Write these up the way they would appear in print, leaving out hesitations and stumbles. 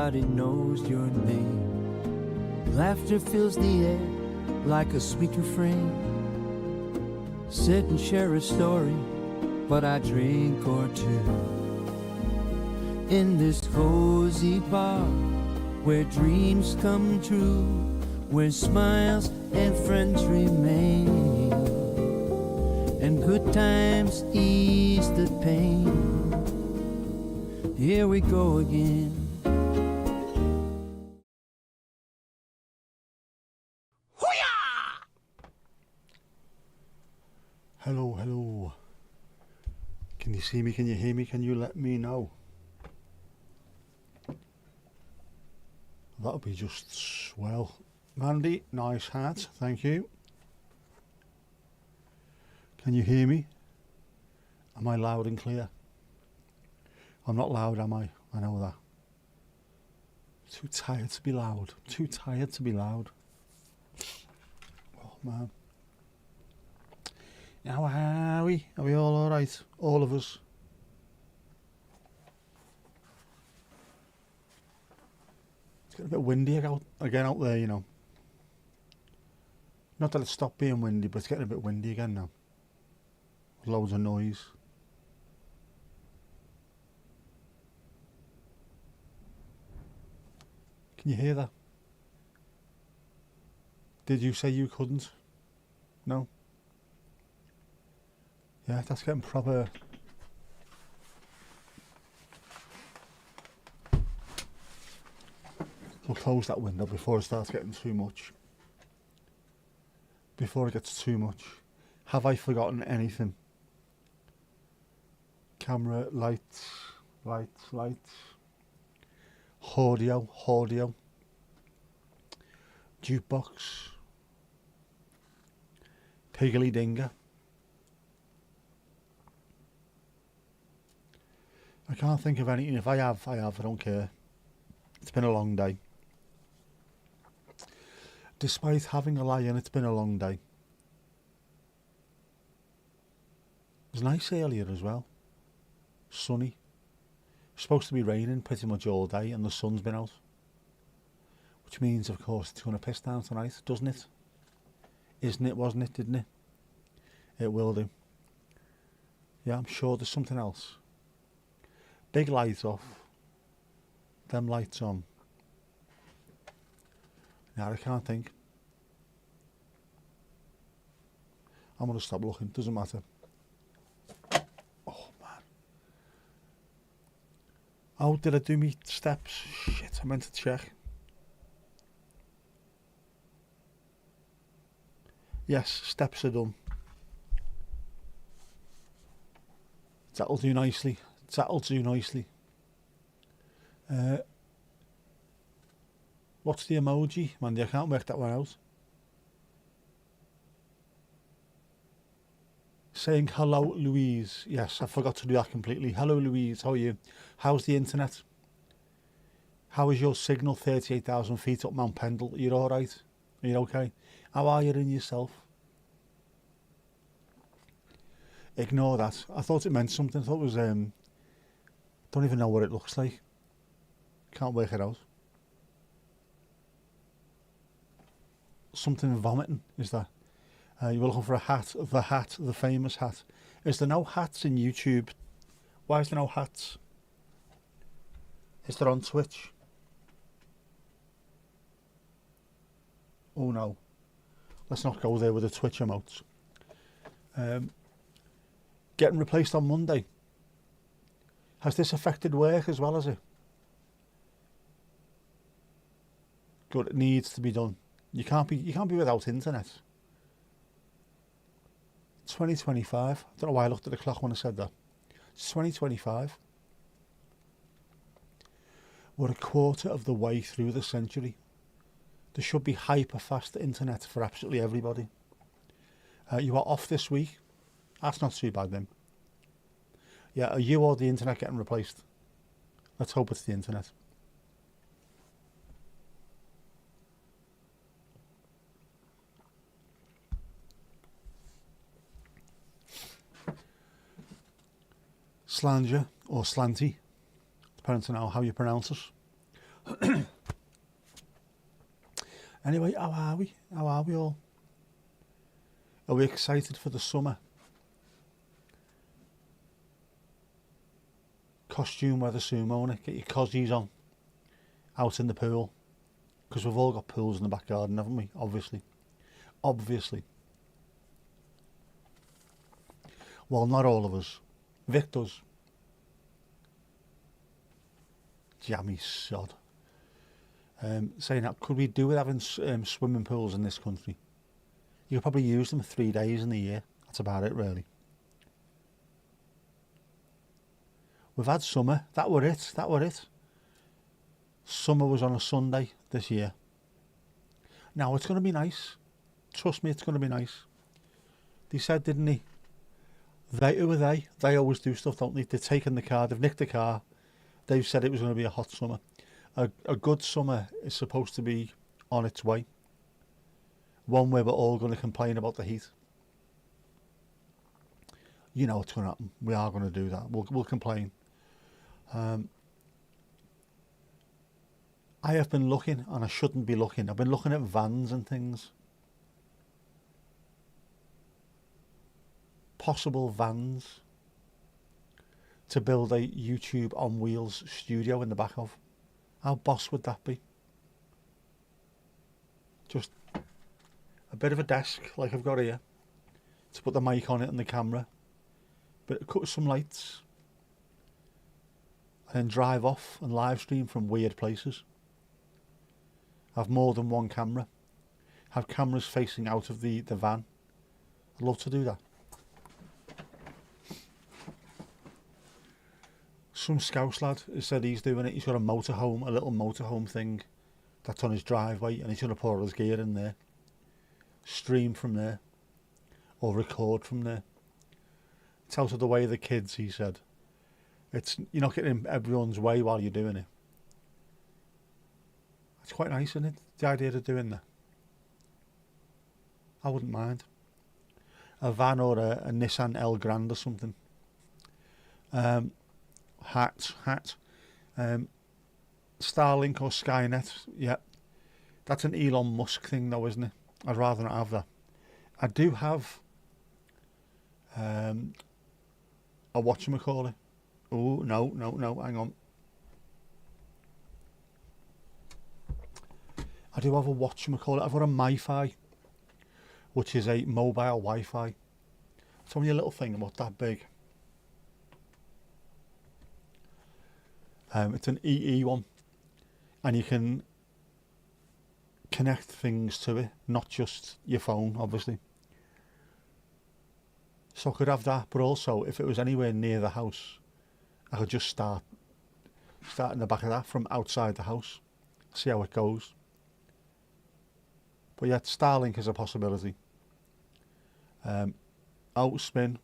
Everybody knows your name. Laughter fills the air like a sweet refrain. Sit and share a story, but I drink or two. In this cozy bar, where dreams come true, where smiles and friends remain, and good times ease the pain. Here we go again. Hello, hello. Can you see me? Can you hear me? Can you let me know? That'll be just swell. Mandy, nice hat, thank you. Can you hear me? Am I loud and clear? I'm not loud, am I? I know that. Too tired to be loud. Too tired to be loud. Oh man. How are we? Are we all alright? All of us? It's getting a bit windy again out there, you know. Not that it stopped being windy, but it's getting a bit windy again now. Loads of noise. Can you hear that? Did you say you couldn't? No? Yeah, that's getting proper. We'll close that window before it starts getting too much. Before it gets too much. Have I forgotten anything? Camera, lights, lights, lights. Audio, audio. Jukebox. Piggly Dinger. I can't think of anything. If I have, I don't care. It's been a long day. Despite having a lie in, it's been a long day. It was nice earlier as well. Sunny. It's supposed to be raining pretty much all day and the sun's been out. Which means, of course, it's going to piss down tonight, doesn't it? Isn't it, wasn't it, didn't it? It will do. Yeah, I'm sure there's something else. Big lights off. Them lights on. Now I can't think. I'm going to stop looking, doesn't matter. Oh man. Oh, did I do me steps? Shit, I meant to check. Yes, steps are done. That'll do nicely. That'll do nicely. What's the emoji? Mandy, I can't work that one out. Saying hello, Louise. Yes, I forgot to do that completely. Hello, Louise. How are you? How's the internet? How is your signal 38,000 feet up Mount Pendle? Are you all right? Are you okay? How are you in yourself? Ignore that. I thought it meant something. I thought it was, don't even know what it looks like. Can't work it out. Something vomiting, is that? You were looking for a hat, the famous hat. Is there no hats in YouTube? Why is there no hats? Is there on Twitch? Oh no. Let's not go there with the Twitch emotes. Getting replaced on Monday. Has this affected work as well as it? Good, it needs to be done. You can't be without internet. 2025. I don't know why I looked at the clock when I said that. It's 2025. We're a quarter of the way through the century. There should be hyper fast internet for absolutely everybody. You are off this week. That's not too bad then. Yeah, are you or the internet getting replaced? Let's hope it's the internet. Slanger or slanty, depending on how you pronounce it. Anyway, how are we? How are we all? Are we excited for the summer? Costume weather sumo, innit? Get your cozies on. Out in the pool. Because we've all got pools in the back garden, haven't we? Obviously. Obviously. Well, not all of us. Vic does. Jammy sod. Saying that, could we do with having swimming pools in this country? You could probably use them 3 days in the year. That's about it, really. We've had summer. That were it. That were it. Summer was on a Sunday this year. Now, it's going to be nice. Trust me, it's going to be nice. They said, didn't they? Who are they? They always do stuff, don't they? They've taken the car. They've nicked the car. They've said it was going to be a hot summer. A good summer is supposed to be on its way. One where we're all going to complain about the heat. You know what's going to happen. We are going to do that. We'll complain. I have been looking, and I shouldn't be looking. I've been looking at vans and things. Possible vans to build a YouTube on wheels studio in the back of. How boss would that be? Just a bit of a desk like I've got here to put the mic on it and the camera, but cut some lights, and then drive off and live stream from weird places. Have more than one camera. Have cameras facing out of the van. I'd love to do that. Some Scouse lad has said he's doing it. He's got a motorhome, a little motorhome thing that's on his driveway, and he's going to put all his gear in there. Stream from there. Or record from there. It's out of the way of the kids, he said. You're not getting in everyone's way while you're doing it. It's quite nice, isn't it? The idea of doing that. I wouldn't mind. A van or a Nissan L Grand or something. Hat. Starlink or Skynet. Yeah. That's an Elon Musk thing though, isn't it? I'd rather not have that. I do have a whatchamacallit. Oh, no, hang on. I do have a whatchamacallit. I've got a MiFi, which is a mobile Wi-Fi. It's only a little thing about that big. It's an EE one, and you can connect things to it, not just your phone, obviously. So I could have that, but also if it was anywhere near the house, I could just start in the back of that from outside the house, see how it goes. But yeah, Starlink is a possibility. Outspin.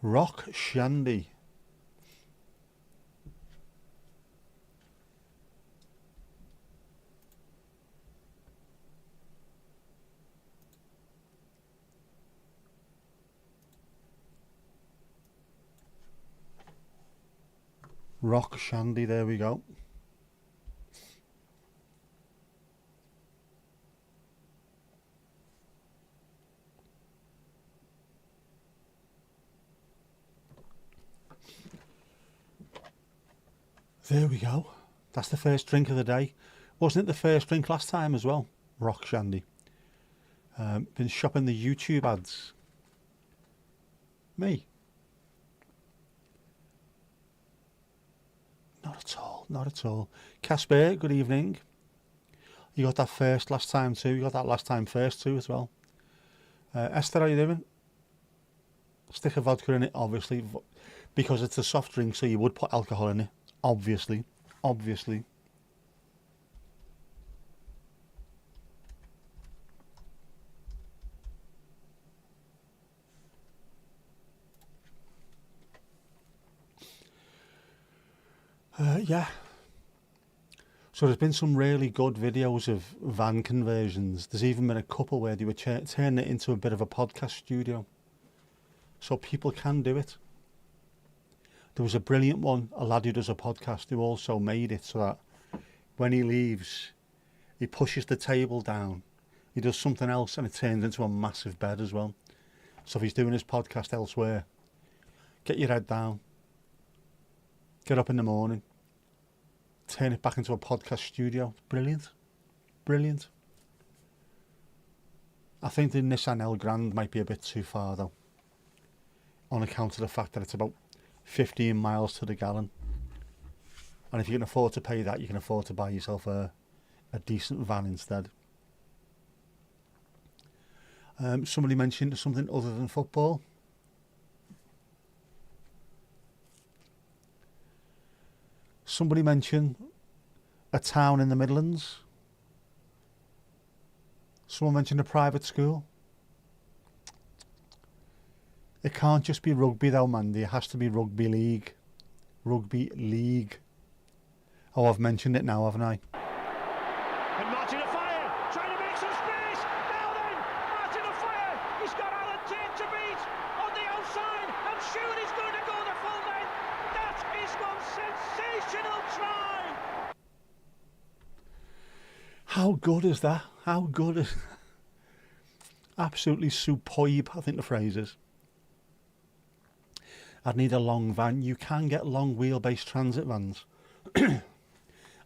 Rock Shandy. Rock Shandy, there we go. There we go. That's the first drink of the day. Wasn't it the first drink last time as well? Rock Shandy. Been shopping the YouTube ads. Me? Not at all, not at all. Casper, good evening. You got that first last time too. You got that last time first too as well. Esther, how you doing? Stick of vodka in it, obviously, because it's a soft drink, so you would put alcohol in it. Obviously. Yeah. So there's been some really good videos of van conversions. There's even been a couple where they were turning it into a bit of a podcast studio. So people can do it. There was a brilliant one, a lad who does a podcast who also made it so that when he leaves, he pushes the table down, he does something else, and it turns into a massive bed as well. So if he's doing his podcast elsewhere, get your head down, get up in the morning, turn it back into a podcast studio. Brilliant. Brilliant. I think the Nissan L Grand might be a bit too far though, on account of the fact that it's about 15 miles to the gallon. And if you can afford to pay that, you can afford to buy yourself a decent van instead. Somebody mentioned something other than football. Somebody mentioned a town in the Midlands. Someone mentioned a private school. It can't just be rugby though, Mandy. It has to be rugby league. Rugby league. Oh, I've mentioned it now, haven't I? And Martin afire, trying to make some space. Now then, Martin afire. He's got Alan Tate to beat on the outside. I'm sure he's going to go the full length. That is one sensational try. How good is that? How good is... Absolutely superb, I think the phrase is. I'd need a long van. You can get long wheelbase transit vans.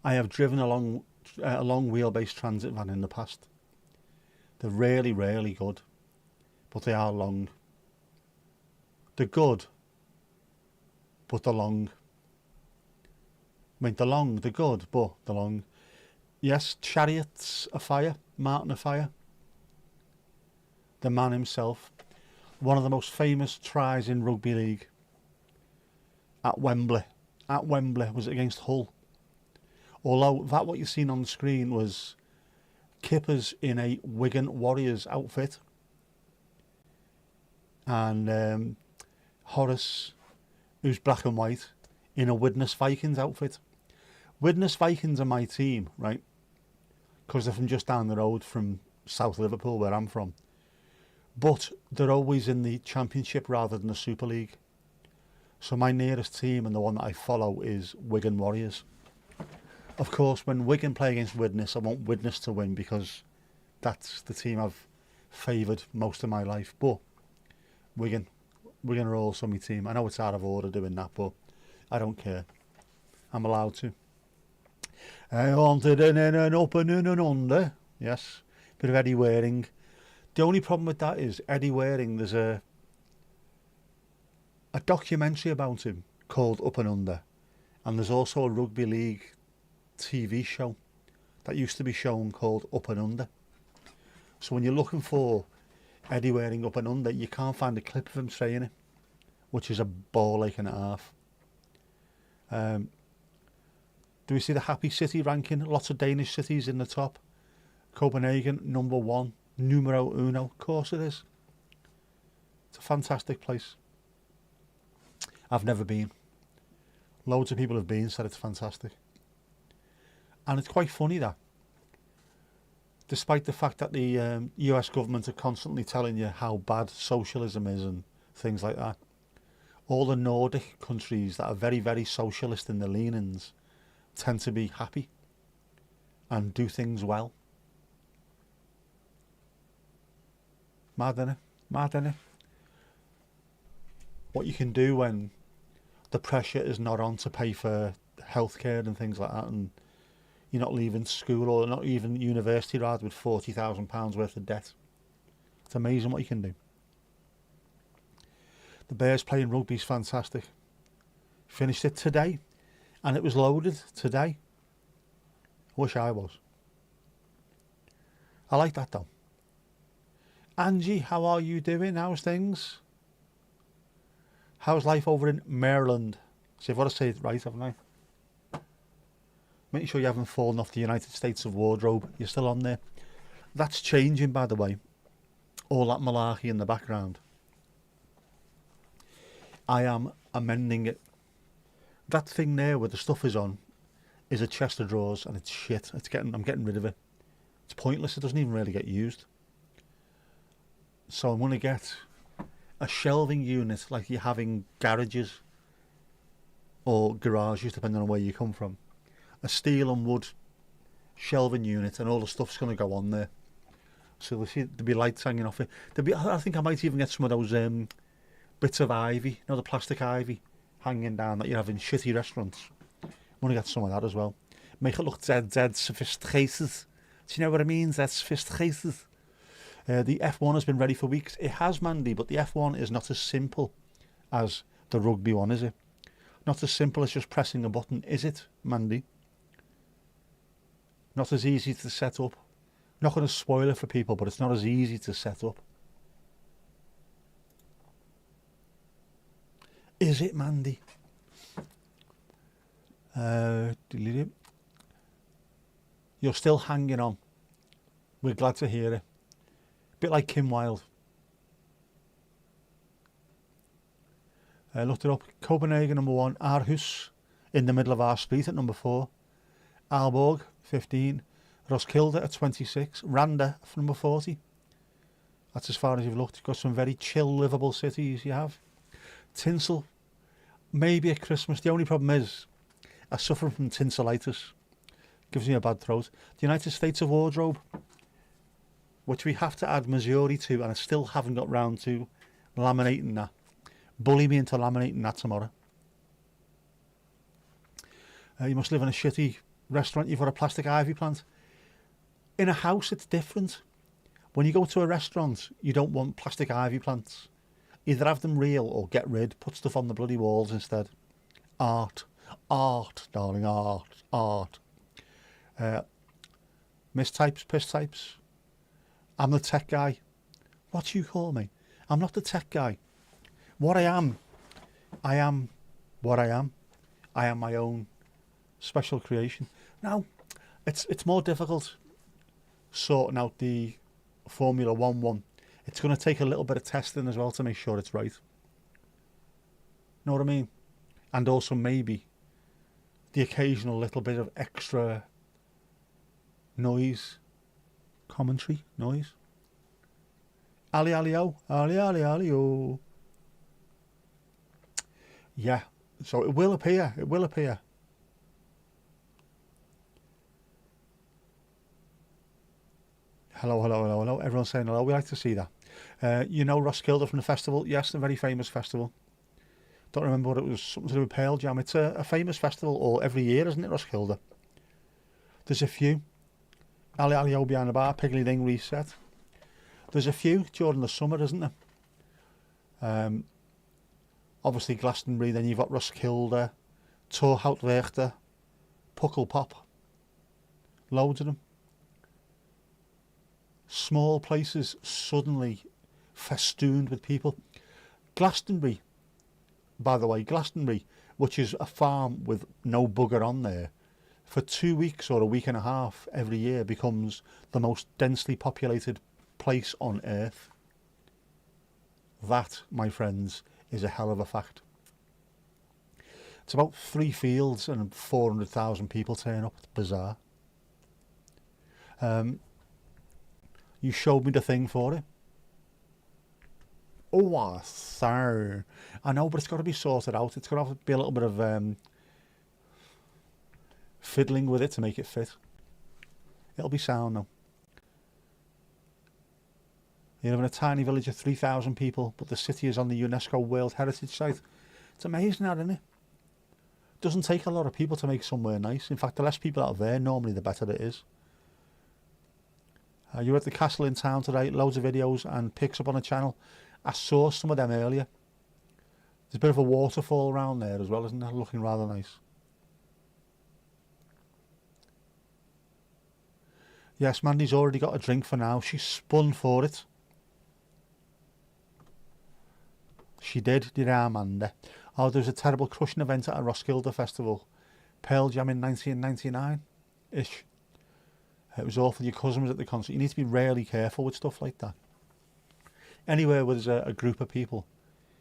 I have driven a long wheelbase transit van in the past. They're really, really good, but they are long. They're good, but they're long. I mean, they're good, but they're long. Yes, Chariots afire, Martin afire. The man himself, one of the most famous tries in rugby league at Wembley. At Wembley was against Hull. Although that what you've seen on the screen was Kippers in a Wigan Warriors outfit, and Horace, who's black and white, in a Widnes Vikings outfit. Widnes Vikings are my team, right? Because they're from just down the road from South Liverpool, where I'm from. But they're always in the Championship rather than the Super League. So my nearest team and the one that I follow is Wigan Warriors. Of course, when Wigan play against Widnes, I want Widnes to win because that's the team I've favoured most of my life. But Wigan are also my team. I know it's out of order doing that, but I don't care. I'm allowed to. I wanted an up and an under. Yes, bit of Eddie Waring. The only problem with that is Eddie Waring, there's a documentary about him called Up and Under, and there's also a rugby league TV show that used to be shown called Up and Under. So when you're looking for Eddie Waring Up and Under, you can't find a clip of him saying it, which is a ball ache and a half. Do we see the Happy City ranking? Lots of Danish cities in the top. Copenhagen, number 1. Numero uno. Of course it is. It's a fantastic place. I've never been. Loads of people have been, said it's fantastic. And it's quite funny that, despite the fact that the US government are constantly telling you how bad socialism is and things like that, all the Nordic countries that are very, very socialist in their leanings tend to be happy and do things well. Mad, innit? Mad, innit? What you can do when the pressure is not on to pay for healthcare and things like that, and you're not leaving school or not even university rather with £40,000 worth of debt. It's amazing what you can do. The Bears playing rugby is fantastic. Finished it today, and it was loaded today. I wish I was. I like that though. Angie, how are you doing? How's things? How's life over in Maryland? See, I've got to say it right, haven't I? Make sure you haven't fallen off the United States of wardrobe. You're still on there. That's changing, by the way. All that malarkey in the background. I am amending it. That thing there where the stuff is on is a chest of drawers, and it's shit. I'm getting rid of it. It's pointless. It doesn't even really get used. So I'm going to get a shelving unit like you have in garages or garages, depending on where you come from. A steel and wood shelving unit, and all the stuff's going to go on there. So there'll be lights hanging off it. I think I might even get some of those bits of ivy, you know, the plastic ivy hanging down that you have in shitty restaurants. I want to get some of that as well. Make it look dead sophisticated. Do you know what I mean? That's sophisticated. The F1 has been ready for weeks. It has, Mandy, but the F1 is not as simple as the rugby one, is it? Not as simple as just pressing a button, is it, Mandy? Not as easy to set up. Not going to spoil it for people, but it's not as easy to set up. Is it, Mandy? You're still hanging on. We're glad to hear it. Bit like Kim Wilde. Looked it up. Copenhagen number 1. Aarhus in the middle of our street at number 4. Aalborg 15. Roskilde at 26. Randa for number 40. That's as far as you've looked. You've got some very chill, livable cities you have. Tinsel, maybe at Christmas. The only problem is I suffer from tinselitis. Gives me a bad throat. The United States of Wardrobe, which we have to add Missouri to, and I still haven't got round to laminating that. Bully me into laminating that tomorrow. You must live in a shitty restaurant. You've got a plastic ivy plant. In a house, it's different. When you go to a restaurant, you don't want plastic ivy plants. Either have them real or get rid. Put stuff on the bloody walls instead. Art, darling, art. Mistypes, piss types. I'm the tech guy. What do you call me? I'm not the tech guy. What I am what I am. I am my own special creation. Now, it's more difficult sorting out the Formula 1 one. It's going to take a little bit of testing as well to make sure it's right. Know what I mean? And also maybe the occasional little bit of extra noise, commentary, noise. Ali ali o, ali ali ali o. Yeah, so it will appear. Hello. Everyone's saying hello. We like to see that. You know Roskilde from the festival? Yes, a very famous festival. Don't remember what it was, something to do with Pearl Jam. It's a famous festival all every year, isn't it, Roskilde? There's a few. Ali Ali O behind the bar, Piggly Ding reset. There's a few during the summer, isn't there? Obviously Glastonbury, then you've got Roskilde, Torhoutwerchter, Pukkelpop. Loads of them. Small places suddenly festooned with people. Glastonbury, by the way, which is a farm with no bugger on there, for 2 weeks or a week and a half every year becomes the most densely populated place on earth. That, my friends, is a hell of a fact. It's about 3 fields and 400,000 people turn up. It's bizarre. You showed me the thing for it. Oh, sir. I know, but it's got to be sorted out. It's got to be a little bit of fiddling with it to make it fit. It'll be sound though. You live in a tiny village of 3,000 people, but the city is on the UNESCO World Heritage Site. It's amazing that, isn't it? It doesn't take a lot of people to make somewhere nice. In fact, the less people out there, normally the better it is. You were at the castle in town today, loads of videos and pics up on the channel. I saw some of them earlier. There's a bit of a waterfall around there as well, isn't there? Looking rather nice. Yes, Mandy's already got a drink for now. She spun for it. She did Amanda. Oh, there was a terrible crushing event at a Roskilde festival. Pearl Jam in 1999-ish. It was awful. Your cousin was at the concert. You need to be really careful with stuff like that. Anywhere where there's a group of people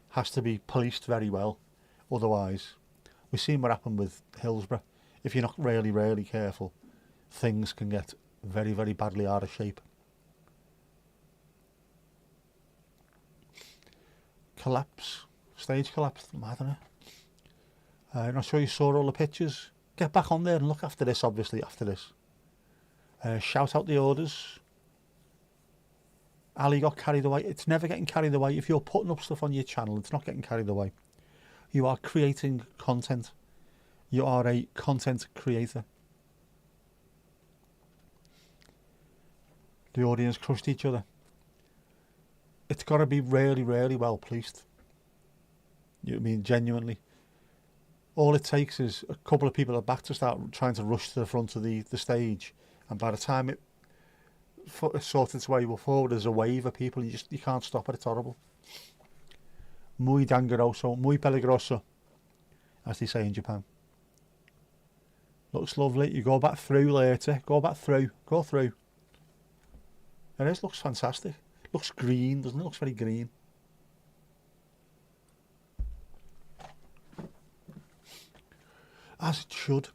has to be policed very well. Otherwise, we've seen what happened with Hillsborough. if you're not really careful, things can get very badly out of shape. Collapse, stage collapse, mad, isn't it? I'm not sure you saw all the pictures. Get back on there and look after this, obviously, after this. Shout out the orders. Ali got carried away. It's never getting carried away. If you're putting up stuff on your channel, it's not getting carried away. You are creating content. You are a content creator. The audience crushed each other. It's got to be really well placed. You know what I mean? Genuinely. All it takes is a couple of people at the back to start trying to rush to the front of the stage, and by the time it sorted its way forward, there's a wave of people. You can't stop it. It's horrible. Muy dangeroso, muy peligroso, as they say in Japan. Looks lovely. You go back through later. Go through. It is. Looks fantastic. Looks green, doesn't it? Looks very green. As it should.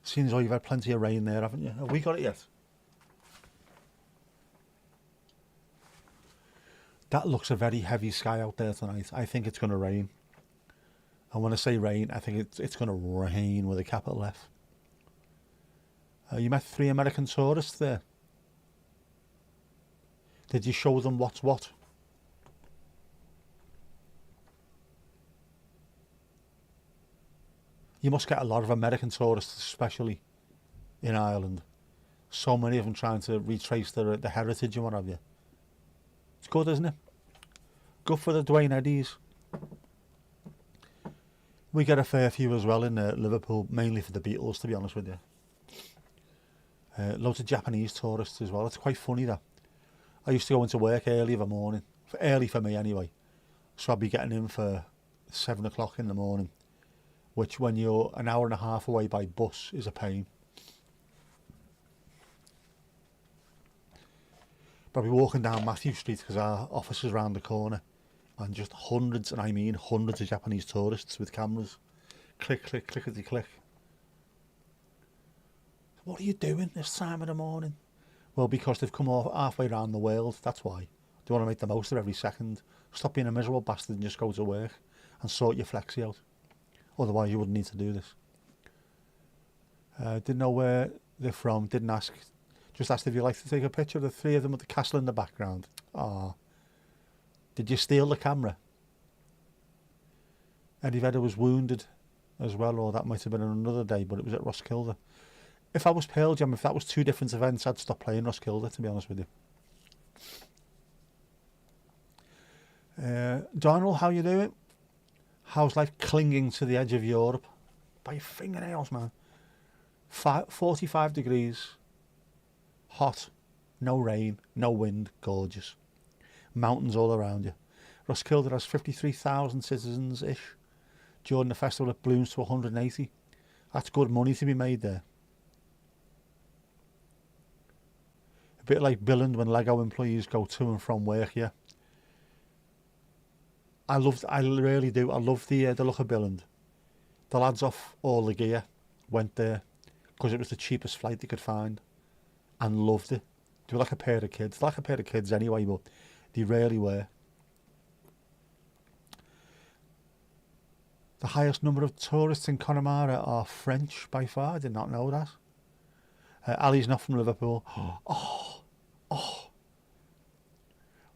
Seeing as though you've had plenty of rain there, haven't you? Have we got it yet? That looks a very heavy sky out there tonight. I think it's going to rain. And when I say rain, I think it's going to rain with a capital F. You met 3 American tourists there. Did you show them what's what? You must get a lot of American tourists, especially in Ireland. So many of them trying to retrace the heritage and what have you. It's good, isn't it? Good for the Dwayne Eddies. We get a fair few as well in Liverpool, mainly for the Beatles, to be honest with you. Loads of Japanese tourists as well. It's quite funny that. I used to go into work early in the morning, early for me anyway. So I'd be getting in for 7 o'clock in the morning, which when you're an hour and a half away by bus is a pain. But I'd be walking down Matthew Street because our office is round the corner, and just hundreds, and I mean hundreds of Japanese tourists with cameras. Click, clickety click. What are you doing this time of the morning? Well, because they've come off halfway around the world, that's why. They want to make the most of every second. Stop being a miserable bastard and just go to work and sort your flexi out. Otherwise you wouldn't need to do this. Didn't know where they're from, didn't ask. Just asked if you'd like to take a picture of the 3 of them with the castle in the background. Ah. Did you steal the camera? Eddie Vedder was wounded as well, or that might have been on another day, but it was at Roskilde. If I was Pearl Jam, if that was 2 different events, I'd stop playing Roskilde, to be honest with you. Donald, how you doing? How's life clinging to the edge of Europe? By your fingernails, man. 45 degrees. Hot. No rain. No wind. Gorgeous. Mountains all around you. Roskilde has 53,000 citizens-ish. During the festival it blooms to 180. That's good money to be made there. A bit like Billund when Lego employees go to and from work here. I really do. I love the look of Billund. The lads off all the gear went there because it was the cheapest flight they could find and loved it. They were like a pair of kids. They're like a pair of kids anyway, but they really were. The highest number of tourists in Connemara are French by far. I did not know that. Ali's not from Liverpool. Oh.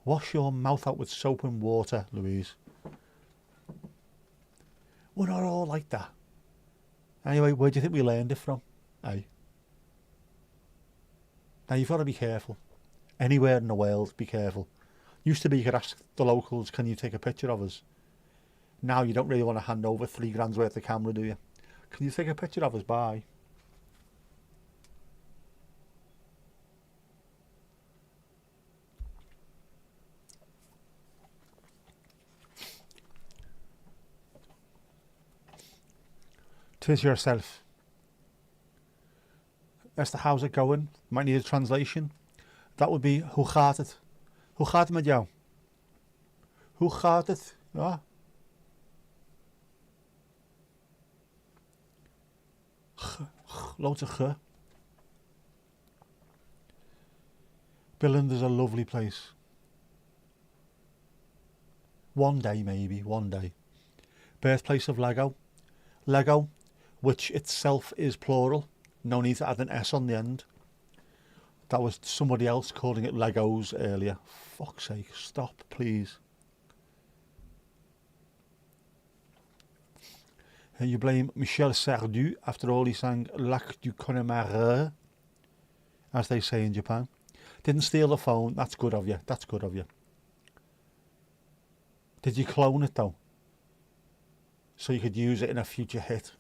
Wash your mouth out with soap and water, Louise. We're not all like that. Anyway, where do you think we learned it from? Hey. Now you've got to be careful. Anywhere in the world, be careful. Used to be you could ask the locals, can you take a picture of us? Now you don't really want to hand over £3 worth of camera, do you? Can you take a picture of us? Bye. Tis yourself. Esther, how's it going? Might need a translation. That would be, hoe gaat het? Hoe gaat het met jou? Hoe gaat het? Ja. Loads of ch. Billund is a lovely place. One day, maybe, one day. Birthplace of Lego. Lego, which itself is plural. No need to add an S on the end. That was somebody else calling it Legos earlier. Fuck's sake, stop, please. And you blame Michel Sardou after all he sang Lac du Connemara, as they say in Japan. Didn't steal the phone. That's good of you. That's good of you. Did you clone it though? So you could use it in a future hit.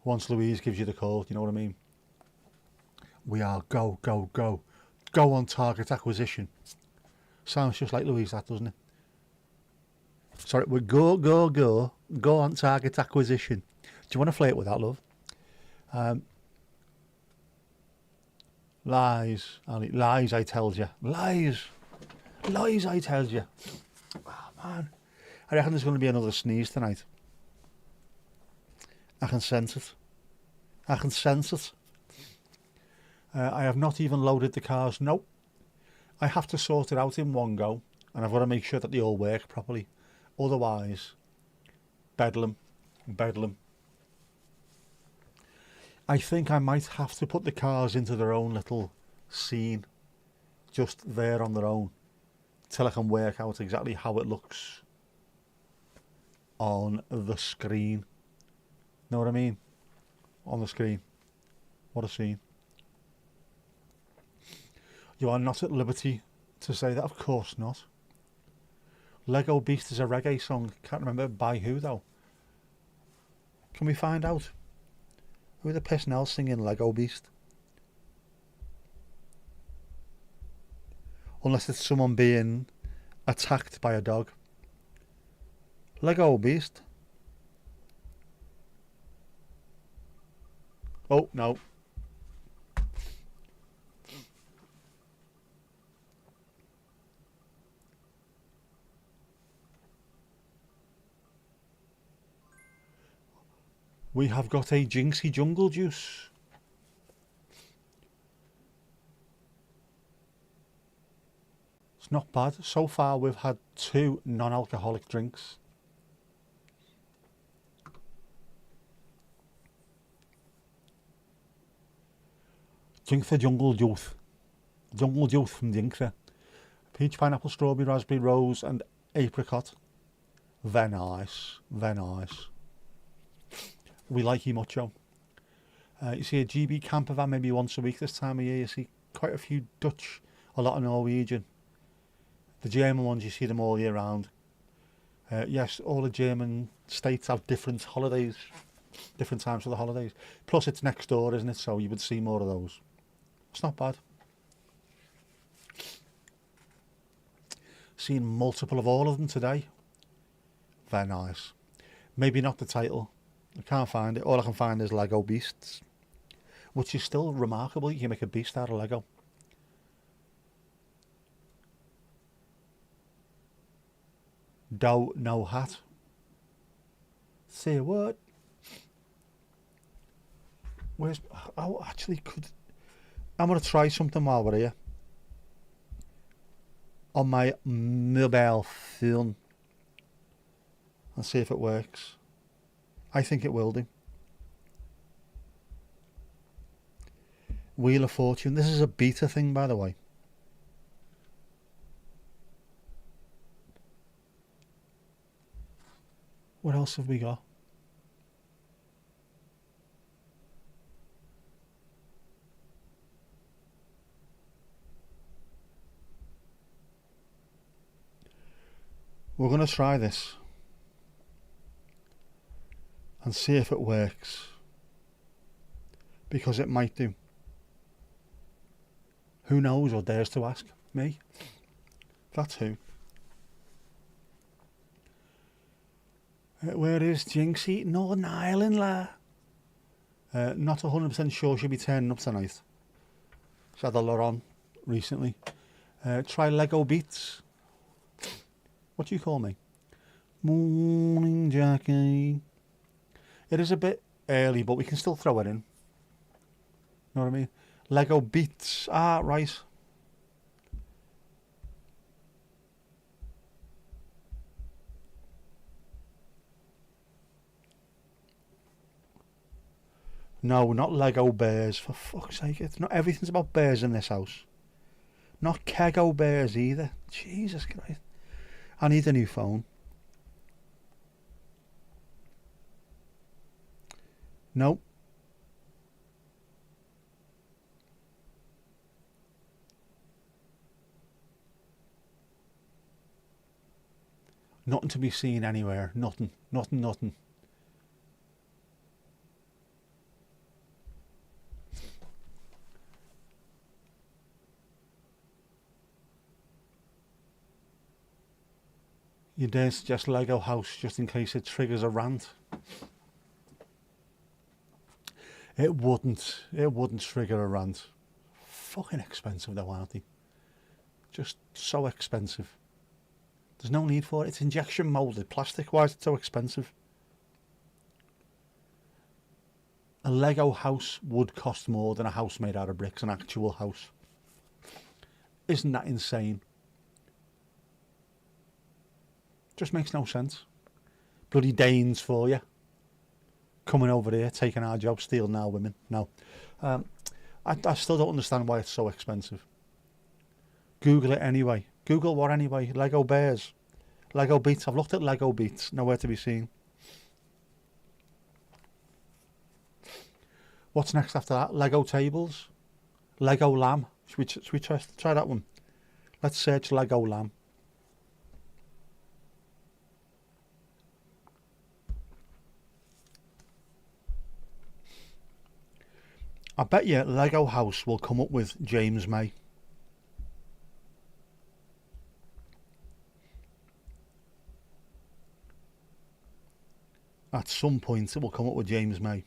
Once Louise gives you the call, you know what I mean? We are go, go, go. Go on target acquisition. Sounds just like Louise, that, doesn't it? Sorry, we're go, go, go. Go on target acquisition. Do you want to flirt with that, love? Lies, Ali. Lies, I tells you. Lies. Lies, I tells you. Oh, man. I reckon there's going to be another sneeze tonight. I can sense it. I can sense it. I have not even loaded the cars. Nope. I have to sort it out in one go. And I've got to make sure that they all work properly. Otherwise, bedlam. Bedlam. I think I might have to put the cars into their own little scene. Just there on their own. Till I can work out exactly how it looks on the screen. Know what I mean? On the screen. What a scene. You are not at liberty to say that. Of course not. Lego Beast is a reggae song. Can't remember by who though. Can we find out? Who are the personnel singing Lego Beast? Unless it's someone being attacked by a dog. Lego Beast. Oh, no. We have got a Jinxie Jungle Juice. It's not bad. So far we've had 2 non-alcoholic drinks. Drink the Jungle Juice. Jungle Juice from Jinxie. Peach, pineapple, strawberry, raspberry, rose and apricot. Very nice. Very nice. We like you mucho. You see a GB camper van maybe once a week this time of year. You see quite a few Dutch, a lot of Norwegian. The German ones, you see them all year round. Yes, all the German states have different holidays, different times for the holidays. Plus it's next door, isn't it? So you would see more of those. It's not bad. Seen multiple of all of them today. Very nice. Maybe not the title. I can't find it. All I can find is Lego Beasts, which is still remarkable. You can make a beast out of Lego. Dough, no hat. Say what? Where's... Oh, actually could... I'm going to try something while we're here. On my mobile phone. And see if it works. I think it will do. Wheel of Fortune. This is a beta thing, by the way. What else have we got? We're going to try this. And see if it works. Because it might do. Who knows or dares to ask? Me? That's who. Where is Jinxie? Northern Ireland, la. Not 100% sure she'll be turning up tonight. She's had a lot on recently. Try Lego Beats. What do you call me? Morning, Jackie. It is a bit early, but we can still throw it in. Know what I mean? Lego Beats. Ah, right. No, not Lego bears. For fuck's sake, it's not everything's about bears in this house. Not Kego bears either. Jesus Christ. I need a new phone. Nope. Nothing to be seen anywhere. Nothing. Nothing, nothing. You dare suggest Lego house just in case it triggers a rant? It wouldn't. It wouldn't trigger a rant. Fucking expensive though, aren't they? Just so expensive. There's no need for it. It's injection moulded plastic. Why is it so expensive? A Lego house would cost more than a house made out of bricks, an actual house. Isn't that insane? Just makes no sense. Bloody Danes for you. Coming over here, taking our job, stealing our women. No. I still don't understand why it's so expensive. Google it anyway. Google what anyway? Lego bears. Lego Beats. I've looked at Lego Beats. Nowhere to be seen. What's next after that? Lego tables. Lego lamb. Should we try that one? Let's search Lego lamb. I bet you Lego house will come up with James May. At some point it will come up with James May.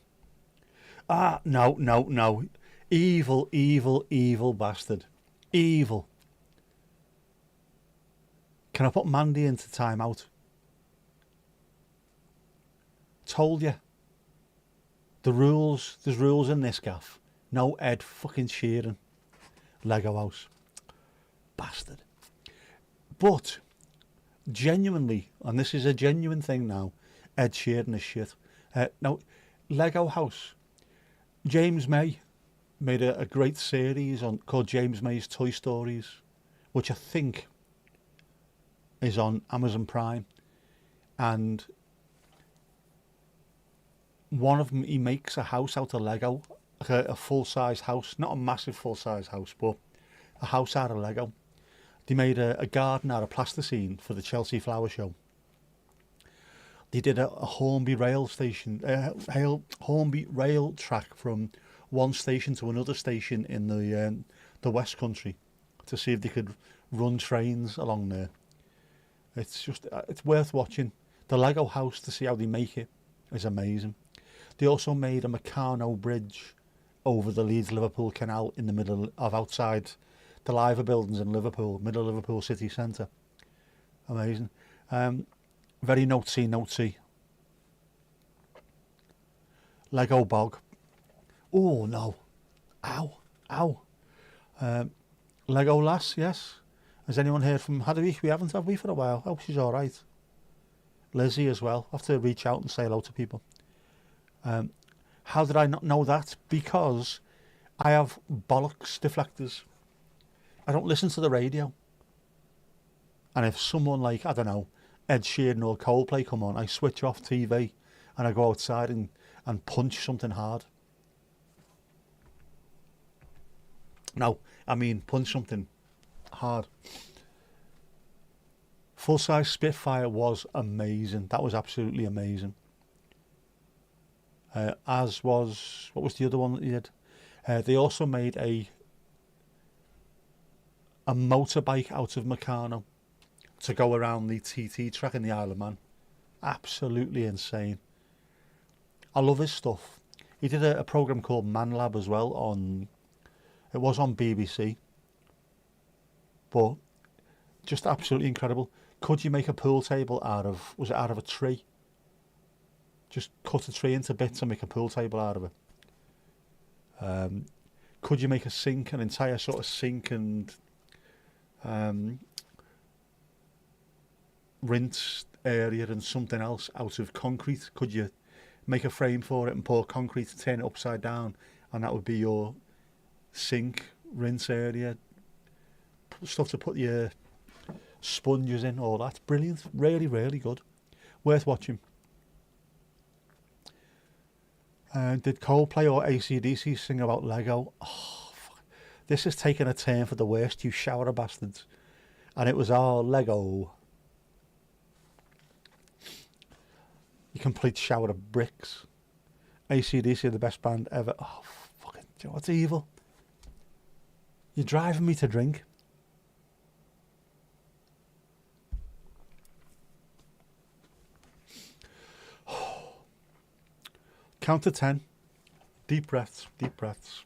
Ah, no. Evil, evil, evil bastard. Evil. Can I put Mandy into timeout? Told you. There's rules in this gaff. No Ed fucking Sheeran. Lego house. Bastard. But, genuinely, and this is a genuine thing now, Ed Sheeran is shit. No, Lego house. James May made a great series called James May's Toy Stories, which I think is on Amazon Prime. And one of them, he makes a house out of Lego, like a full-size house, not a massive full-size house, but a house out of Lego. They made a garden out of plasticine for the Chelsea Flower Show. They did a Hornby rail station, Hornby rail track from one station to another station in the West Country to see if they could run trains along there. It's worth watching. The Lego house, to see how they make it, is amazing. They also made a Meccano bridge over the Leeds-Liverpool Canal in the middle of outside the Liver buildings in Liverpool, middle of Liverpool city centre. Amazing. Very notesy. Lego bog. Oh no. Ow. Lego lass, yes. Has anyone heard from Hadwig? We haven't, have we, for a while? Hope she's alright. Lizzie as well. I have to reach out and say hello to people. How did I not know that? Because I have bollocks deflectors. I don't listen to the radio. And if someone like, I don't know, Ed Sheeran or Coldplay come on, I switch off TV and I go outside and punch something hard. No, I mean punch something hard. Full-size Spitfire was amazing. That was absolutely amazing. As was, what was the other one that they did? They also made a motorbike out of Meccano to go around the TT track in the Isle of Man. Absolutely insane. I love his stuff. He did a program called Man Lab as well it was on BBC, but just absolutely incredible. Could you make a pool table out of a tree? Just cut a tree into bits and make a pool table out of it. Could you make a sink, an entire sort of sink and rinse area and something else out of concrete? Could you make a frame for it and pour concrete, turn it upside down, and that would be your sink, rinse area, stuff to put your sponges in, all that. Brilliant. Really, really good. Worth watching. Did Coldplay or AC/DC sing about Lego? Oh, fuck. This has taken a turn for the worst, you shower bastards. And it was all Lego. You complete shower of bricks. AC/DC are the best band ever. Oh, fucking, do you know what's evil? You're driving me to drink. Count to 10. Deep breaths, deep breaths.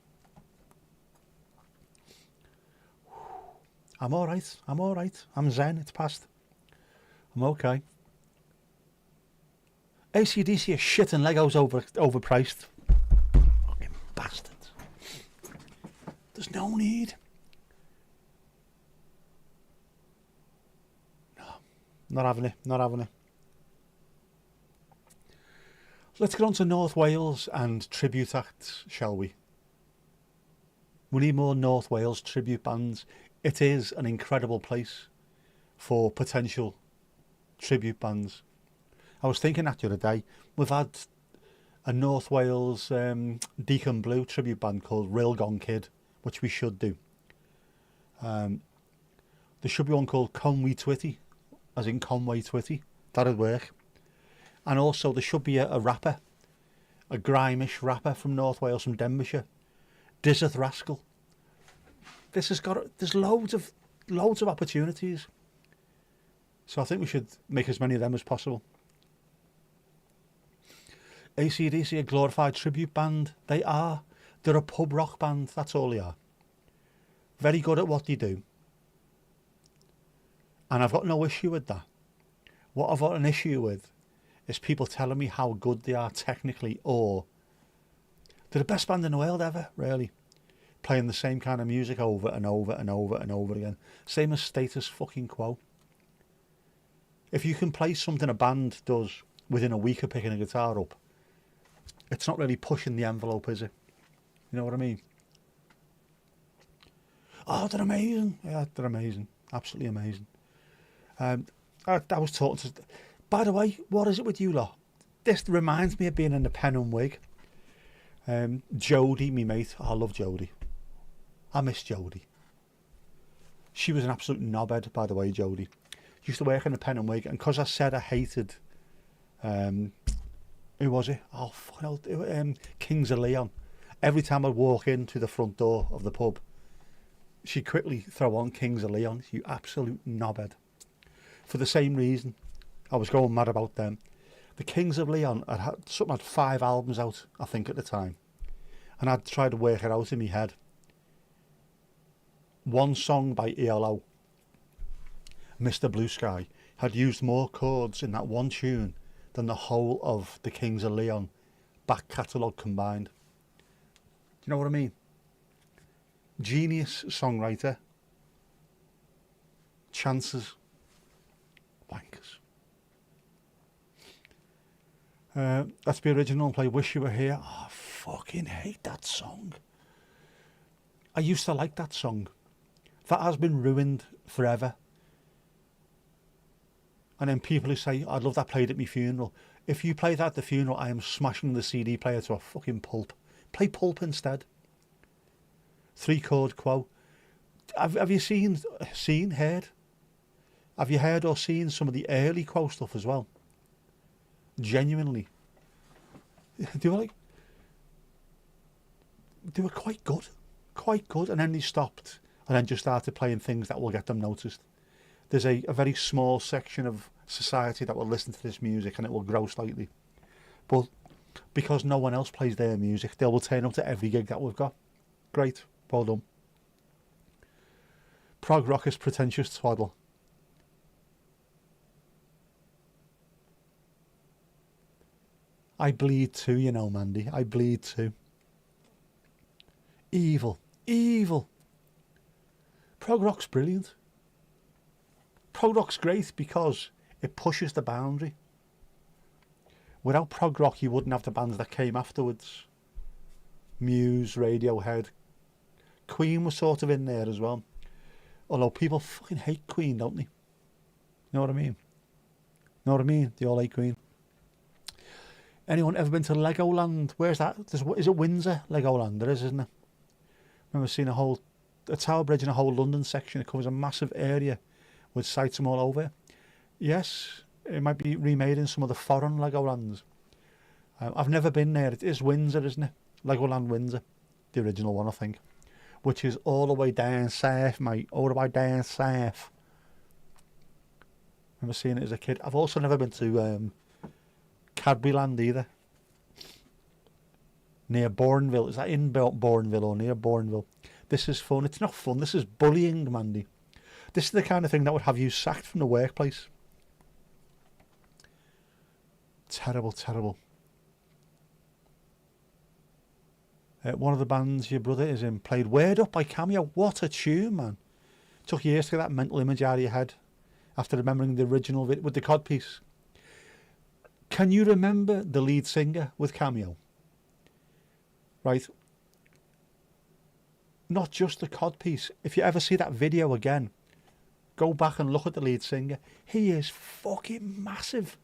I'm all right. I'm all right. I'm zen. It's past. I'm okay. AC/DC are shit and Legos overpriced. Fucking bastards. There's no need. No. Not having it. Not having it. Let's get on to North Wales and tribute acts, shall we? We need more North Wales tribute bands. It is an incredible place for potential tribute bands. I was thinking that the other day, we've had a North Wales Deacon Blue tribute band called Railgone Kid, which we should do. There should be one called Conway Twitty, as in Conway Twitty. That'd work. And also there should be a rapper, a grimish rapper from North Wales, from Denbighshire, Dizeth Rascal. There's loads of opportunities. So I think we should make as many of them as possible. AC/DC, a glorified tribute band. They are. They're a pub rock band, that's all they are. Very good at what they do. And I've got no issue with that. What I've got an issue with is people telling me how good they are technically, or they're the best band in the world ever, really. Playing the same kind of music over and over and over and over again. Same as Status fucking Quo. If you can play something a band does within a week of picking a guitar up, it's not really pushing the envelope, is it? You know what I mean? Oh, they're amazing. Yeah, they're amazing. Absolutely amazing. I was talking to... By the way, what is it with you lot? This reminds me of being in the pen and wig. Jodie, me mate. Oh, I love Jodie. I miss Jodie. She was an absolute knobhead, by the way, Jodie. Used to work in the pen and wig, and because I said I hated... who was it? Oh, fucking hell. Kings of Leon. Every time I'd walk into the front door of the pub, she'd quickly throw on Kings of Leon. You absolute knobhead. For the same reason. I was going mad about them. The Kings of Leon had 5 albums out, I think, at the time. And I'd tried to work it out in my head. One song by ELO, Mr. Blue Sky, had used more chords in that one tune than the whole of the Kings of Leon back catalogue combined. Do you know what I mean? Genius songwriter. Chances. Wankers. Let's be original and play Wish You Were Here. Oh, I fucking hate that song. I used to like that song. That has been ruined forever. And then people who say, I'd love that played at my funeral. If you play that at the funeral, I am smashing the CD player to a fucking pulp. Play Pulp instead. 3-chord Quo. Have you heard? Have you heard or seen some of the early Quo stuff as well? Genuinely. They were quite good. Quite good. And then they stopped and then just started playing things that will get them noticed. There's a very small section of society that will listen to this music and it will grow slightly. But because no one else plays their music, they will turn up to every gig that we've got. Great. Well done. Prog rock is pretentious twaddle. I bleed too, you know, Mandy. I bleed too. Evil. Evil. Prog rock's brilliant. Prog rock's great because it pushes the boundary. Without prog rock, you wouldn't have the bands that came afterwards. Muse, Radiohead. Queen was sort of in there as well. Although people fucking hate Queen, don't they? You know what I mean? Know what I mean? They all hate Queen. Anyone ever been to Legoland? Where's that? Is it Windsor? Legoland, there is, isn't it? I remember seeing a Tower Bridge and a whole London section. It covers a massive area with sites from all over. Yes, it might be remade in some of the foreign Legolands. I've never been there. It is Windsor, isn't it? Legoland Windsor, the original one, I think. Which is all the way down south, mate. All the way down south. I remember seeing it as a kid. I've also never been to Cadburyland either. Near Bourneville. Is that in Bourneville or near Bourneville? This is fun. It's not fun. This is bullying, Mandy. This is the kind of thing that would have you sacked from the workplace. Terrible, terrible. One of the bands your brother is in played Word Up by Cameo. What a tune, man. Took years to get that mental image out of your head after remembering the original with the codpiece. Can you remember the lead singer with Cameo? Right. Not just the codpiece. If you ever see that video again, go back and look at the lead singer. He is fucking massive.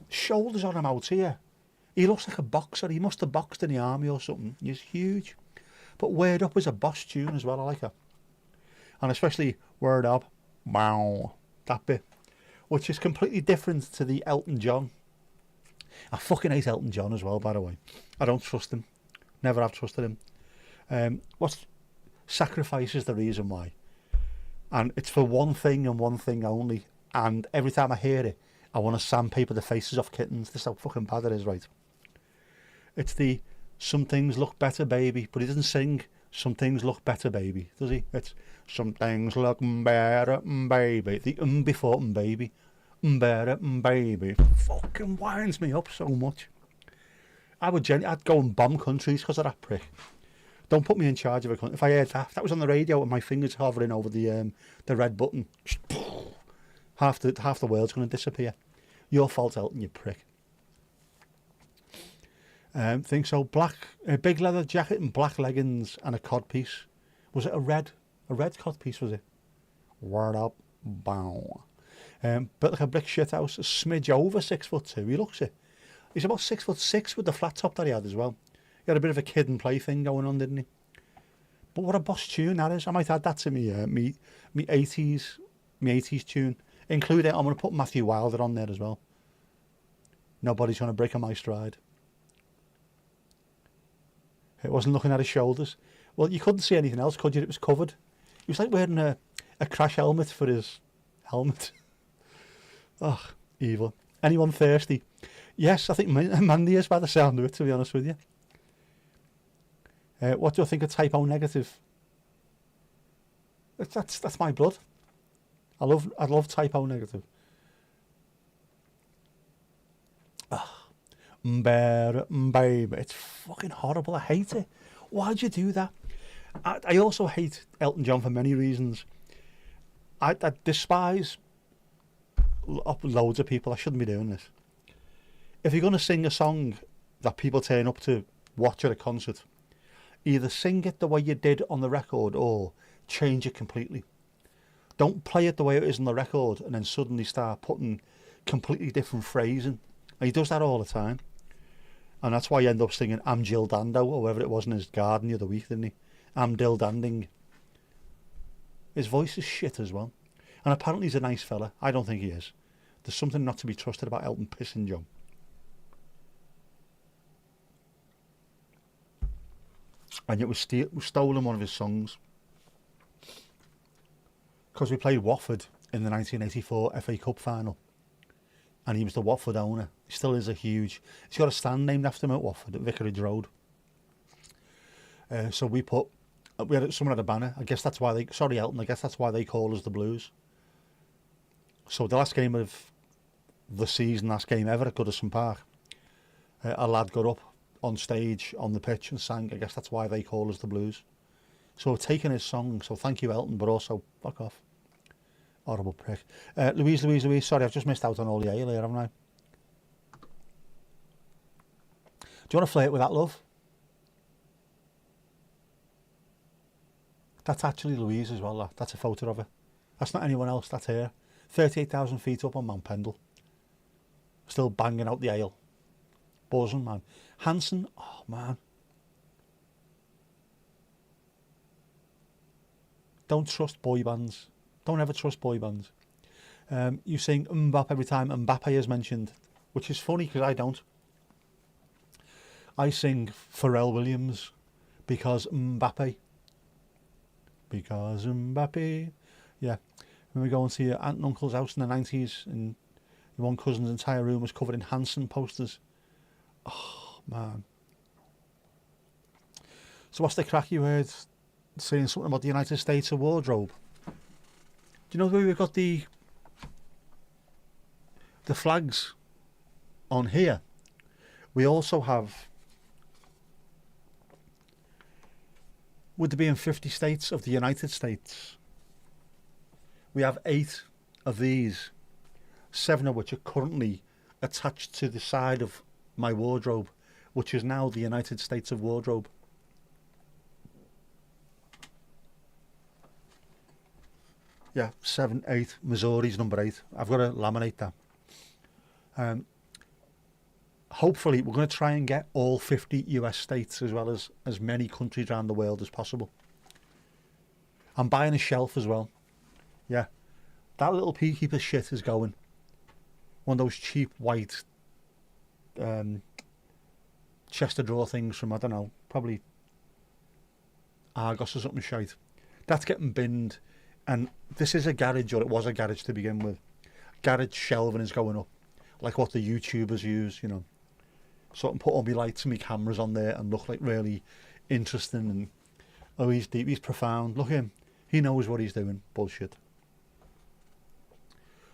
Shoulders on him out here. He looks like a boxer. He must have boxed in the army or something. He's huge. But Word Up is a boss tune as well. I like it. And especially Word Up. Wow. That bit. Which is completely different to the Elton John. I fucking hate Elton John as well, by the way. I don't trust him. Never have trusted him. Sacrifice is the reason why. And it's for one thing and one thing only. And every time I hear it, I want to sandpaper the faces off kittens. This is how fucking bad it is, right? It's the some things look better, baby. But he doesn't sing some things look better, baby, does he? It's some things look better, baby. The before baby. Better, baby. Fucking winds me up so much. I'd go and bomb countries because of that prick. Don't put me in charge of a country. If I heard that was on the radio and my fingers hovering over the red button, half the world's going to disappear. Your fault, Elton, you prick. Think so. A big leather jacket and black leggings and a codpiece. Was it a red codpiece? Was it? Word Up, bow. Built like a brick shit house. A smidge over 6'2". He looks it. He's about 6'6" with the flat top that he had as well. He had a bit of a kid and play thing going on, didn't he? But what a boss tune that is. I might add that to me 80s tune. Include it. I'm going to put Matthew Wilder on there as well. Nobody's going to break on my stride. It wasn't looking at his shoulders. Well, you couldn't see anything else, could you? It was covered. He was like wearing a crash helmet for his helmet. Ugh, evil. Anyone thirsty? Yes, I think Mandy is by the sound of it, to be honest with you. What do I think of typo negative? That's my blood. I love typo negative. Baby, it's fucking horrible. I hate it. Why'd you do that? I also hate Elton John for many reasons. I despise loads of people. I shouldn't be doing this. If you're going to sing a song that people turn up to watch at a concert, either sing it the way you did on the record or change it completely. Don't play it the way it is on the record and then suddenly start putting completely different phrasing. And he does that all the time. And that's why you end up singing I'm Jill Dando or whatever it was in his garden the other week, didn't he? I'm Dill Danding. His voice is shit as well. And apparently he's a nice fella. I don't think he is. There's something not to be trusted about Elton pissing John. And it was stolen one of his songs. Because we played Watford in the 1984 FA Cup final. And he was the Watford owner. He still is he's got a stand named after him at Watford, at Vicarage Road. So someone had a banner. I guess that's why sorry Elton, I guess that's why they call us the Blues. So the last game of the season, last game ever at Goodison Park, a lad got up on stage on the pitch and sang. I guess that's why they call us the Blues. So we've taken his song, so thank you Elton, but also fuck off. Horrible prick. Louise, sorry, I've just missed out on all the ale here, haven't I? Do you want to flirt with that, love? That's actually Louise as well, that's a photo of her. That's not anyone else, that's her. 38,000 feet up on Mount Pendle. Still banging out the ale. Buzzing, man. Hanson, oh man. Don't trust boy bands. Don't ever trust boy bands. You sing Mbappe every time Mbappe is mentioned, which is funny because I don't. I sing Pharrell Williams because Mbappe. Because Mbappe. Yeah. When we go and see your aunt and uncle's house in the 90s and your one cousin's entire room was covered in Hanson posters. Oh, man. So what's the crack you heard saying something about the United States of wardrobe? Do you know where we've got the flags on here? We also have, would there be in 50 states of the United States? We have 8 of these, 7 of which are currently attached to the side of my wardrobe, which is now the United States of wardrobe. Yeah, 7, 8. Missouri's number 8. I've got to laminate that. Hopefully, we're going to try and get all 50 US states as well as many countries around the world as possible. I'm buying a shelf as well. Yeah, that little heap of shit is going. One of those cheap white chest of drawer things from, I don't know, probably Argos or something shite. That's getting binned. And this is a garage, or it was a garage to begin with. Garage shelving is going up, like what the YouTubers use, you know. So I can put all my lights and my cameras on there and look like really interesting. And oh, he's deep, he's profound. Look at him, he knows what he's doing. Bullshit.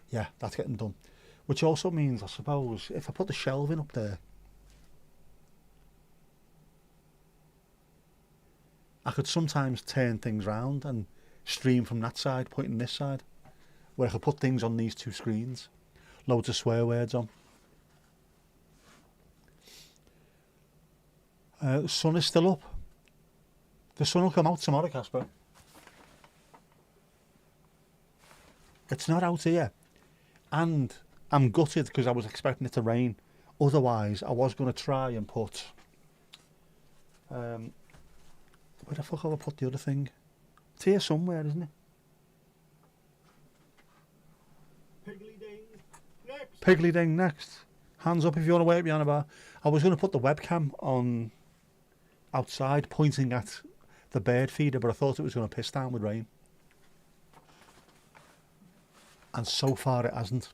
Yeah, that's getting done. Which also means, I suppose, if I put the shelving up there, I could sometimes turn things round and stream from that side, pointing this side, where I could put things on these 2 screens, loads of swear words on. The sun is still up. The sun will come out tomorrow, Casper. It's not out here, and I'm gutted because I was expecting it to rain. Otherwise, I was going to try and put where the fuck have I put the other thing? It's here somewhere, isn't it? Piggly Ding next. Piggly Ding next. Hands up if you want to wait me on about. I was going to put the webcam on outside, pointing at the bird feeder, but I thought it was going to piss down with rain. And so far it hasn't.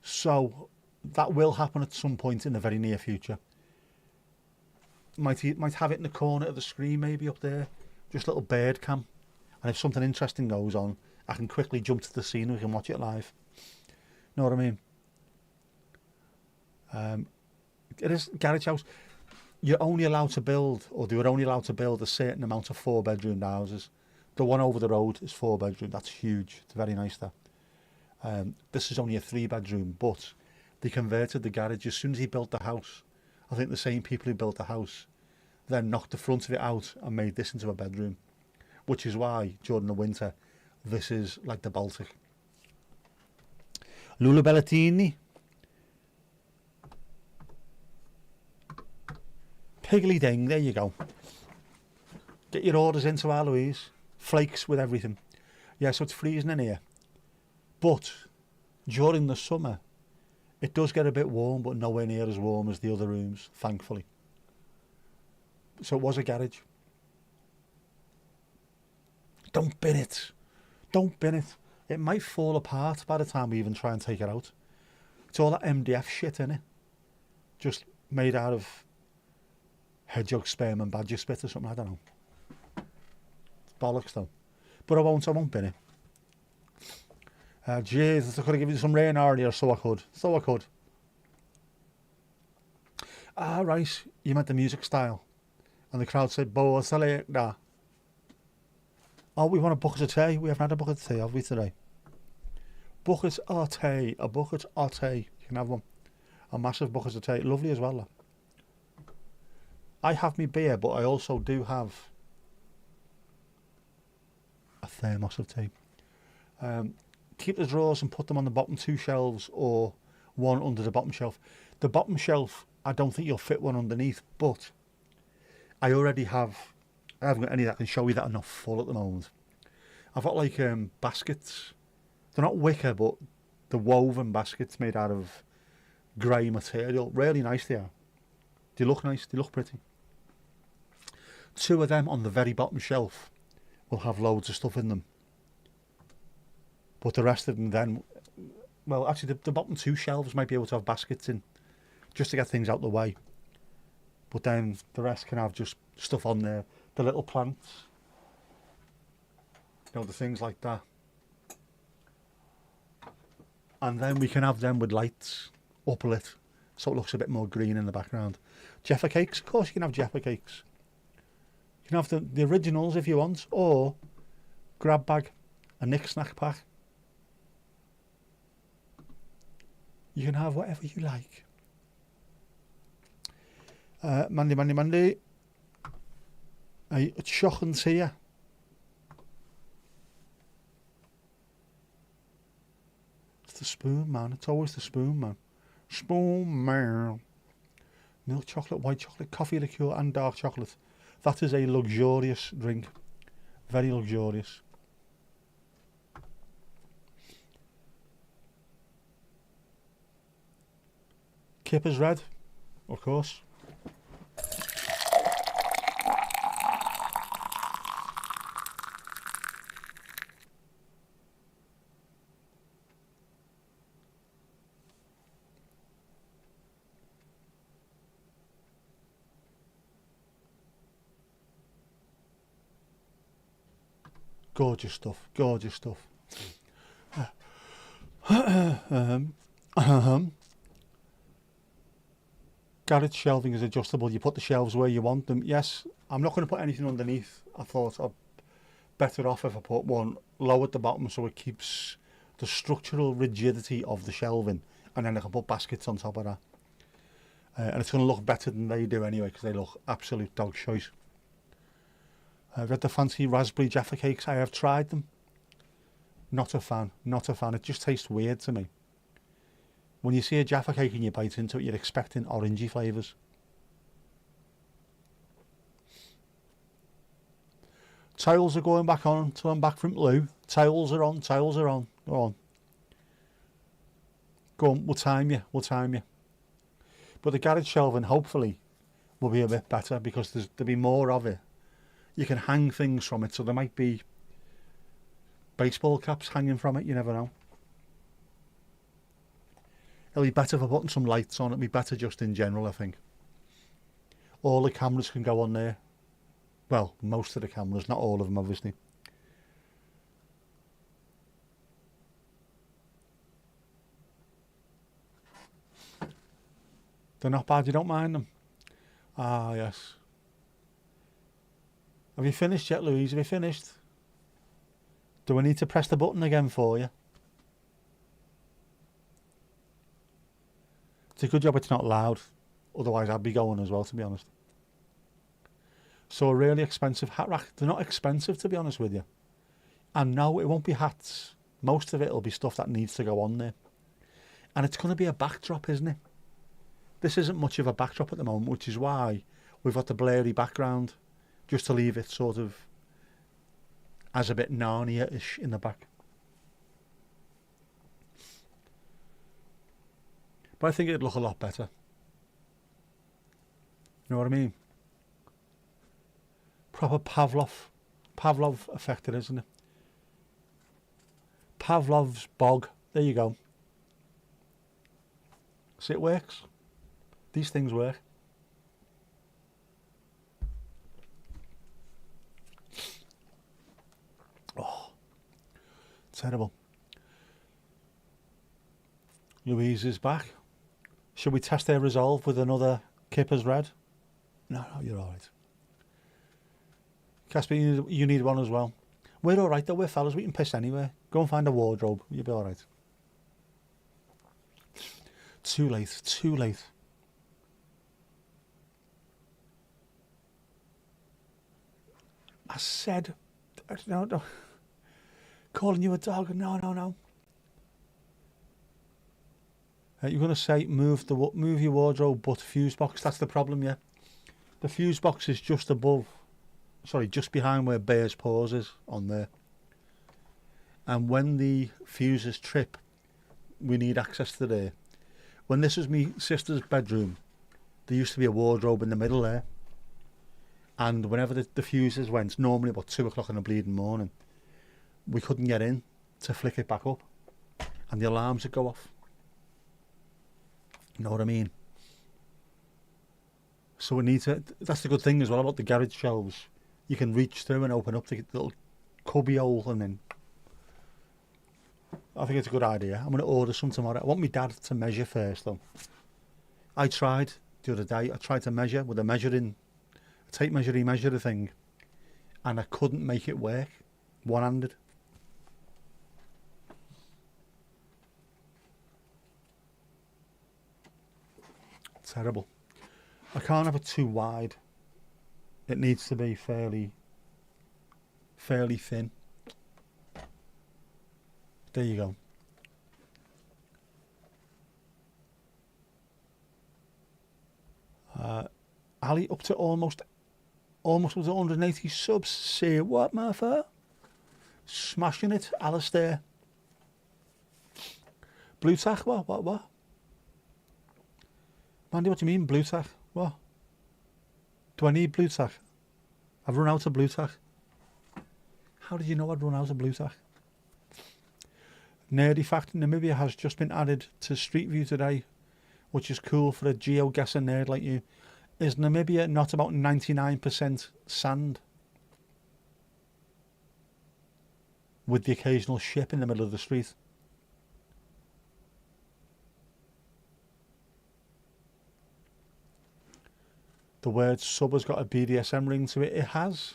So that will happen at some point in the very near future. Might have it in the corner of the screen, maybe up there. Just a little bird cam. And if something interesting goes on, I can quickly jump to the scene and we can watch it live. Know what I mean? It is Garage House. You're only allowed to build, or they were only allowed to build a certain amount of 4-bedroom houses. The one over the road is 4-bedroom. That's huge. It's very nice there. This is only a 3-bedroom, but they converted the garage as soon as he built the house. I think the same people who built the house then knocked the front of it out and made this into a bedroom, which is why during the winter this is like the Baltic. Lula Bellatini. Piggly Ding, there you go. Get your orders into our Louise. Flakes with everything. Yeah, so it's freezing in here. But during the summer, it does get a bit warm, but nowhere near as warm as the other rooms, thankfully. So it was a garage. Don't bin it. Don't bin it. It might fall apart by the time we even try and take it out. It's all that MDF shit in it. Just made out of hedgehog sperm and badger spit or something, I don't know. It's bollocks though. But I won't bin it. Jesus, I could have given you some rain earlier, so I could. Ah, right, you meant the music style. And the crowd said, Bo, what's that? Oh, we want a bucket of tea. We haven't had a bucket of tea, have we, today? Bucket of tea. A bucket of tea. You can have one. A massive bucket of tea. Lovely as well, that. I have me beer, but I also do have a thermos of tea. Keep the drawers and put them on the bottom 2 shelves or one under the bottom shelf. The bottom shelf, I don't think you'll fit one underneath, but I haven't got any that can show you that are not full at the moment. I've got like baskets. They're not wicker, but the woven baskets made out of grey material. Really nice they are. They look nice, they look pretty. 2 of them on the very bottom shelf will have loads of stuff in them. But the rest of them then, well, actually the bottom 2 shelves might be able to have baskets in, just to get things out the way. But then the rest can have just stuff on there. The little plants, you know, the things like that. And then we can have them with lights uplit, so it looks a bit more green in the background. Jaffa cakes, of course you can have Jaffa cakes. You can have the originals if you want, or grab bag, a Nick snack pack. You can have whatever you like. Mandy. A chochens here. It's the spoon, man. It's always the spoon, man. Spoon, man. Milk chocolate, white chocolate, coffee liqueur and dark chocolate. That is a luxurious drink. Very luxurious. Kipper's red, of course. Gorgeous stuff, gorgeous stuff. Garage shelving is adjustable. You put the shelves where you want them. Yes, I'm not going to put anything underneath. I thought I'd better off if I put one low at the bottom so it keeps the structural rigidity of the shelving, and then I can put baskets on top of that. And it's going to look better than they do anyway, because they look absolute dog shite. I've had the fancy raspberry Jaffa cakes. I have tried them. Not a fan. Not a fan. It just tastes weird to me. When you see a Jaffa cake and you bite into it, you're expecting orangey flavours. Towels are going back on until I'm back from Lou. Towels are on. Towels are on. Go on. Go on. We'll time you. We'll time you. But the garage shelving, hopefully, will be a bit better because there'll be more of it. You can hang things from it, so there might be baseball caps hanging from it, you never know. It'll be better for putting some lights on, it'll be better just in general, I think. All the cameras can go on there. Well, most of the cameras, not all of them, obviously. They're not bad, you don't mind them? Ah, yes. Have you finished yet, Louise? Have you finished? Do I need to press the button again for you? It's a good job it's not loud. Otherwise I'd be going as well, to be honest. So a really expensive hat rack. They're not expensive, to be honest with you. And no, it won't be hats. Most of it will be stuff that needs to go on there. And it's going to be a backdrop, isn't it? This isn't much of a backdrop at the moment, which is why we've got the blurry background. Just to leave it sort of as a bit Narnia-ish in the back. But I think it'd look a lot better. You know what I mean? Proper Pavlov affected, isn't it? Pavlov's bog. There you go. See, it works. These things work. Oh, terrible. Louise is back. Should we test their resolve with another Kipper's red. No, you're all right. Casper, you need one as well. We're all right though, we're fellas. We can piss anywhere. Go and find a wardrobe. You'll be all right. Too late. Too late. I said, no. Calling you a dog. No. You're going to say move your wardrobe, but fuse box. That's the problem, yeah. The fuse box is just just behind where Bear's paws is on there. And when the fuses trip, we need access to there. When this was my sister's bedroom, there used to be a wardrobe in the middle there. And whenever the fuses went, normally about 2 o'clock in the bleeding morning, we couldn't get in to flick it back up. And the alarms would go off. You know what I mean? So we need to, that's the good thing as well about the garage shelves. You can reach through and open up the little cubby hole, and then I think it's a good idea. I'm going to order some tomorrow. I want my dad to measure first though. I tried the other day, I tried to measure with a tape measure thing, and I couldn't make it work one-handed. Terrible. I can't have it too wide. It needs to be fairly thin. There you go. Ali up to almost up to 180 subs. Say what, Martha? Smashing it, Alistair. Blue tack, what? Mandy, what do you mean, blue tack? What? Do I need blue tack? I've run out of blue tack. How did you know I'd run out of blue tack? Nerdy fact, Namibia has just been added to Street View today, which is cool for a geoguessr nerd like you. Is Namibia not about 99% sand? With the occasional ship in the middle of the street. The word sub has got a BDSM ring to it. It has.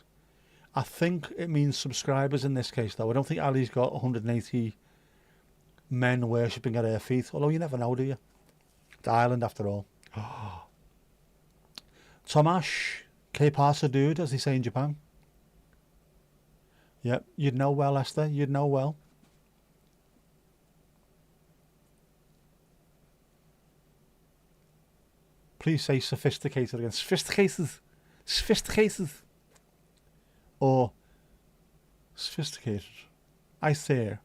I think it means subscribers in this case, though. I don't think Ali's got 180 men worshipping at her feet. Although you never know, do you? The island, after all. Tomash, que pasa, dude, as they say in Japan. Yep, you'd know well, Esther. You'd know well. Please say sophisticated again. Sophisticated. Or sophisticated. I say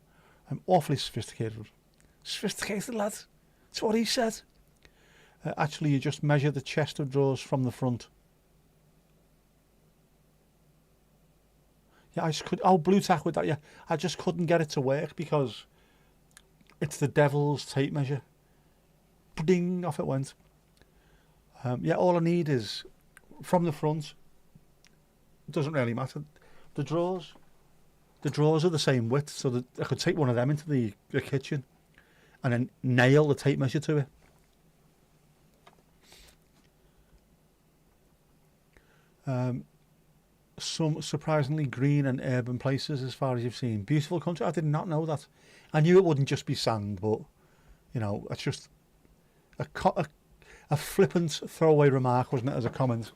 I'm awfully sophisticated. Sophisticated, lad. That's what he said. Actually, you just measure the chest of drawers from the front. Yeah, I just could. Oh, blue tack with that. Yeah, I just couldn't get it to work because it's the devil's tape measure. Ding, off it went. Yeah, all I need is from the front. It doesn't really matter. The drawers are the same width, so that I could take one of them into the kitchen and then nail the tape measure to it. Some surprisingly green and urban places as far as you've seen. Beautiful country. I did not know that. I knew it wouldn't just be sand, but you know, it's just a flippant throwaway remark, wasn't it, as a comment.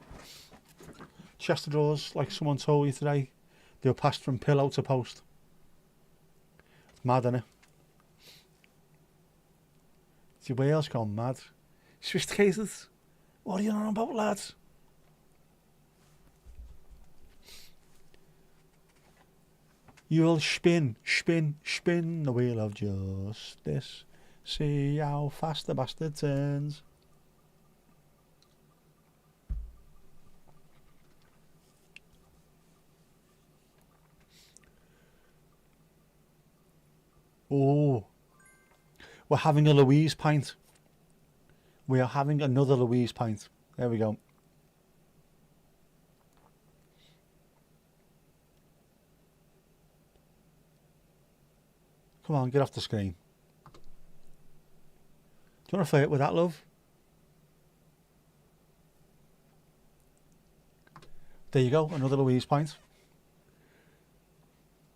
Chest of drawers, like someone told you today, they were passed from pillow to post. It's mad, isn't it? See, Wales gone mad. Sophisticated. What are you on about, lads? You'll spin the wheel of justice. See how fast the bastard turns. Oh, we're having a Louise pint. We are having another Louise pint. There we go. Come on, get off the screen. Do you want to flirt with that, love? There you go, another Louise point.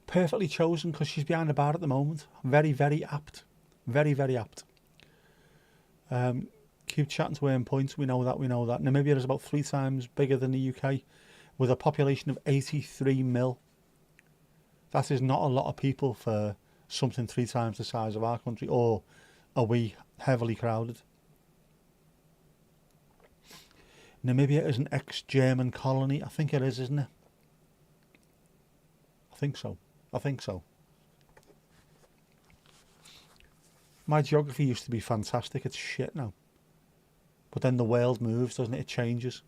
Perfectly chosen because she's behind the bar at the moment. Very, very apt. Very, very apt. Keep chatting to earn points. We know that. Namibia is about 3 times bigger than the UK with a population of 83 mil. That is not a lot of people for something 3 times the size of our country, or are we heavily crowded? Namibia is an ex-German colony. I think it is, isn't it? I think so. My geography used to be fantastic. It's shit now. But then the world moves, doesn't it? It changes.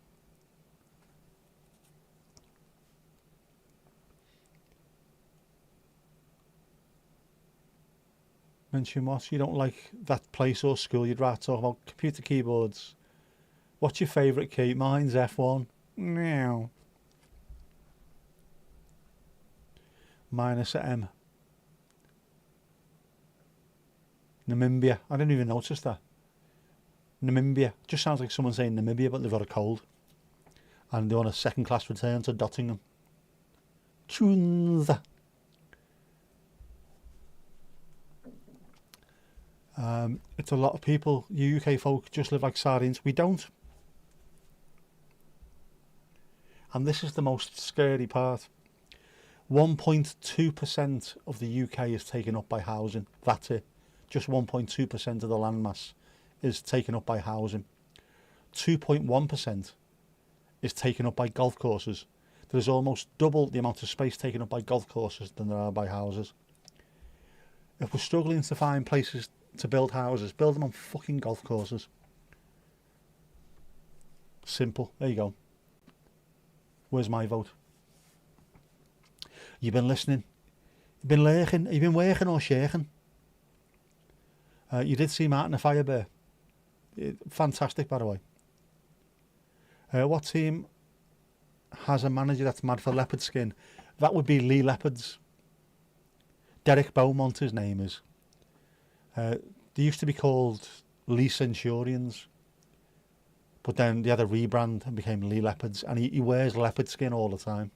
Mention what? You don't like that place or school, you'd rather talk about computer keyboards. What's your favourite key? Mine's F1. Meow. Minus a M. Namibia. I didn't even notice that. Namibia. Just sounds like someone saying Namibia, but they've got a cold. And they're on a second-class return to Dottingham. Tunes. It's a lot of people. You UK folk just live like sardines. We don't. And this is the most scary part. 1.2% of the UK is taken up by housing. That's it. Just 1.2% of the landmass is taken up by housing. 2.1% is taken up by golf courses. There's almost double the amount of space taken up by golf courses than there are by houses. If we're struggling to find places to build houses, build them on fucking golf courses. Simple. There you go. Where's my vote? You've been listening. You've been lurking. You've been working or shaking. You did see Martin the Firebear. Fantastic, by the way. What team has a manager that's mad for leopard skin? That would be Lee Leopards. Derek Beaumont, his name is. They used to be called Lee Centurions, but then they had a rebrand and became Lee Leopards, and he wears leopard skin all the time.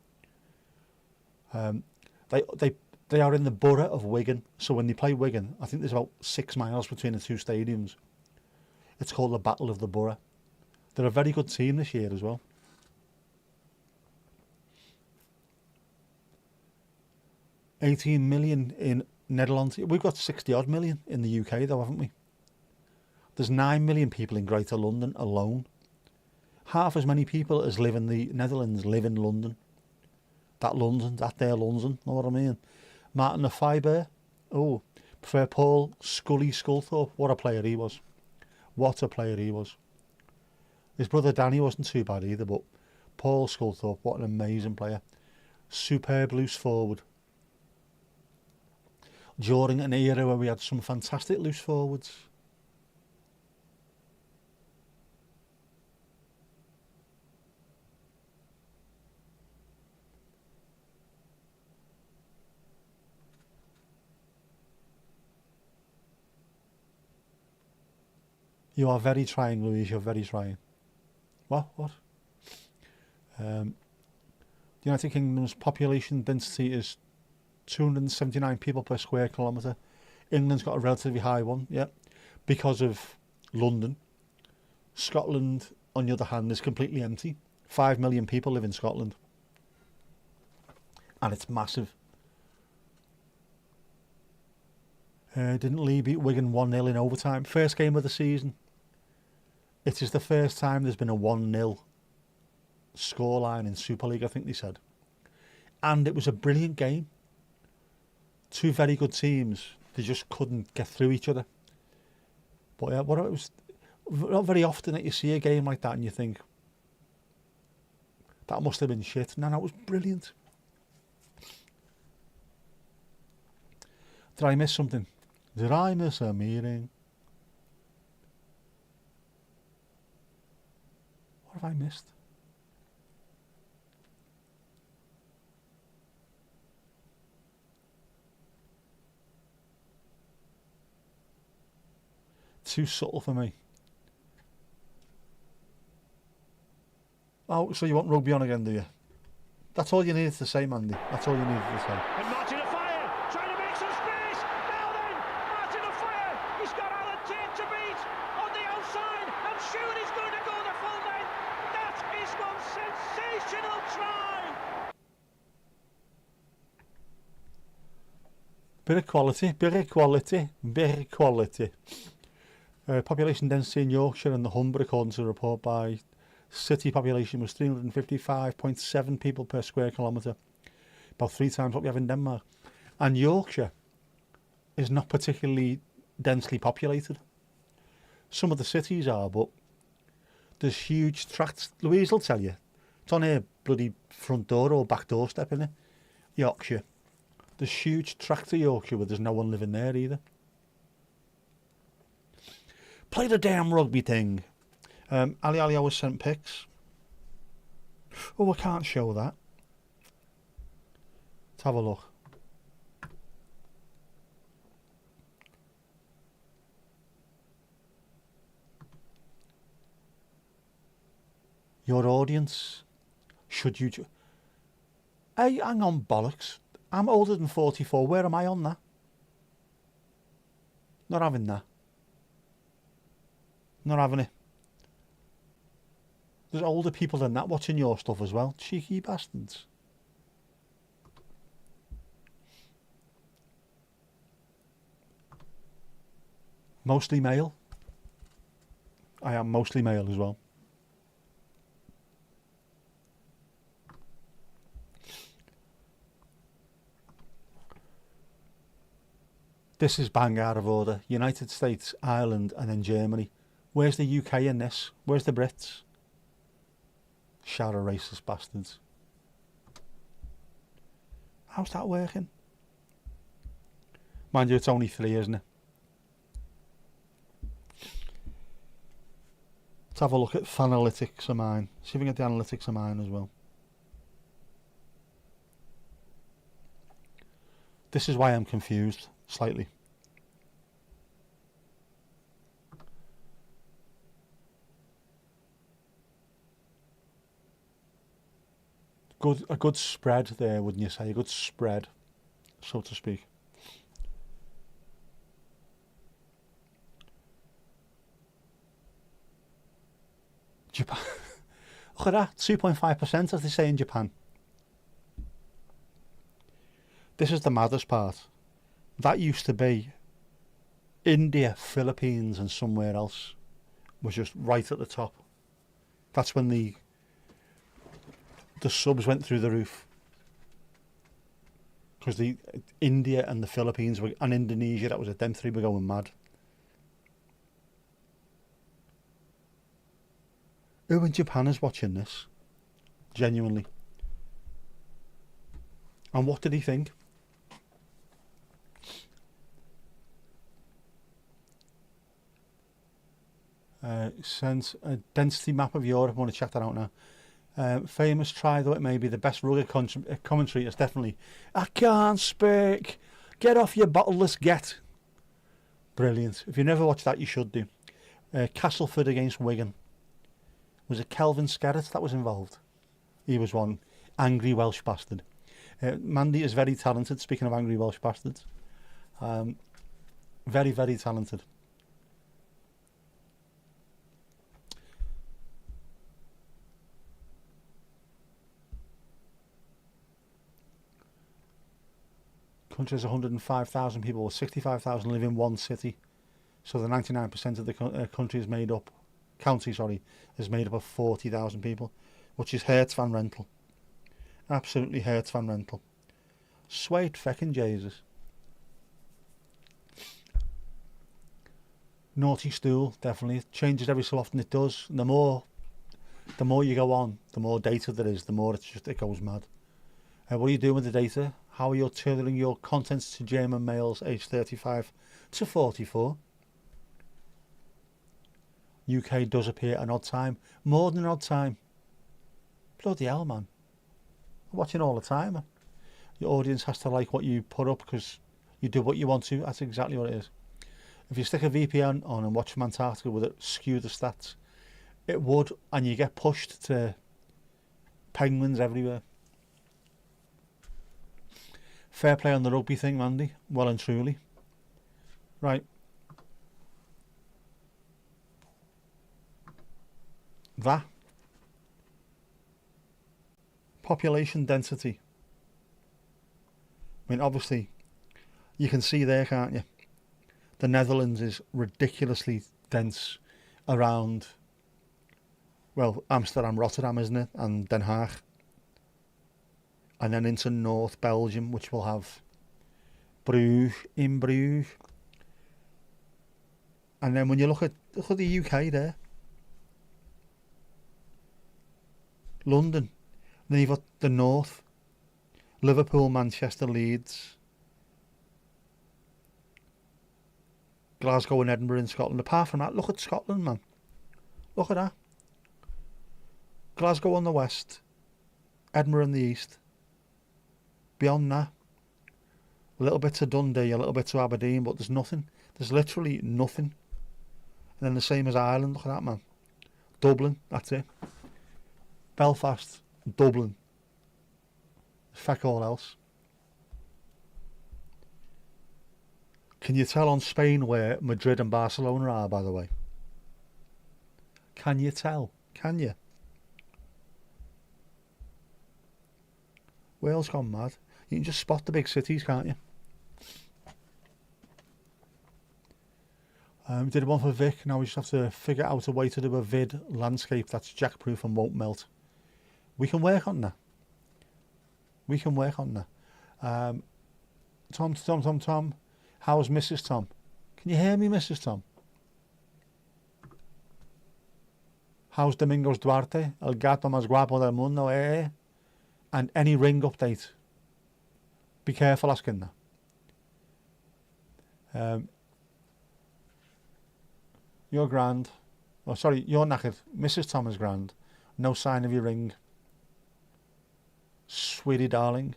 They are in the borough of Wigan, so when they play Wigan, I think there's about 6 miles between the two stadiums. It's called the Battle of the Borough. They're a very good team this year as well. $18 million in Netherlands. We've got 60 odd million in the UK though, haven't we? There's 9 million people in Greater London alone. Half as many people as live in the Netherlands live in London. That there London, know what I mean? Martin the Firebear. Oh, prefer Paul Scully Sculthorpe. What a player he was. What a player he was. His brother Danny wasn't too bad either, but Paul Sculthorpe, what an amazing player. Superb loose forward. During an era where we had some fantastic loose forwards. You are very trying, Louise, you're very trying. What? The United Kingdom's population density is 279 people per square kilometre. England's got a relatively high one, yeah, because of London. Scotland, on the other hand, is completely empty. 5 million people live in Scotland. And it's massive. Didn't Lee beat Wigan 1-0 in overtime? First game of the season. It is the first time there's been a 1-0 scoreline in Super League, I think they said. And it was a brilliant game. Two very good teams. They just couldn't get through each other. But yeah, it was not very often that you see a game like that and you think, that must have been shit. No, it was brilliant. Did I miss something? Did I miss a meeting? What have I missed? Too subtle for me. Oh, so you want rugby on again, do you? That's all you needed to say, Mandy. That's all you needed to say. And Martin Offiah trying to make some space. Now then, Martin Offiah, he's got Alan Tate to beat on the outside. I'm sure he's going to go the full length. That is one sensational try. Bit of quality, bit of quality, bit of quality. Population density in Yorkshire and the Humber, according to a report by City population, was 355.7 people per square kilometre, about 3 times what we have in Denmark. And Yorkshire is not particularly densely populated. Some of the cities are, but there's huge tracts. Louise will tell you, it's on her bloody front door or back doorstep, innit? Yorkshire. There's huge tracts of Yorkshire where there's no one living there either. Play the damn rugby thing. Ali always sent pics. Oh, I can't show that. Let's have a look. Your audience, should you... Hey, hang on, bollocks. I'm older than 44. Where am I on that? Not having that. Not having it. There's older people than that watching your stuff as well. Cheeky bastards. Mostly male. I am mostly male as well. This is bang out of order. United States, Ireland, and then Germany. Where's the UK in this? Where's the Brits? Shout of racist bastards. How's that working? Mind you, it's only 3, isn't it? Let's have a look at Fanalytics of mine. See if we can get the analytics of mine as well. This is why I'm confused, slightly. A good spread there, wouldn't you say? A good spread, so to speak. Japan. Look at that, 2.5% as they say in Japan. This is the maddest part. That used to be India, Philippines and somewhere else was just right at the top. That's when the subs went through the roof. Because the India and the Philippines were, and Indonesia, that was it, them 3 were going mad. Who in Japan is watching this? Genuinely. And what did he think? Sent a density map of Europe. I want to check that out now. Famous try though it may be, the best rugged commentary is definitely I can't speak, get off your bottleless get. Brilliant. If you never watched that, you should do. Castleford against Wigan. Was it Kelvin Skerritt that was involved? He was one angry Welsh bastard. Mandy is very talented, speaking of angry Welsh bastards. Very, very talented. Country has 105,000 people, 65,000 live in one city. So the 99% of the country is made up, county, sorry, is made up of 40,000 people, which is Hertz van Rentel. Absolutely Hertz van Rentel. Sweet feckin' Jesus. Naughty stool, definitely. It changes every so often, it does. And the more you go on, the more data there is, the more it goes mad. What are you doing with the data? How are you tailoring your contents to German males aged 35 to 44? UK does appear an odd time. More than an odd time. Bloody hell, man. I'm watching all the time. Your audience has to like what you put up because you do what you want to. That's exactly what it is. If you stick a VPN on and watch from Antarctica, would it skew the stats? It would, and you get pushed to penguins everywhere. Fair play on the rugby thing, Mandy. Well and truly. Right. That. Population density. I mean, obviously, you can see there, can't you? The Netherlands is ridiculously dense around, well, Amsterdam, Rotterdam, isn't it? And Den Haag. And then into North Belgium, which will have Bruges, in Bruges. And then when you look at the UK there, London, then you've got the North, Liverpool, Manchester, Leeds, Glasgow and Edinburgh in Scotland. Apart from that, look at Scotland, man. Look at that. Glasgow on the west, Edinburgh in the east. Beyond that, a little bit to Dundee, a little bit to Aberdeen, but there's nothing. There's literally nothing. And then the same as Ireland, look at that, man. Dublin, that's it. Belfast, Dublin. Feck all else. Can you tell on Spain where Madrid and Barcelona are, by the way? Can you tell? Can you? Wales gone mad. You can just spot the big cities, can't you? Did one for Vic. Now we just have to figure out a way to do a vid landscape that's jackproof and won't melt. We can work on that. We can work on that. Tom. How's Mrs. Tom? Can you hear me, Mrs. Tom? How's Domingos Duarte? El gato más guapo del mundo, eh? And any ring update. Be careful asking that. You're grand. Oh, sorry, you're knackered. Mrs. Tom is grand. No sign of your ring. Sweetie darling.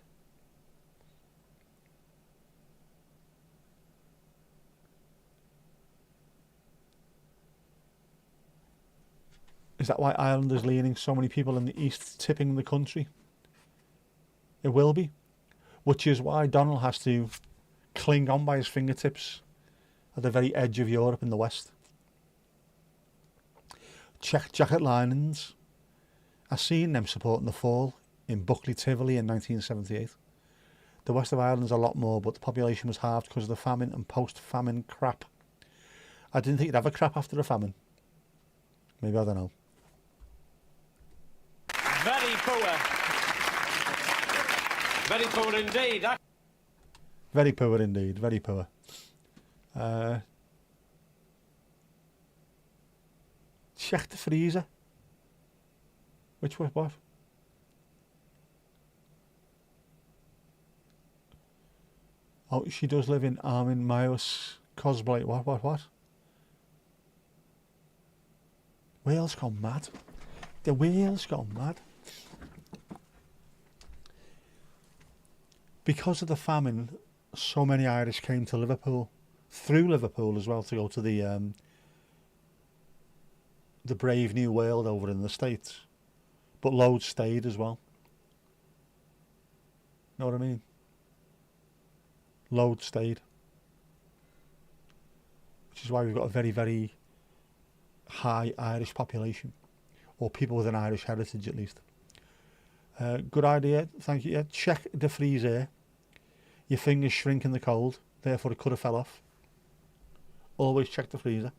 Is that why Ireland is leaning so many people in the east tipping the country? It will be. Which is why Donald has to cling on by his fingertips at the very edge of Europe in the west. Check jacket linings. I seen them supporting the fall in Buckley Tivoli in 1978. The west of Ireland is a lot more, but the population was halved because of the famine and post-famine crap. I didn't think you'd have a crap after a famine. Maybe, I don't know. Very poor. Very poor indeed. Very poor indeed, very poor. Check the freezer. Which was what? Oh, she does live in Armin Mayos cosplay. What? Wales gone mad. The Wales gone mad. Because of the famine, so many Irish came to Liverpool, through Liverpool as well, to go to the brave new world over in the States. But loads stayed as well. Know what I mean? Loads stayed. Which is why we've got a very, very high Irish population. Or people with an Irish heritage at least. Good idea, thank you. Yeah, check the freezer. Your fingers shrink in the cold, therefore it could have fell off. Always check the freezer.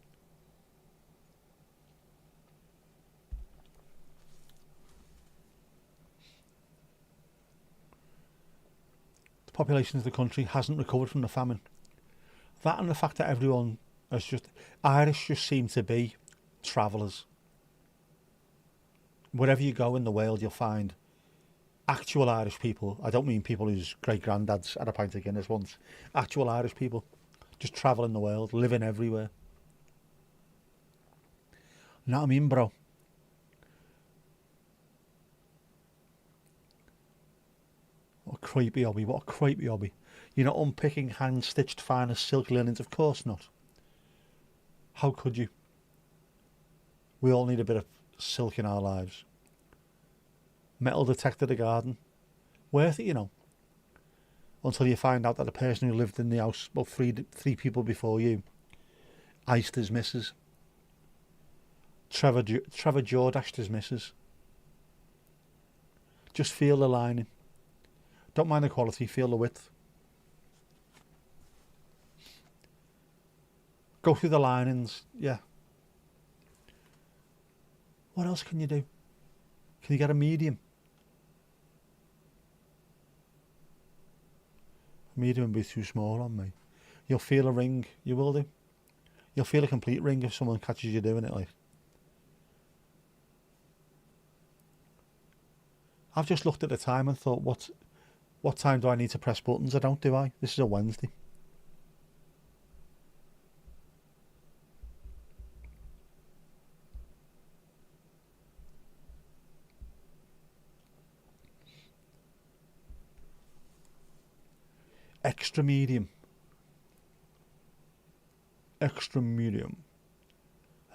The population of the country hasn't recovered from the famine. That and the fact that everyone has Irish just seem to be travellers. Wherever you go in the world, you'll find actual Irish people. I don't mean people whose great-granddads had a pint of Guinness once. Actual Irish people just travelling the world, living everywhere. Know what I mean, bro? What a creepy hobby, what a creepy hobby. You're not unpicking hand-stitched finest silk linens, of course not. How could you? We all need a bit of silk in our lives. Metal detector the garden. Worth it, you know. until you find out that the person who lived in the house, about three people before you, iced his missus. Trevor Jordashed his missus. Just feel the lining. Don't mind the quality, feel the width. Go through the linings, yeah. What else can you do? Can you get a medium? A medium would be too small on me. You'll feel a ring, you will do. You'll feel a complete ring if someone catches you doing it, like. I've just looked at the time and thought, what time do I need to press buttons? I don't, do I? This is a Wednesday. Extra medium.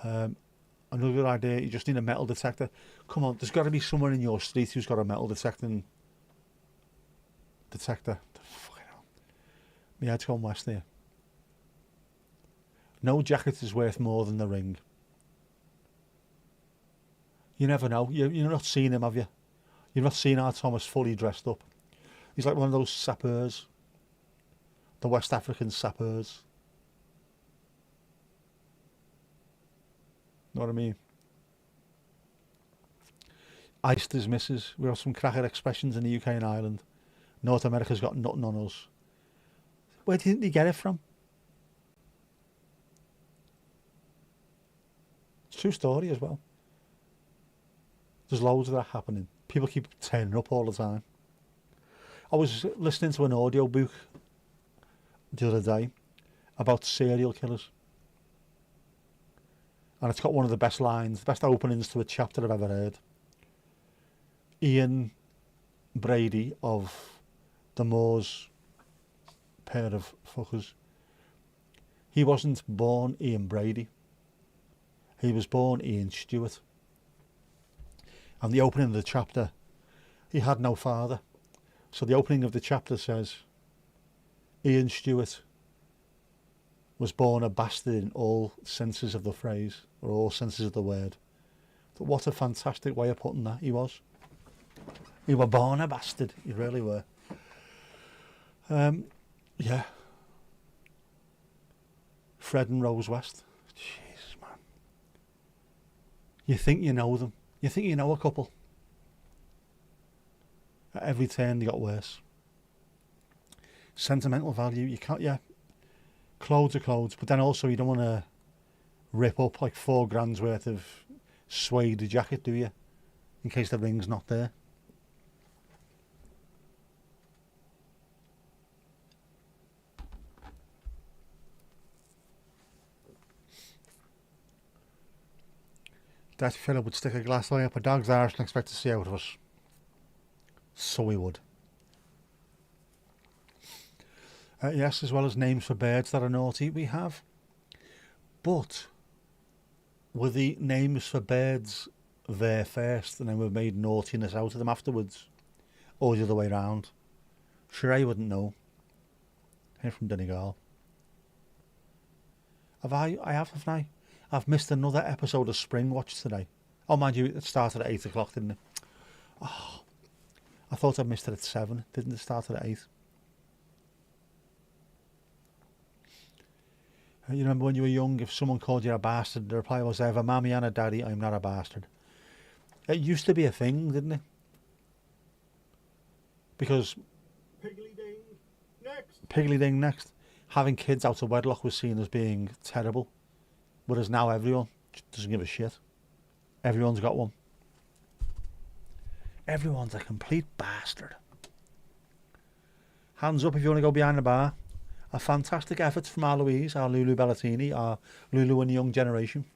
Another good idea, you just need a metal detector. Come on, there's got to be someone in your street who's got a metal detector. Fucking hell. My head's gone west there. No jacket is worth more than the ring. You never know. You've not seen him, have you? You've not seen our Thomas fully dressed up. He's like one of those sappers. The West African sappers. Know what I mean? Iced his missus. We have some cracker expressions in the UK and Ireland. North America's got nothing on us. Where do you think they get it from? It's a true story as well. There's loads of that happening. People keep turning up all the time. I was listening to an audio book the other day about serial killers. And it's got one of the best lines, the best openings to a chapter I've ever heard. Ian Brady of the Moors pair of fuckers. He wasn't born Ian Brady. He was born Ian Stewart. And the opening of the chapter, he had no father. So the opening of the chapter says, Ian Stewart was born a bastard in all senses of the phrase, or all senses of the word. But what a fantastic way of putting that he was. He were born a bastard, he really were. Yeah. Fred and Rose West. Jesus, man. You think you know them. You think you know a couple. At every turn they got worse. Sentimental value, you can't, yeah. Clothes are clothes, but then also you don't want to rip up like £4,000 worth of suede jacket, do you? In case the ring's not there. That fella would stick a glass eye up a dog's arse and expect to see out of us. So he would. Yes, as well as names for birds that are naughty, we have. But were the names for birds there first and then we made naughtiness out of them afterwards? Or the other way round? Sure, I wouldn't know. Here from Donegal. Haven't I? I've missed another episode of Spring Watch today. Oh, mind you, it started at 8 o'clock, didn't it? Oh, I thought I missed it at 7. Didn't it start at 8? You remember when you were young, if someone called you a bastard, the reply was, I have a mammy and a daddy, I'm not a bastard. It used to be a thing, didn't it? Because... Piggly ding next. Having kids out of wedlock was seen as being terrible. Whereas now everyone doesn't give a shit. Everyone's got one. Everyone's a complete bastard. Hands up if you want to go behind the bar. A fantastic effort from our Louise, our Lulu Bellatini, our Lulu and the young generation.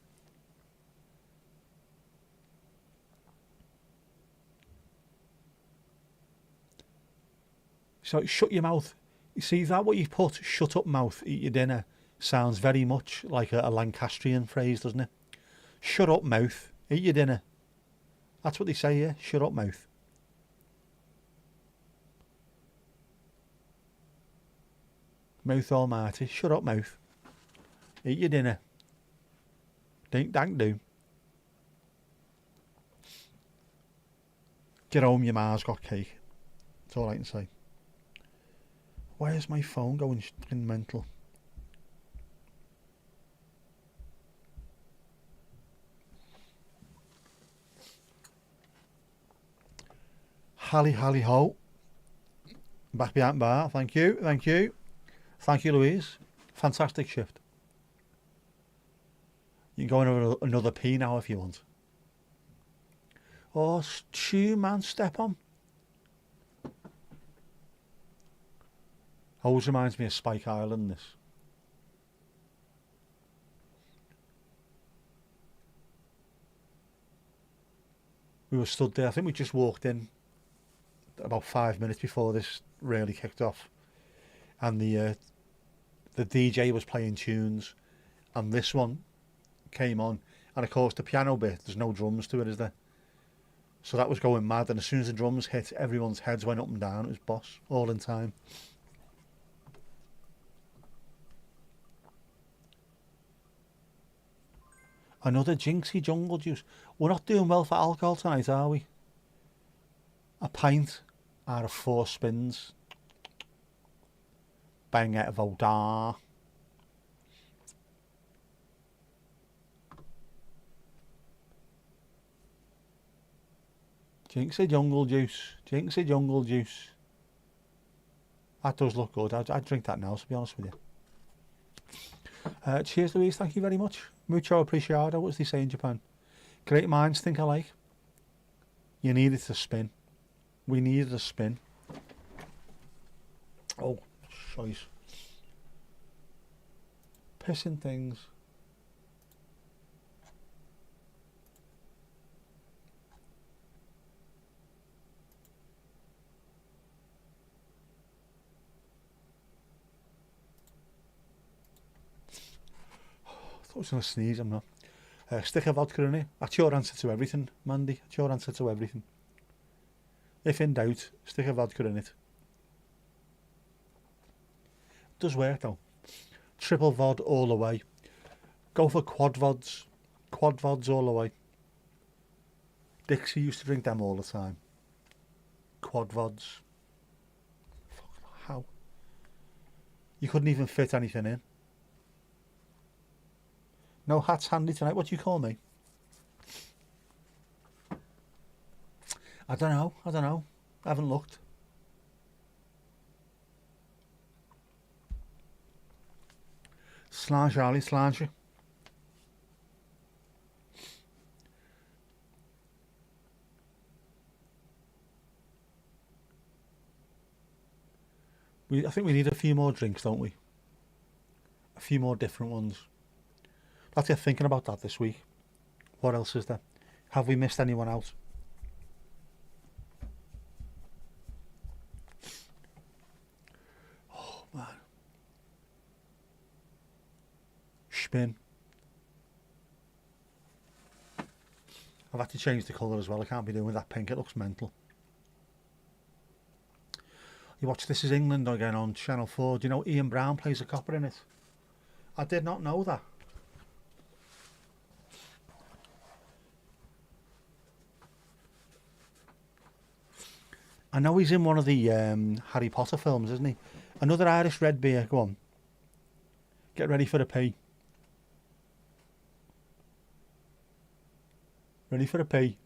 So shut your mouth. You see that what you put, shut up mouth, eat your dinner, sounds very much like a Lancastrian phrase, doesn't it? Shut up mouth, eat your dinner. That's what they say here, shut up mouth. Mouth almighty. Shut up, mouth. Eat your dinner. Dink dank do. Get home, your ma's got cake. That's all I can say. Where's my phone going mental? Hally ho. Back behind bar. Thank you. Thank you. Thank you, Louise. Fantastic shift. You can go in another pee now if you want. Oh, Stu, man, step on. Always reminds me of Spike Island, this. We were stood there. I think we just walked in about 5 minutes before this really kicked off. And the DJ was playing tunes. And this one came on. And of course, the piano bit, there's no drums to it, is there? So that was going mad. And as soon as the drums hit, everyone's heads went up and down. It was boss, all in time. Another jinxie jungle juice. We're not doing well for alcohol tonight, are we? A pint out of 4 spins. Bang out of Odar. Jinxie jungle juice. Jinxie jungle juice. That does look good. I'd drink that now, to be honest with you. Cheers, Louise. Thank you very much. Mucho apreciado, what they say in Japan. Great minds think alike. You needed to spin. We needed a spin. Oh, choice. Pissing things. I was going to sneeze, I'm not. Stick of vodka in it. That's your answer to everything, Mandy. That's your answer to everything. If in doubt, stick a vodka in it. Does work though. Triple vod all the way. Go for quad vods. Quad vods all the way. Dixie used to drink them all the time. Quad vods. Fuck, how? You couldn't even fit anything in. No hats handy tonight. What do you call me? I don't know. I haven't looked. Slange Ali, slange. I think we need a few more drinks, don't we? A few more different ones. That's it, thinking about that this week. What else is there? Have we missed anyone out? Oh, man. Spin. I've had to change the colour as well. I can't be doing with that pink. It looks mental. You watch This Is England again on Channel 4. Do you know Ian Brown plays a copper in it? I did not know that. I know he's in one of the Harry Potter films, isn't he? Another Irish red beer. Go on. Get ready for a pee. Ready for a pee.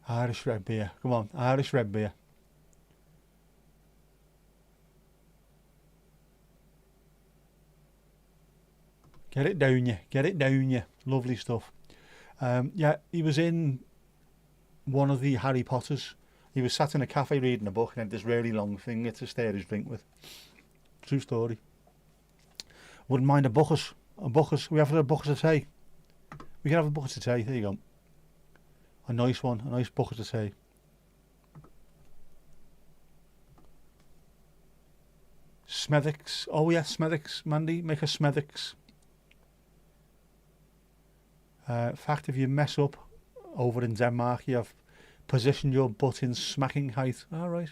Irish red beer. Come on, Irish red beer. Get it down you. Get it down you. Lovely stuff. Yeah, he was in one of the Harry Potters. He was sat in a cafe reading a book and had this really long finger to stir his drink with. True story. Wouldn't mind a bucket. A bucket. We have a bucket of tea. We can have a bucket of tea. There you go. A nice one. A nice bucket of tea. Smethwick's. Oh yeah, Smethwick's. Mandy, make a Smethwick's. Fact, if you mess up over in Denmark, you have positioned your butt in smacking height. All right.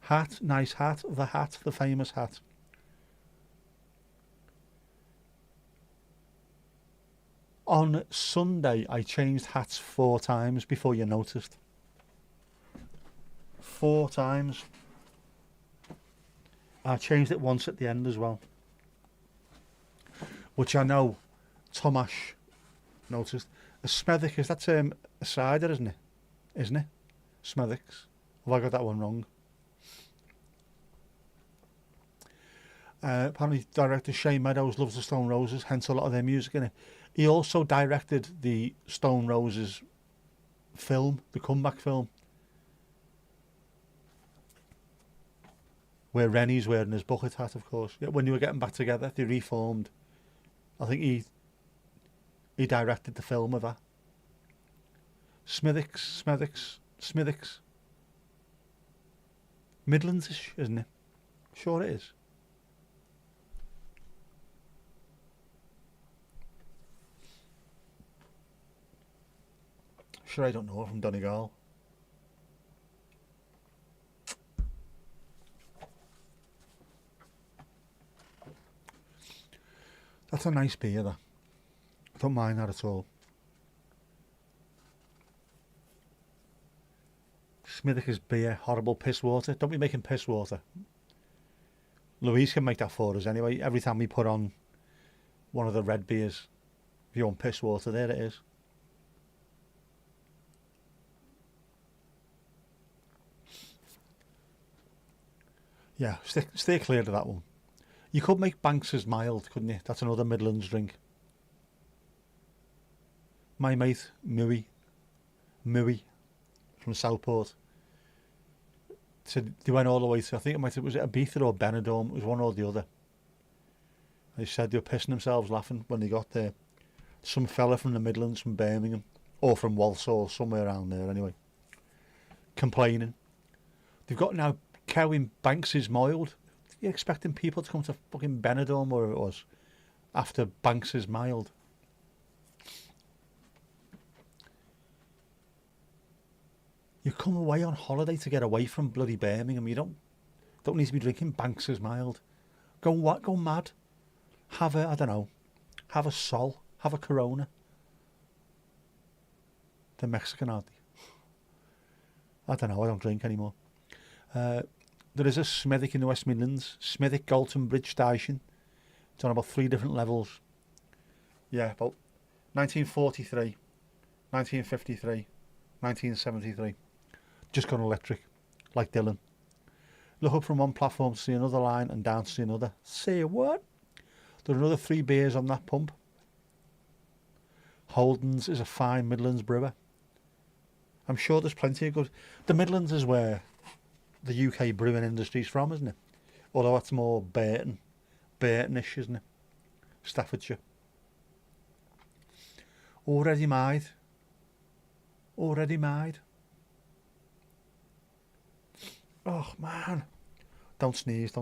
Hat, nice hat. The hat, the famous hat. On Sunday, I changed hats 4 times before you noticed. 4 times. I changed it once at the end as well, which I know Tomash noticed. A Smethwick, is that a cider, isn't it? Isn't it? Smethwick's. Have I got that one wrong? Apparently director Shane Meadows loves the Stone Roses, hence a lot of their music in it. He also directed the Stone Roses film, the comeback film, where Rennie's wearing his bucket hat, of course. Yeah, when they were getting back together, they reformed. I think he directed the film of that. Smethwick's. Midlands-ish, isn't it? Sure it is. Sure, I don't know, from Donegal. That's a nice beer, that. I don't mind that at all. Smithwick's beer, horrible piss water. Don't be making piss water. Louise can make that for us anyway. Every time we put on one of the red beers, if you want piss water, there it is. Yeah, stay clear of that one. You could make Banks's mild, couldn't you? That's another Midlands drink. My mate, Mui from Southport, said they went all the way to, I think was it Ibiza or Benidorm, it was one or the other. They said they were pissing themselves laughing when they got there. Some fella from the Midlands, from Birmingham, or from Walsall, somewhere around there anyway, complaining. They've got now Kevin Banks's mild. You're expecting people to come to fucking Benidorm, where it was, after Banks's mild. You come away on holiday to get away from bloody Birmingham. You don't need to be drinking Banks's mild. Go mad. Have a, I don't know, have a Sol, have a Corona. They're Mexican, aren't they? I don't know, I don't drink anymore. There is a Smethwick in the West Midlands, Smethwick Galton Bridge Station. It's on about 3 different levels. Yeah, about 1943, 1953, 1973. Just gone electric, like Dylan. Look up from one platform to see another line and down to see another. Say what? There are another 3 beers on that pump. Holden's is a fine Midlands brewer. I'm sure there's plenty of good. The Midlands is where the UK brewing industry's from, isn't it? Although it's more Burtonish, isn't it? Staffordshire. Already made. Oh man. Don't sneeze.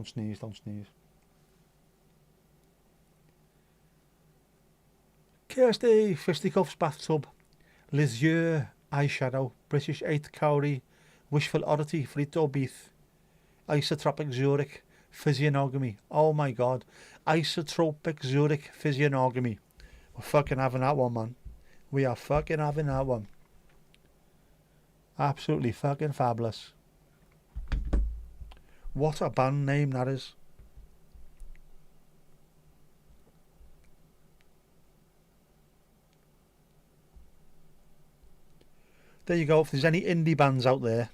Kirsty, Fisticuffs bathtub. Les Yeux eyeshadow. British 8th Cowrie. Wishful Oddity, Frito Beef, Isotropic Zurich, Physiognomy. Oh my god. Isotropic Zurich Physiognomy. We're fucking having that one, man. We are fucking having that one. Absolutely fucking fabulous. What a band name that is. There you go. If there's any indie bands out there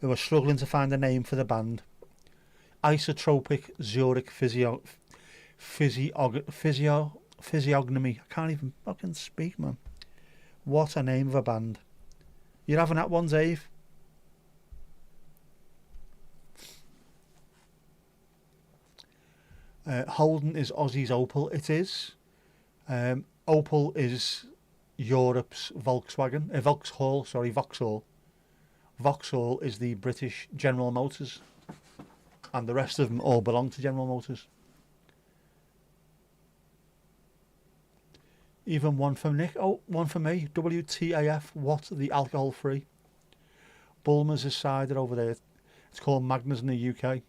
who are struggling to find a name for the band, Isotropic Zurich Physiognomy. I can't even fucking speak, man. What a name of a band. You're having that one, Dave? Holden is Aussie's Opel. It is. Opel is Europe's Volkswagen. Vauxhall. Vauxhall is the British General Motors. and the rest of them all belong to General Motors. Even one from Nick. Oh, one for me. WTAF, what? The alcohol free. Bulmers is cider over there. It's called Magners in the UK.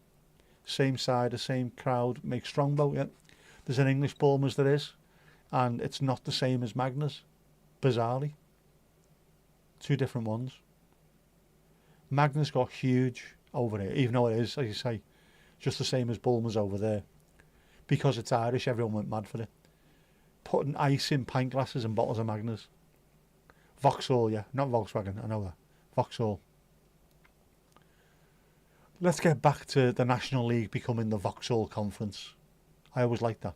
Same cider, same crowd. Make Strongbow, yeah. There's an English Bulmers there is. And it's not the same as Magners. Bizarrely. Two different ones. Magners got huge over here, even though it is, as you say, just the same as Bulmers over there. Because it's Irish, everyone went mad for it. Putting ice in pint glasses and bottles of Magners. Vauxhall, yeah, not Volkswagen, I know that. Vauxhall. Let's get back to the National League becoming the Vauxhall Conference. I always like that.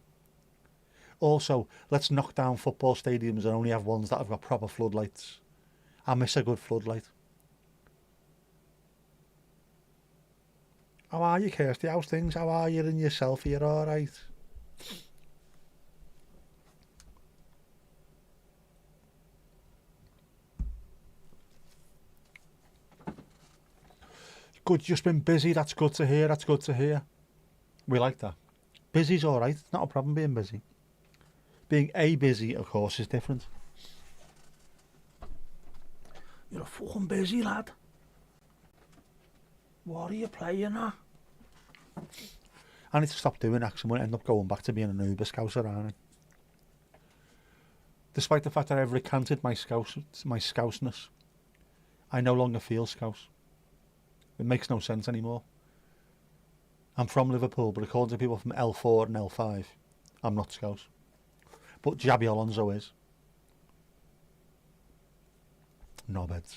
Also, let's knock down football stadiums and only have ones that have got proper floodlights. I miss a good floodlight. How are you, Kirsty? How's things? How are you and yourself? Are you alright? Good, just been busy. That's good to hear. That's good to hear. We like that. Busy's alright. It's not a problem being busy. Being busy, of course, is different. You're a fucking busy lad. What are you playing at? I need to stop doing that because I'm going to end up going back to being an Uber Scouser, aren't I? Despite the fact that I've recanted my Scousness, I no longer feel Scouse. It makes no sense anymore. I'm from Liverpool, but according to people from L4 and L5, I'm not Scouse. But Jabby Alonso is. Knobheads.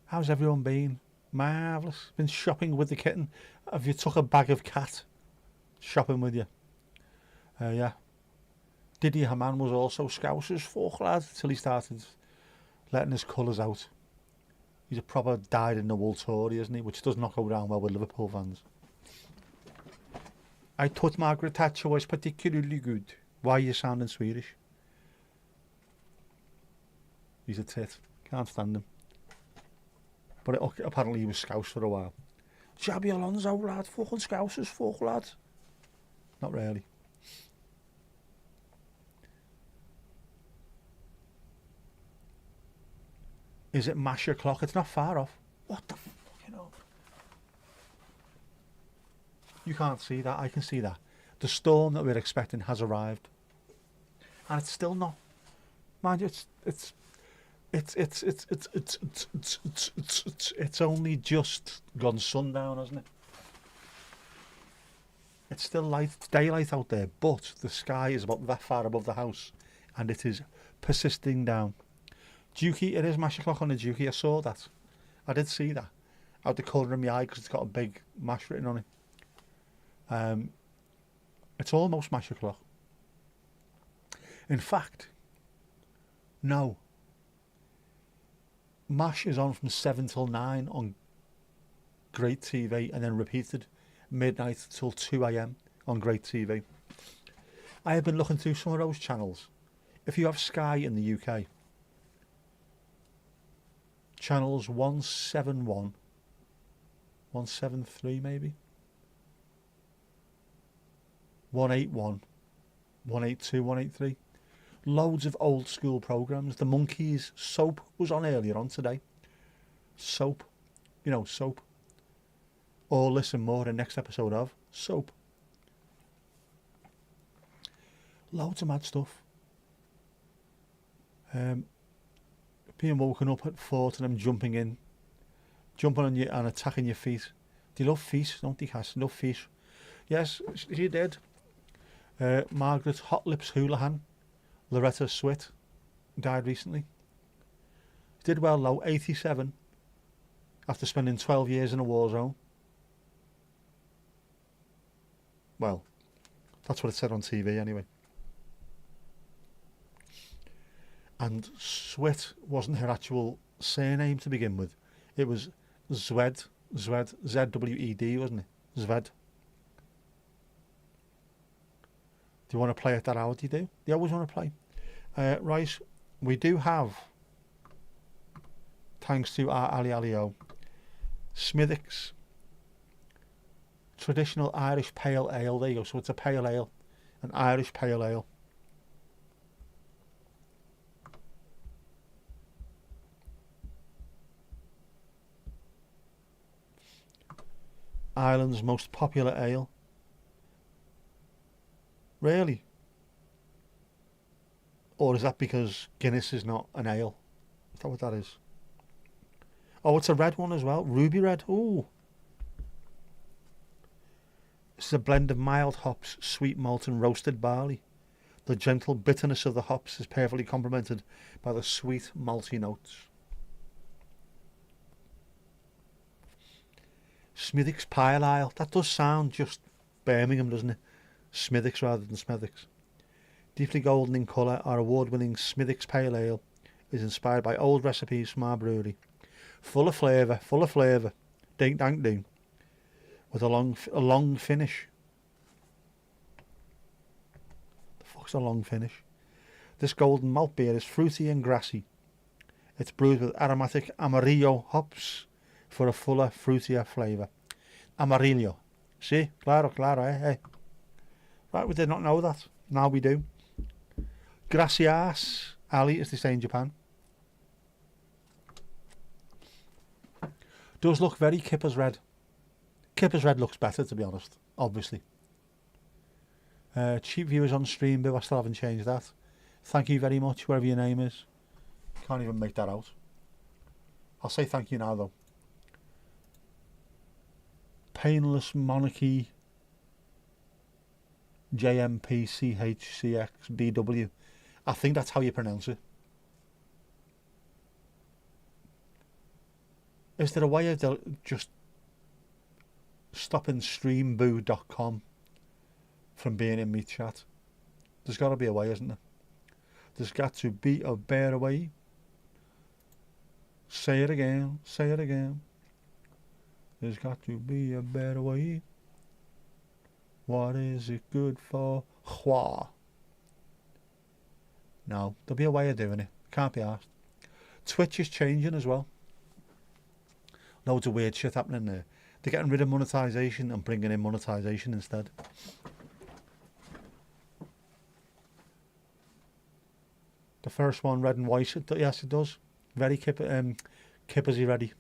How's everyone been? Marvellous. Been shopping with the kitten. Have you took a bag of cat shopping with you? Yeah. Didier Hamann was also Scouser's fuck lad till he started letting his colours out. He's a proper dyed-in-the-wool Tory, isn't he? Which does not go down well with Liverpool fans. I thought Margaret Thatcher was particularly good. Why are you sounding Swedish? He's a tit. Can't stand him. But apparently he was Scouse for a while. Xabi Alonso, lad. Fucking Scousers, fuck, lad. Not really. Is it mash o'clock? It's not far off. What the fucking hell? You can't see that. I can see that. The storm that we're expecting has arrived, and it's still not. Mind you, it's only just gone sundown, hasn't it? It's still light. It's daylight out there, but the sky is about that far above the house, and it is persisting down. Dukey, it is mash o'clock on the Dukey. I saw that. I did see that. Out the corner of my eye because it's got a big mash written on it. It's almost mash o'clock. In fact, no. Mash is on from 7 till 9 on Great TV and then repeated midnight till 2 a.m. on Great TV. I have been looking through some of those channels. If you have Sky in the UK, channels 171, 173 maybe, 181, 182, 183. Loads of old school programmes. The Monkeys, Soap was on earlier on today. Soap. You know, Soap. Or listen more in next episode of Soap. Loads of mad stuff. Being woken up at 4 to them jumping on you and attacking your feet. They love feet, don't they, Cass? They love feet. Yes, she did. Margaret Hot Lips Houlihan, Loretta Swit, died recently. Did well though, 87, after spending 12 years in a war zone. Well, that's what it said on TV anyway. And Swit wasn't her actual surname to begin with. It was Zwed, Z-W-E-D, wasn't it? Zwed. Do you want to play it that out? You do? You always want to play. Right, we do have thanks to Ali Alio. Smithwick's traditional Irish pale ale. There you go. So it's a pale ale, an Irish pale ale. Ireland's most popular ale. Really? Or is that because Guinness is not an ale? Is that what that is? Oh, it's a red one as well. Ruby red. Ooh. This is a blend of mild hops, sweet malt and roasted barley. The gentle bitterness of the hops is perfectly complemented by the sweet malty notes. Smithwick's Pale Ale. That does sound just Birmingham, doesn't it? Smithwick's rather than Smithwick's. Deeply golden in colour, our award-winning Smithwick's Pale Ale is inspired by old recipes from our brewery. Full of flavour. Ding dang ding. With a long finish. The fuck's a long finish? This golden malt beer is fruity and grassy. It's brewed with aromatic Amarillo hops for a fuller, fruitier flavour. Amarillo. See? Claro, eh? Right, we did not know that. Now we do. Gracias, Ali, as they say in Japan. Does look very Kipper's Red. Kipper's Red looks better, to be honest, obviously. Cheap viewers on stream, but I still haven't changed that. Thank you very much, wherever your name is. Can't even make that out. I'll say thank you now, though. Painless Monarchy JMPCHCXBW. I think that's how you pronounce it. Is there a way of just stopping streamboo.com from being in me chat? There's got to be a way, isn't there? There's got to be a better way. Say it again. There's got to be a better way. What is it good for? Hua. No, there'll be a way of doing it. Can't be asked. Twitch is changing as well. Loads of weird shit happening there. They're getting rid of monetization and bringing in monetization instead. The first one, red and white. Yes, it does. Very Kippersy ready.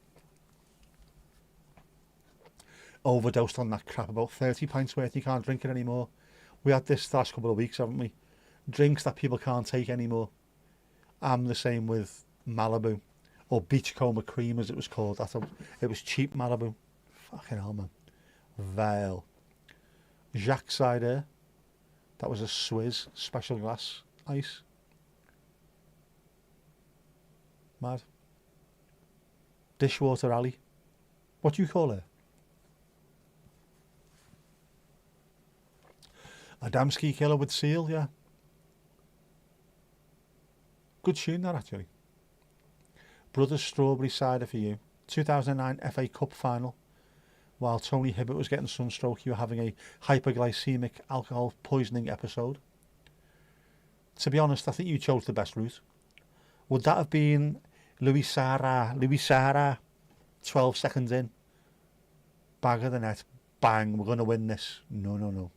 Overdosed on that crap. About 30 pints worth. You can't drink it anymore. We had this the last couple of weeks, haven't we? Drinks that people can't take anymore. I'm the same with Malibu. Or Beachcomber Cream, as it was called. It was cheap Malibu. Fucking hell, man. Vale. Jacques Cider. That was a Swizz special glass ice. Mad. Dishwater Alley. What do you call it? Adamski Killer with Seal, yeah. Good tune that, actually. Brothers Strawberry Cider for you. 2009 FA Cup final. While Tony Hibbert was getting sunstroke, you were having a hyperglycemic alcohol poisoning episode. To be honest, I think you chose the best route. Would that have been Louis Sarra, 12 seconds in? Bag of the net. Bang, we're going to win this. No.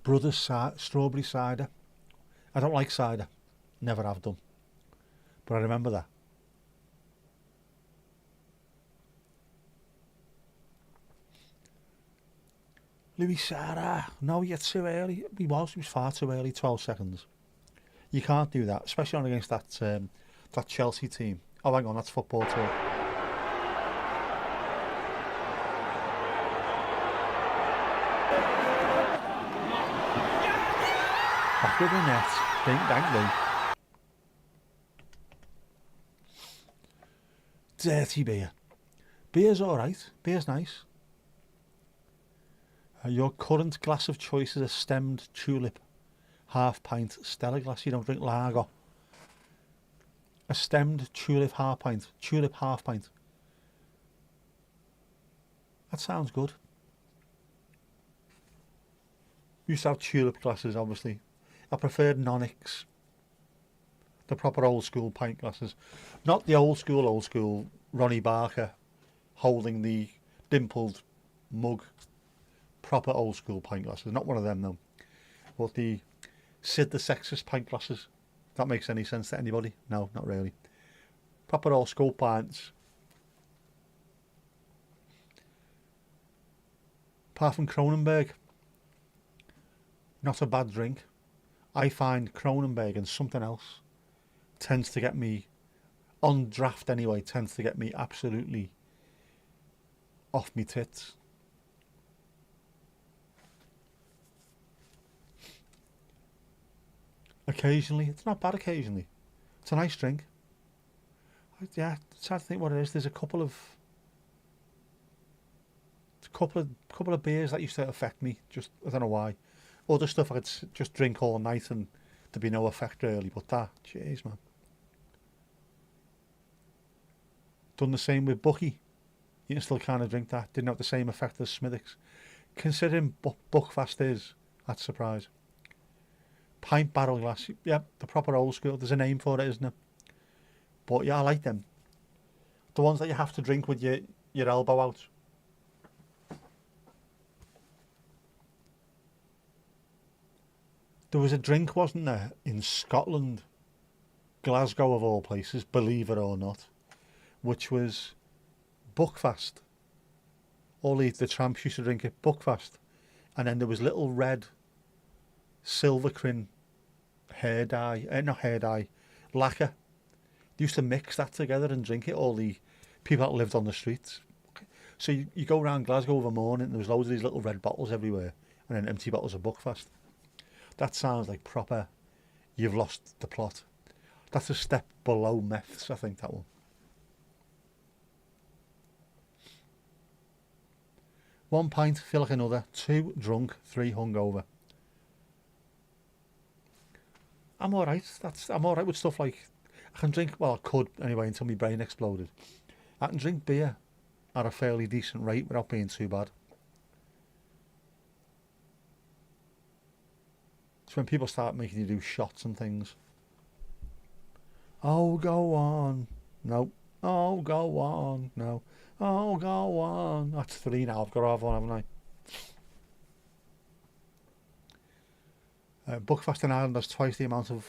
Brothers Strawberry Cider. I don't like cider. Never have done. But I remember that. Louis Sarra. No, you're too early. He was far too early. 12 seconds. You can't do that, especially on against that Chelsea team. Oh, hang on, that's football talk. Back of the net. Ding dang ding. Dirty beer. Beer's alright. Beer's nice. Your current glass of choice is a stemmed tulip half pint Stella glass. You don't drink lager. A stemmed tulip half pint. Tulip half pint. That sounds good. Used to have tulip glasses, obviously. I preferred Nonics, the proper old school pint glasses. Not the old school Ronnie Barker holding the dimpled mug. Proper old school pint glasses. Not one of them, though. But the Sid the Sexist pint glasses. If that makes any sense to anybody? No, not really. Proper old school pints. Apart from Kronenberg, not a bad drink. I find Kronenberg and something else tends to get me, on draft anyway, tends to get me absolutely off me tits. Occasionally, it's not bad occasionally. It's a nice drink. Yeah, it's hard to think what it is. There's a couple of beers that used to affect me. Just, I don't know why. Other stuff I could just drink all night and there'd be no effect really. But that, jeez, man. Done the same with Bucky. You can still kind of drink that. Didn't have the same effect as Smithwick's. Considering Buckfast is, that's a surprise. Pint barrel glass, yeah, the proper old school. There's a name for it, isn't it? But yeah, I like them. The ones that you have to drink with your elbow out. There was a drink, wasn't there, in Scotland, Glasgow of all places, believe it or not, which was Buckfast. All the tramps used to drink it, Buckfast. And then there was little red Silvercrin hair dye, not hair dye, lacquer. They used to mix that together and drink it, all the people that lived on the streets. So you go around Glasgow of a morning and there was loads of these little red bottles everywhere and then empty bottles of Buckfast. That sounds like proper, you've lost the plot. That's a step below meths, I think, that one. One pint, feel like another. 2 drunk, 3 hungover. I'm alright. I'm alright with stuff like, I can drink, well I could anyway until my brain exploded. I can drink beer at a fairly decent rate without being too bad. It's when people start making you do shots and things. Oh, go on. No. Oh, go on. No. Oh, go on. That's 3 now. I've got to have one, haven't I? Buckfast in Ireland has twice the amount of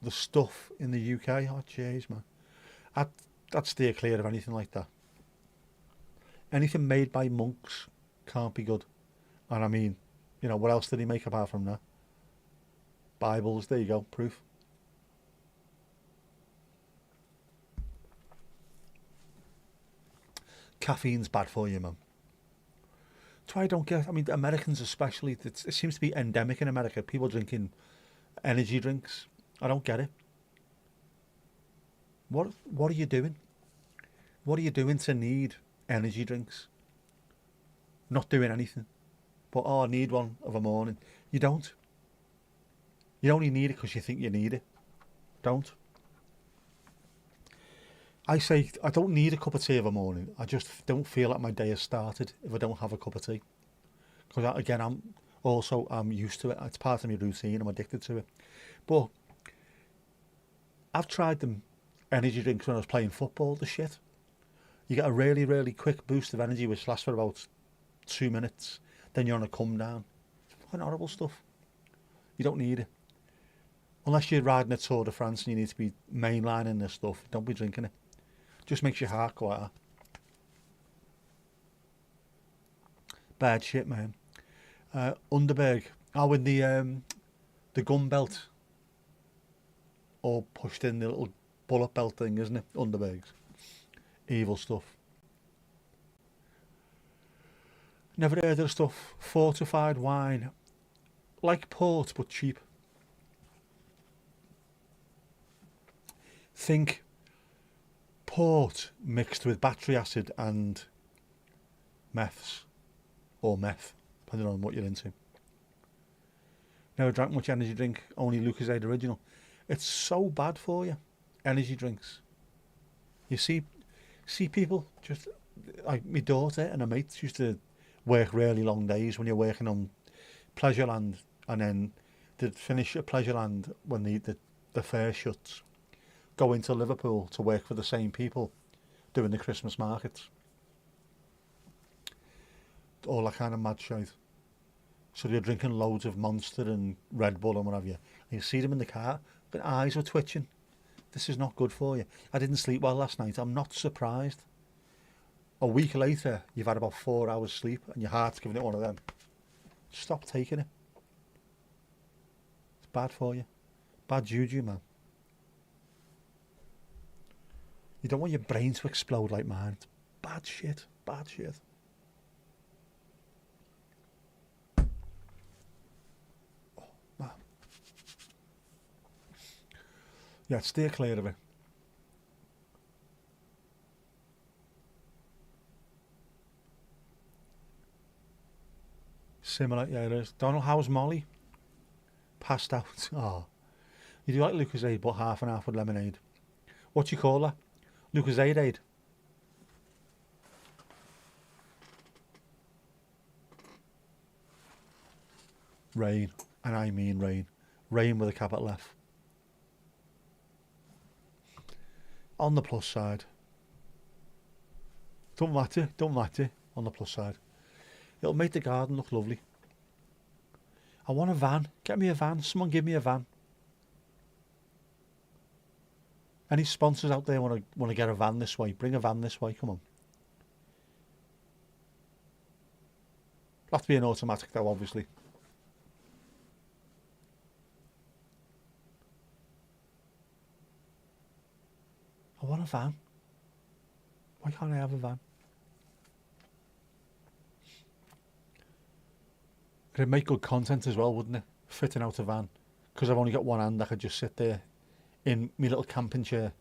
the stuff in the UK. Oh, jeez, man. I'd steer clear of anything like that. Anything made by monks can't be good. And I mean, you know, what else did he make apart from that? Bibles, there you go, proof. Caffeine's bad for you, man. That's why I don't get, I mean, Americans especially, it seems to be endemic in America. People drinking energy drinks. I don't get it. What are you doing? What are you doing to need energy drinks? Not doing anything. But, oh, I need one of a morning. You don't. You only need it because you think you need it. Don't. I say I don't need a cup of tea of a morning. I just don't feel like my day has started if I don't have a cup of tea. Because again, I'm used to it. It's part of my routine. I'm addicted to it. But I've tried them energy drinks when I was playing football. The shit. You get a really, really quick boost of energy which lasts for about 2 minutes. Then you're on a come down. It's fucking horrible stuff. You don't need it. Unless you're riding a Tour de France and you need to be mainlining this stuff, don't be drinking it. Just makes your heart go out. Bad shit, man. Underberg. Oh, with the gun belt. All pushed in the little bullet belt thing, isn't it? Underberg's. Evil stuff. Never heard of the stuff. Fortified wine. Like port, but cheap. Think port mixed with battery acid and meths. Or meth, depending on what you're into. Never drank much energy drink, only Lucozade Original. It's so bad for you, energy drinks. You see people, just like my daughter and her mates used to work really long days when you're working on Pleasureland. and then they'd finish at Pleasureland when the fair shuts, go into Liverpool to work for the same people doing the Christmas markets. All that kind of mad shite. So they're drinking loads of Monster and Red Bull and what have you. And you see them in the car, their eyes were twitching. This is not good for you. I didn't sleep well last night. I'm not surprised. A week later, you've had about 4 hours sleep and your heart's giving it one of them. Stop taking it. It's bad for you. Bad juju, man. You don't want your brain to explode like mine. It's bad shit. Bad shit. Oh, man. Yeah, steer clear of it. Similar, yeah, it is. Donald, how's Molly? Passed out. Oh. You do like Lucozade, but half and half with lemonade. What do you call her? Lucozade. Rain, and I mean rain. Rain with a capital F. On the plus side. Don't matter on the plus side. It'll make the garden look lovely. I want a van. Get me a van. Someone give me a van. Any sponsors out there want to get a van this way? Bring a van this way. Come on. It'll have to be an automatic though, obviously. I want a van. Why can't I have a van? It'd make good content as well, wouldn't it? Fitting out a van. Because I've only got one hand, I could just sit there in my little camping chair.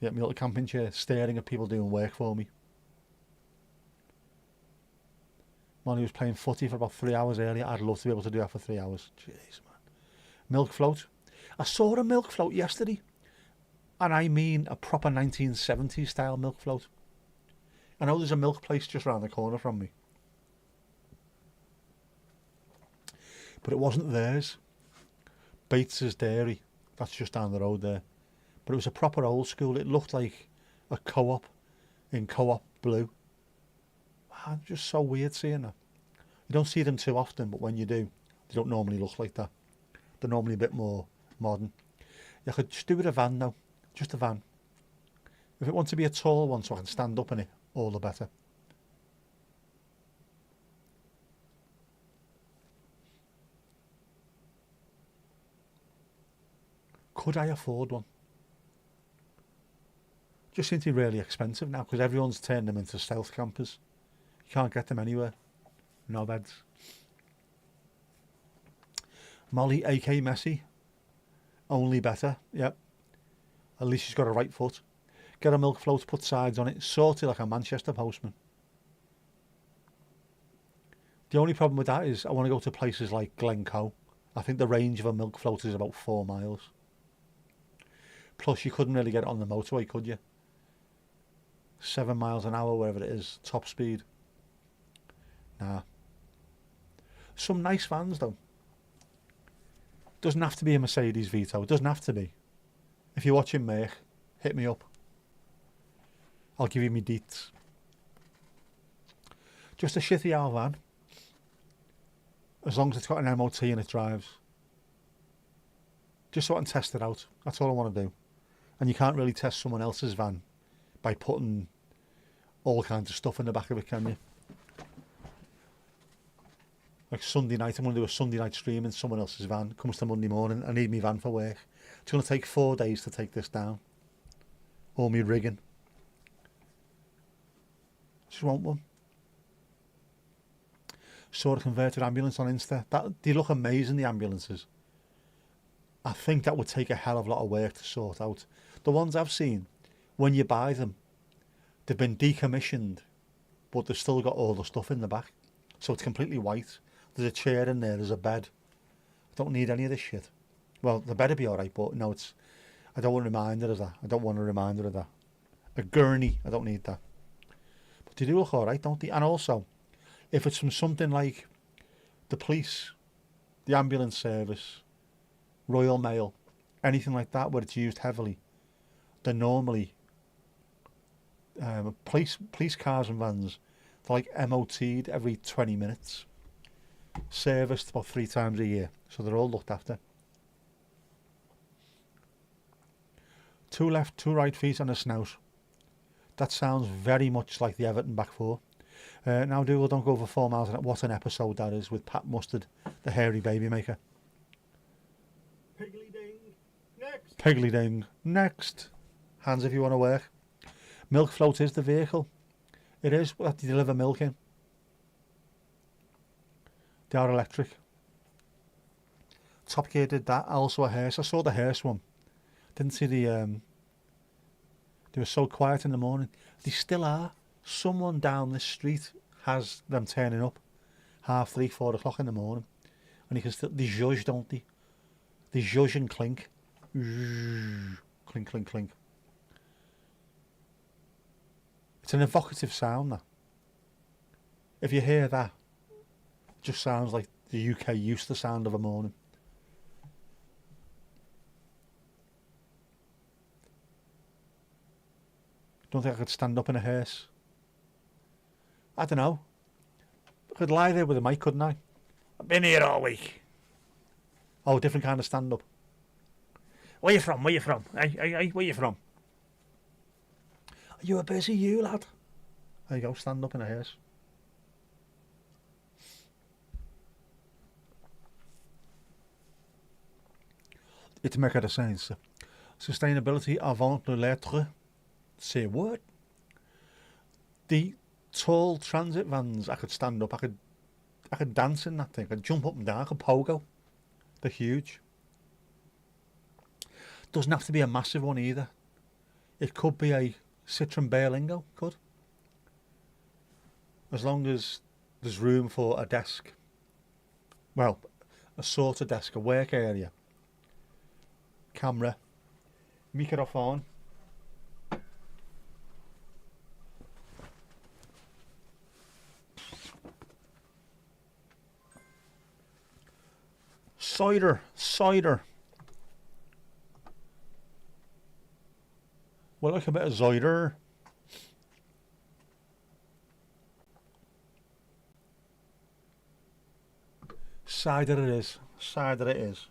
Yeah, my little camping chair, staring at people doing work for me. Molly was playing footy for about 3 hours earlier. I'd love to be able to do that for 3 hours. Jeez, man. Milk float. I saw a milk float yesterday. And I mean a proper 1970s style milk float. I know there's a milk place just round the corner from me. But it wasn't theirs. Bates's Dairy. That's just down the road there. But it was a proper old school. It looked like a co-op in co-op blue. Man, just so weird seeing that. You don't see them too often, but when you do, they don't normally look like that. They're normally a bit more modern. You could just do with a van though. Just a van. If it wants to be a tall one so I can stand up in it, all the better. Could I afford one? Just seem to be really expensive now because everyone's turned them into stealth campers. You can't get them anywhere. No beds. Molly, AK Messi. Only better. Yep. At least she's got a right foot. Get a milk float, put sides on it, sort it like a Manchester postman. The only problem with that is I want to go to places like Glencoe. I think the range of a milk float is about 4 miles. Plus you couldn't really get it on the motorway, could you? 7 miles an hour, wherever it is, top speed. Nah. Some nice vans though. Doesn't have to be a Mercedes Vito. It doesn't have to be. If you're watching Merc, hit me up. I'll give you me deets. Just a shitty old van. As long as it's got an MOT and it drives. Just so I can test it out. That's all I want to do. And you can't really test someone else's van by putting all kinds of stuff in the back of it, can you? Like Sunday night, I'm going to do a Sunday night stream in someone else's van. Comes to Monday morning, I need my van for work. It's going to take 4 days to take this down. All me rigging. Just want one. Saw a converted ambulance on Insta. They look amazing, the ambulances. I think that would take a hell of a lot of work to sort out. The ones I've seen, when you buy them, they've been decommissioned, but they've still got all the stuff in the back. So it's completely white. There's a chair in there, there's a bed. I don't need any of this shit. Well, the bed would be alright, but no, I don't want a reminder of that. I don't want a reminder of that. A gurney, I don't need that. But they do look alright, don't they? And also, if it's from something like the police, the ambulance service, Royal Mail, anything like that where it's used heavily, they're normally police cars and vans. They're like MOT'd every 20 minutes, serviced about 3 times a year, so they're all looked after. 2 left, 2 right feet and a snout. That sounds very much like the Everton back four. Now, Dougal, don't go over 4 miles. What an episode that is with Pat Mustard, the hairy baby maker. Piggly ding. Next. Piggly ding. Next. Hands if you want to work. Milk float is the vehicle. It is. That you deliver milk in. They are electric. Top Gear did that. Also a hearse. I saw the hearse one. Didn't see the... They were so quiet in the morning. They still are. Someone down this street has them turning up 3:30, 4 o'clock in the morning. And you can still... They zhuzh, don't they? They zhuzh and clink. Clink, clink, clink. It's an evocative sound, that. If you hear that, it just sounds like the UK used to the sound of a morning. Don't think I could stand up in a hearse. I don't know. I could lie there with a mic, couldn't I? I've been here all week. Oh, different kind of stand up. Where you from? Where you from? Hey, where you from? Are you a busy you, lad? There you go, stand up in a hearse. It makes a sense. Sustainability avant le lettre. Say what? The tall transit vans, I could stand up, I could dance in that thing, I could jump up and down, I could pogo. They're huge. Doesn't have to be a massive one either. It could be a Citroen Berlingo, could. As long as there's room for a desk. Well, a sort of desk, a work area. Camera. Microphone. Cider. Well, like a bit of cider. Cider it is. Cider it is.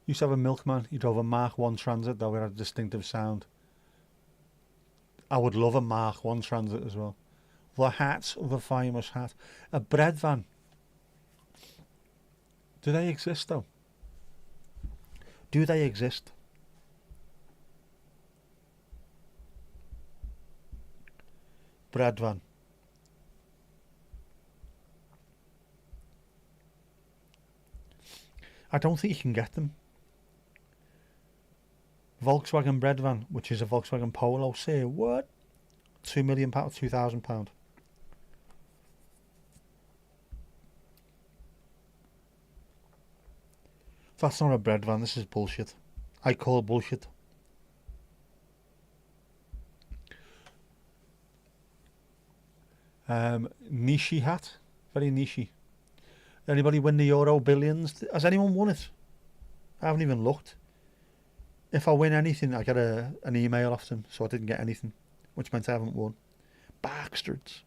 Used to have a milkman. He drove a Mark 1 Transit, though it had a distinctive sound. I would love a Mark 1 Transit as well. The hat, the famous hat. A bread van. Do they exist though? Do they exist? Bread van. I don't think you can get them. Volkswagen bread van, which is a Volkswagen Polo. Say what? £2 million, £2,000. That's not a bread van. This is bullshit. I call bullshit. Niche hat, very niche. Anybody win the Euro Billions? Has anyone won it? I haven't even looked. If I win anything, I get an email off them, so I didn't get anything, which meant I haven't won. Bastards.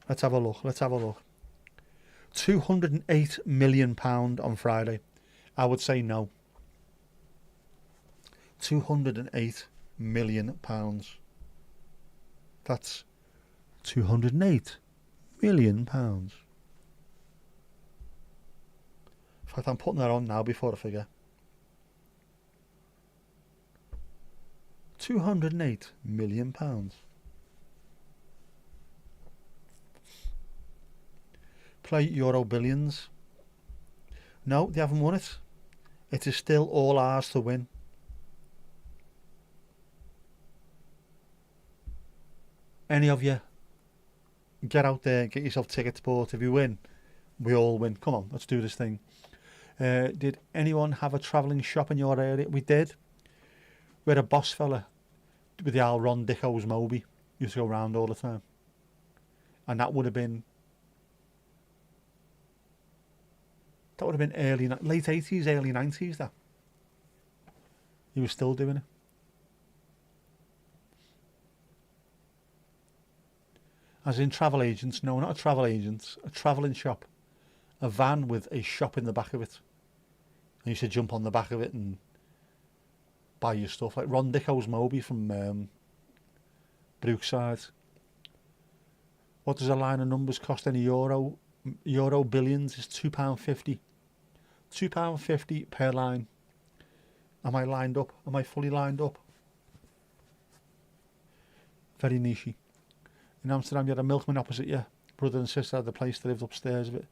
Let's have a look. £208 million on Friday. I would say no. £208 million. That's £208 million. In fact, I'm putting that on now before I forget. £208 million. Play Euro Billions. No, they haven't won it. It is still all ours to win. Any of you, get out there and get yourself tickets bought. If you win, we all win. Come on, let's do this thing. Did anyone have a travelling shop in your area? We did. We had a boss fella with the old Ron Dicko's Moby. Used to go round all the time. And that would have been early, late 80s, early 90s, that. He was still doing it. As in travel agents. No, not a travel agent. A travelling shop. A van with a shop in the back of it. And you used to jump on the back of it and buy your stuff. Like Ron Dicko's Moby from Brookside. What does a line of numbers cost in a euro? Euro billions is £2.50. £2.50 per line. Am I lined up? Am I fully lined up? Very nichey. In Amsterdam, you had a milkman opposite you. Brother and sister had the place that lived upstairs of it.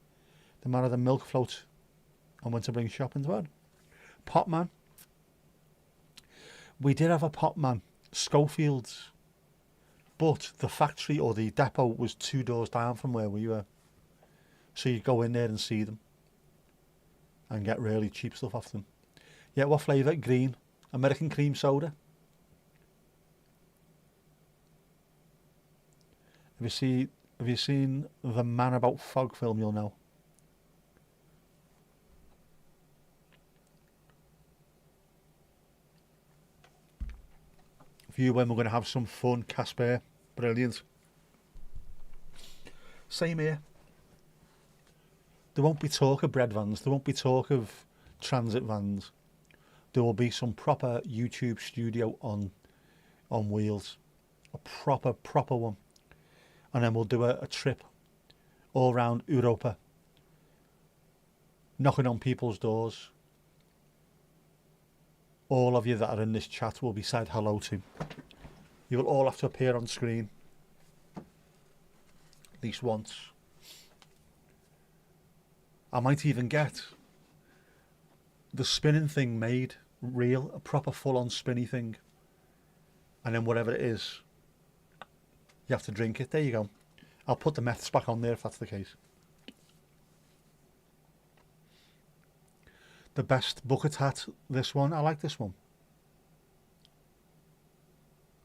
The man had a milk float and went to bring shopping to bed. Potman. We did have a potman, Schofield's. But the factory or the depot was 2 doors down from where we were. So you go in there and see them. And get really cheap stuff off them. Yeah, what flavour? Green. American cream soda. Have you seen The Man About Fog film? You'll know. View when we're going to have some fun. Casper. Brilliant. Same here. There won't be talk of bread vans. There won't be talk of transit vans. There will be some proper YouTube studio on wheels. A proper one. And then we'll do a trip all around Europa. Knocking on people's doors. All of you that are in this chat will be said hello to. You will all have to appear on screen. At least once. I might even get the spinning thing made real. A proper full-on spinny thing. And then whatever it is, you have to drink it. There you go. I'll put the meths back on there if that's the case. The best bucket hat, this one. I like this one.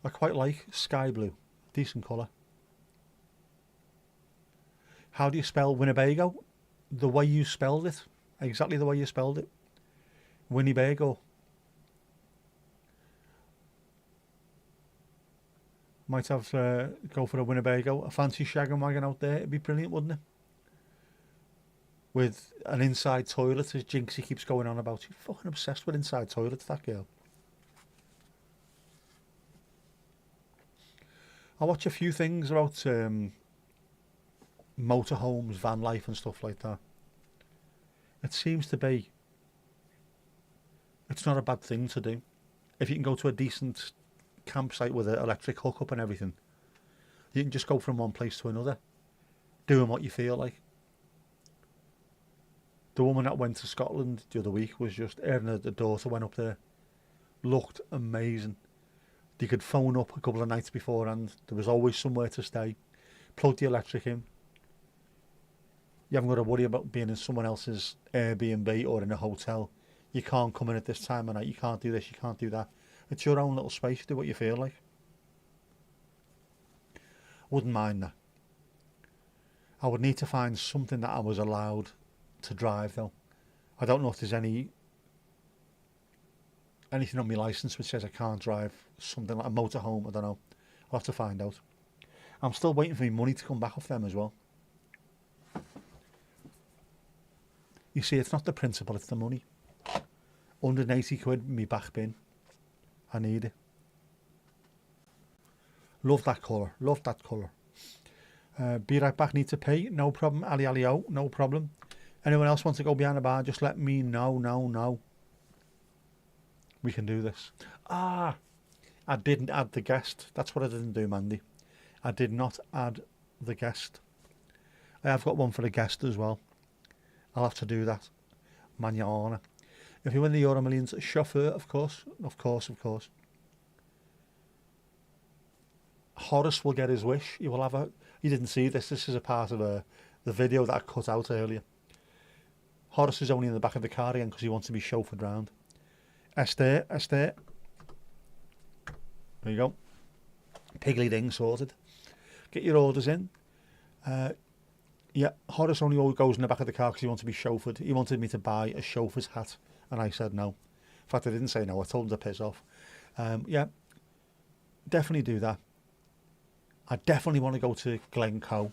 I quite like sky blue. Decent colour. How do you spell Winnebago? The way you spelled it. Exactly the way you spelled it. Winnebago. Might have to go for a Winnebago. A fancy shagging wagon out there. It'd be brilliant, wouldn't it? With an inside toilet, as Jinxie keeps going on about. She's fucking obsessed with inside toilets, that girl. I watch a few things about motorhomes, van life and stuff like that. It seems to be, it's not a bad thing to do. If you can go to a decent campsite with an electric hookup and everything, you can just go from one place to another, doing what you feel like. The woman that went to Scotland the other week was just, her and the daughter went up there, looked amazing. You could phone up a couple of nights beforehand. There was always somewhere to stay. Plug the electric in. You haven't got to worry about being in someone else's Airbnb or in a hotel. You can't come in at this time of night. You can't do this. You can't do that. It's your own little space. Do what you feel like. Wouldn't mind that. I would need to find something that I was allowed to drive though. I don't know if there's anything on my licence which says I can't drive something like a motorhome. I don't know. I'll have to find out. I'm still waiting for my money to come back off them as well. You see, it's not the principle, it's the money. 180 quid, me back bin. I need it. Love that colour. Love that colour. Be right back, need to pay. No problem. Ali Ali O, no problem. Anyone else want to go behind the bar? Just let me know. No. We can do this. I didn't add the guest. That's what I didn't do, Mandy. I did not add the guest. I have got one for the guest as well. I'll have to do that. Manana. If you win the Euro Millions, chauffeur, of course. Horace will get his wish. He will have a... You didn't see this. This is a part of the video that I cut out earlier. Horace is only in the back of the car again because he wants to be chauffeured round. Esther. There you go. Piggly Ding sorted. Get your orders in. Yeah, Horace only always goes in the back of the car because he wants to be chauffeured. He wanted me to buy a chauffeur's hat, and I said no. In fact, I didn't say no. I told him to piss off. Yeah, definitely do that. I definitely want to go to Glencoe.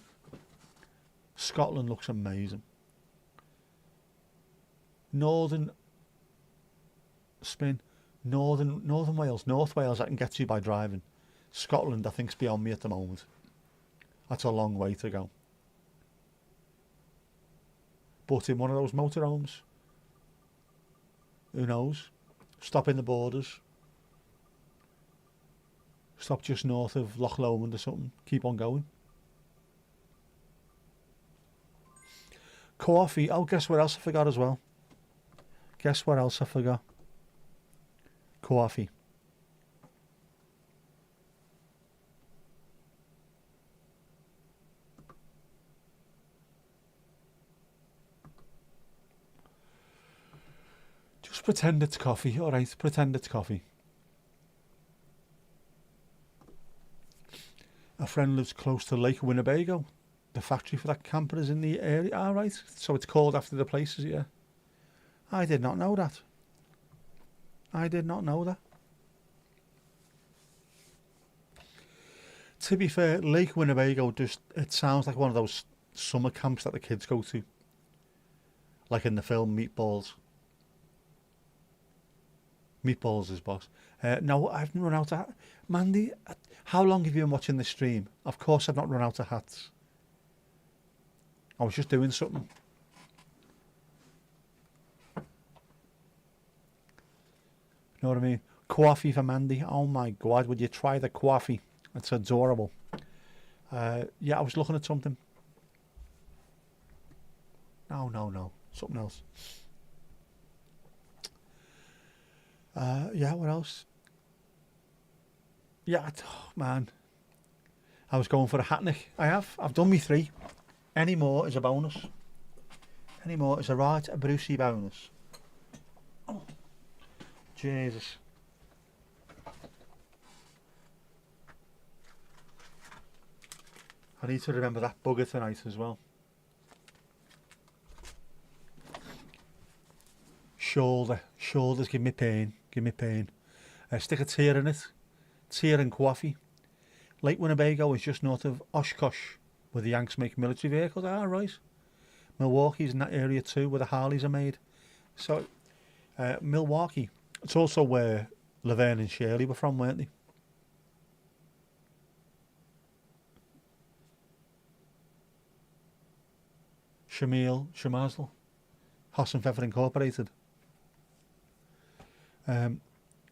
Scotland looks amazing. Northern Wales, North Wales I can get to by driving. Scotland I think's beyond me at the moment. That's a long way to go. But in one of those motorhomes, who knows? Stop in the borders. Stop just north of Loch Lomond or something. Keep on going. Coffee. Oh, guess what else I forgot as well? Guess what else I forgot? Coffee. Just pretend it's coffee, alright? Pretend it's coffee. A friend lives close to Lake Winnebago. The factory for that camper is in the area. Alright, so it's called after the places, yeah. I did not know that. I did not know that. To be fair, Lake Winnebago it sounds like one of those summer camps that the kids go to. Like in the film Meatballs. Meatballs is boss. No, I haven't run out of... Mandy, how long have you been watching this stream? Of course I've not run out of hats. I was just doing something. You know what I mean? Coffee for Mandy. Oh my God, would you try the coffee? It's adorable. Yeah, I was looking at something. No. Something else. Yeah, what else? Yeah, oh man. I was going for a hatnick. I've done me 3. Any more is a bonus. Any more is a Brucey bonus. Oh, Jesus. I need to remember that bugger tonight as well. Shoulders give me pain. Stick a tear in it. Tear and coffee. Lake Winnebago is just north of Oshkosh, where the Yanks make military vehicles. Ah, right. Milwaukee's in that area too, where the Harleys are made. So, Milwaukee. It's also where Laverne and Shirley were from, weren't they? Shemazel, Hoss and Feather Incorporated.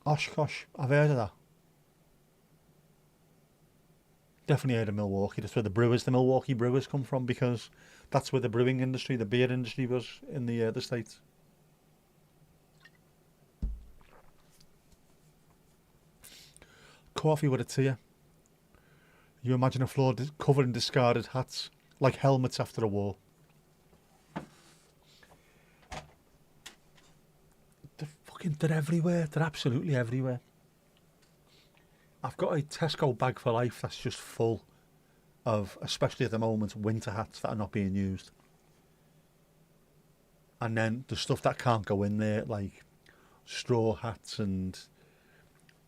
Oshkosh, I've heard of that. Definitely heard of Milwaukee. That's where the Milwaukee Brewers come from, because that's where the brewing industry, the beer industry was in the States. Coffee with a tear. You imagine a floor covered in discarded hats, like helmets after a war. They're everywhere. They're absolutely everywhere. I've got a Tesco bag for life that's just full of, especially at the moment, winter hats that are not being used. And then the stuff that can't go in there, like straw hats and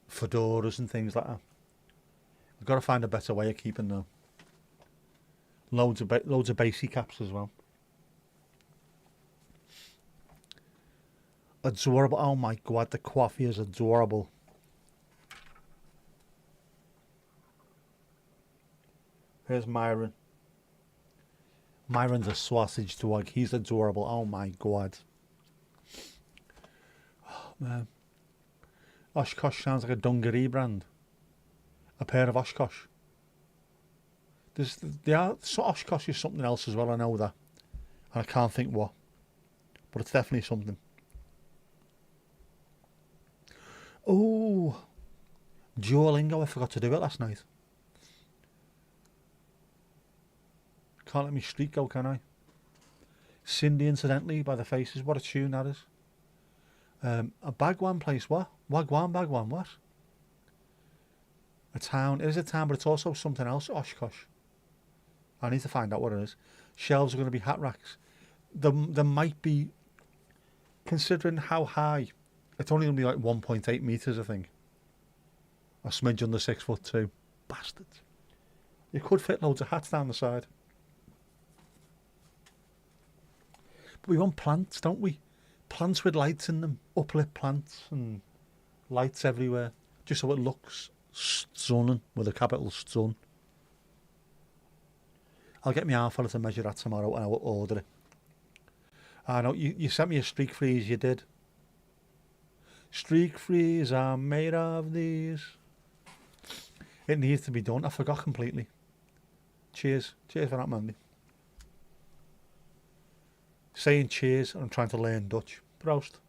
fedoras and things like that. We've got to find a better way of keeping them. Loads of basic caps as well. Adorable. Oh my God, the coffee is adorable. Here's Myron. Myron's a sausage dog. He's adorable. Oh my God. Oh man. Oshkosh sounds like a dungaree brand. A pair of Oshkosh. So Oshkosh is something else as well, I know that. And I can't think what. But it's definitely something. Oh, Duolingo, I forgot to do it last night. Can't let me streak go, can I? Cindy, incidentally, by the Faces. What a tune that is. A Bagwan place, what? Wagwan, Bagwan, what? A town. It is a town, but it's also something else. Oshkosh. I need to find out what it is. Shelves are going to be hat racks. There might be, considering how high, it's only going to be like 1.8 metres, I think. A smidge under 6'2". Bastards. You could fit loads of hats down the side. But we want plants, don't we? Plants with lights in them. Uplit plants and lights everywhere. Just so it looks stunning, with a capital Stun. I'll get my arm fella to measure that tomorrow and I'll order it. I know, you sent me a streak freeze, you did. Streak freeze, I'm made of these. It needs to be done. I forgot completely. Cheers. Cheers for that, Mandy. Saying cheers, I'm trying to learn Dutch. Proost.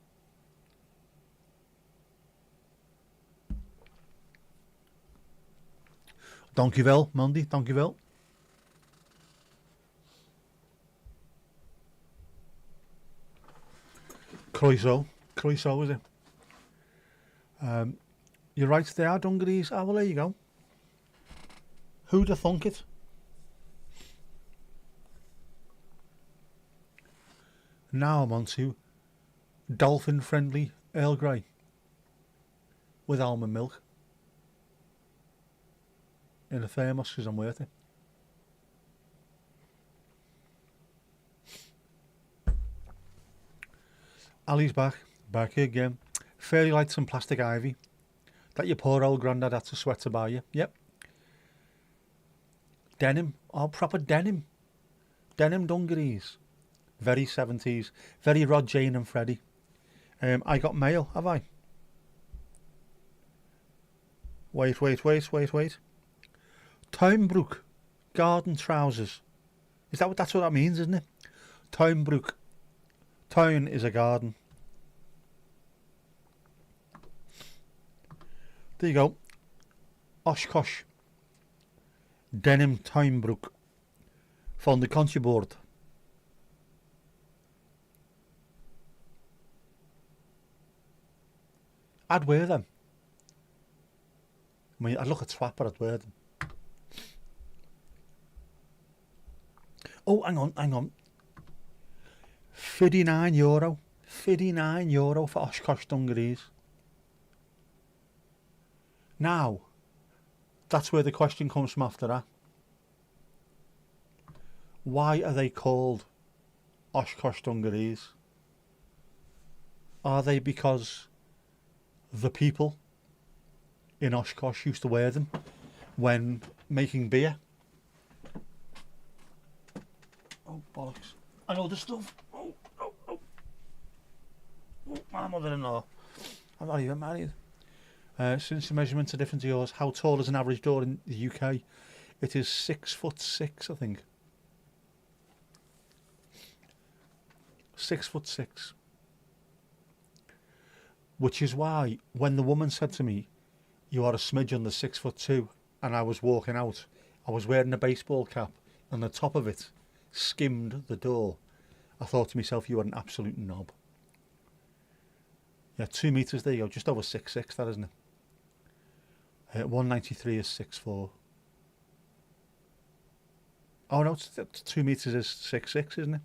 Dankjewel, Mandy. Dankjewel. Croissant. Croissant, is it? You're right, they are dungarees. Ah, well, there you go. Who'd have thunk it? Now I'm on to dolphin-friendly Earl Grey with almond milk in a thermos because I'm worth it. Ali's back again. Fairy lights and plastic ivy that your poor old granddad had to sweat to buy you. Yep. Denim, proper denim. Denim dungarees. Very 70s. Very Rod, Jane and Freddie. I got mail, have I? Wait. Tuinbroek. Garden trousers. That's what that means, isn't it? Tuinbroek. Tuin is a garden. There you go. Oshkosh. Denim tuinbroek. Van de kontjeboord. I'd wear them. I mean, I'd look a twat, but I'd wear them. Oh, hang on. €59. €59 for Oshkosh dungarees. Now, that's where the question comes from after that. Why are they called Oshkosh dungarees? Are they because the people in Oshkosh used to wear them when making beer? Oh, bollocks. I know the stuff. Oh, my mother-in-law. I'm not even married. Since the measurements are different to yours, how tall is an average door in the UK? It is 6'6", I think. 6'6". Which is why when the woman said to me, "You are a smidge under 6'2", and I was walking out, I was wearing a baseball cap, and the top of it skimmed the door. I thought to myself, you are an absolute knob. Yeah, 2 metres, there you go, just over 6'6", that isn't it? 193 is 6'4". Oh no, it's 2 metres is 6'6", isn't it?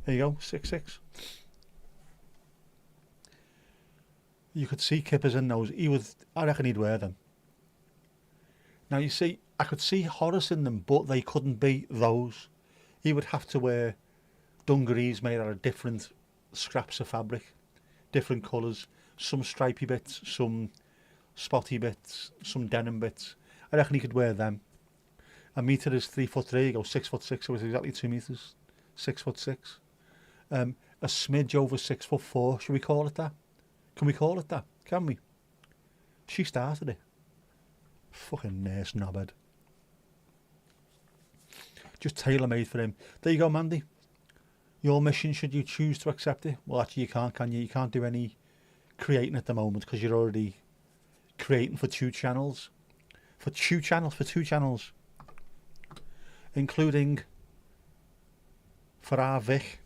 There you go, 6'6". You could see Kippers in those. I reckon he'd wear them. Now you see, I could see Horace in them, but they couldn't be those. He would have to wear dungarees made out of different scraps of fabric, different colours, some stripy bits, some spotty bits, some denim bits. I reckon he could wear them. A metre is 3 foot, there you go, 6'6", so it's exactly 2 metres, 6'6". A smidge over 6'4", should we call it that? Can we call it that? Can we? She started it. Fucking nurse knobhead. Just tailor-made for him. There you go, Mandy. Your mission, should you choose to accept it. Well, actually, you can't, can you? You can't do any creating at the moment because you're already creating for 2 channels. For 2 channels. Including for our Vic.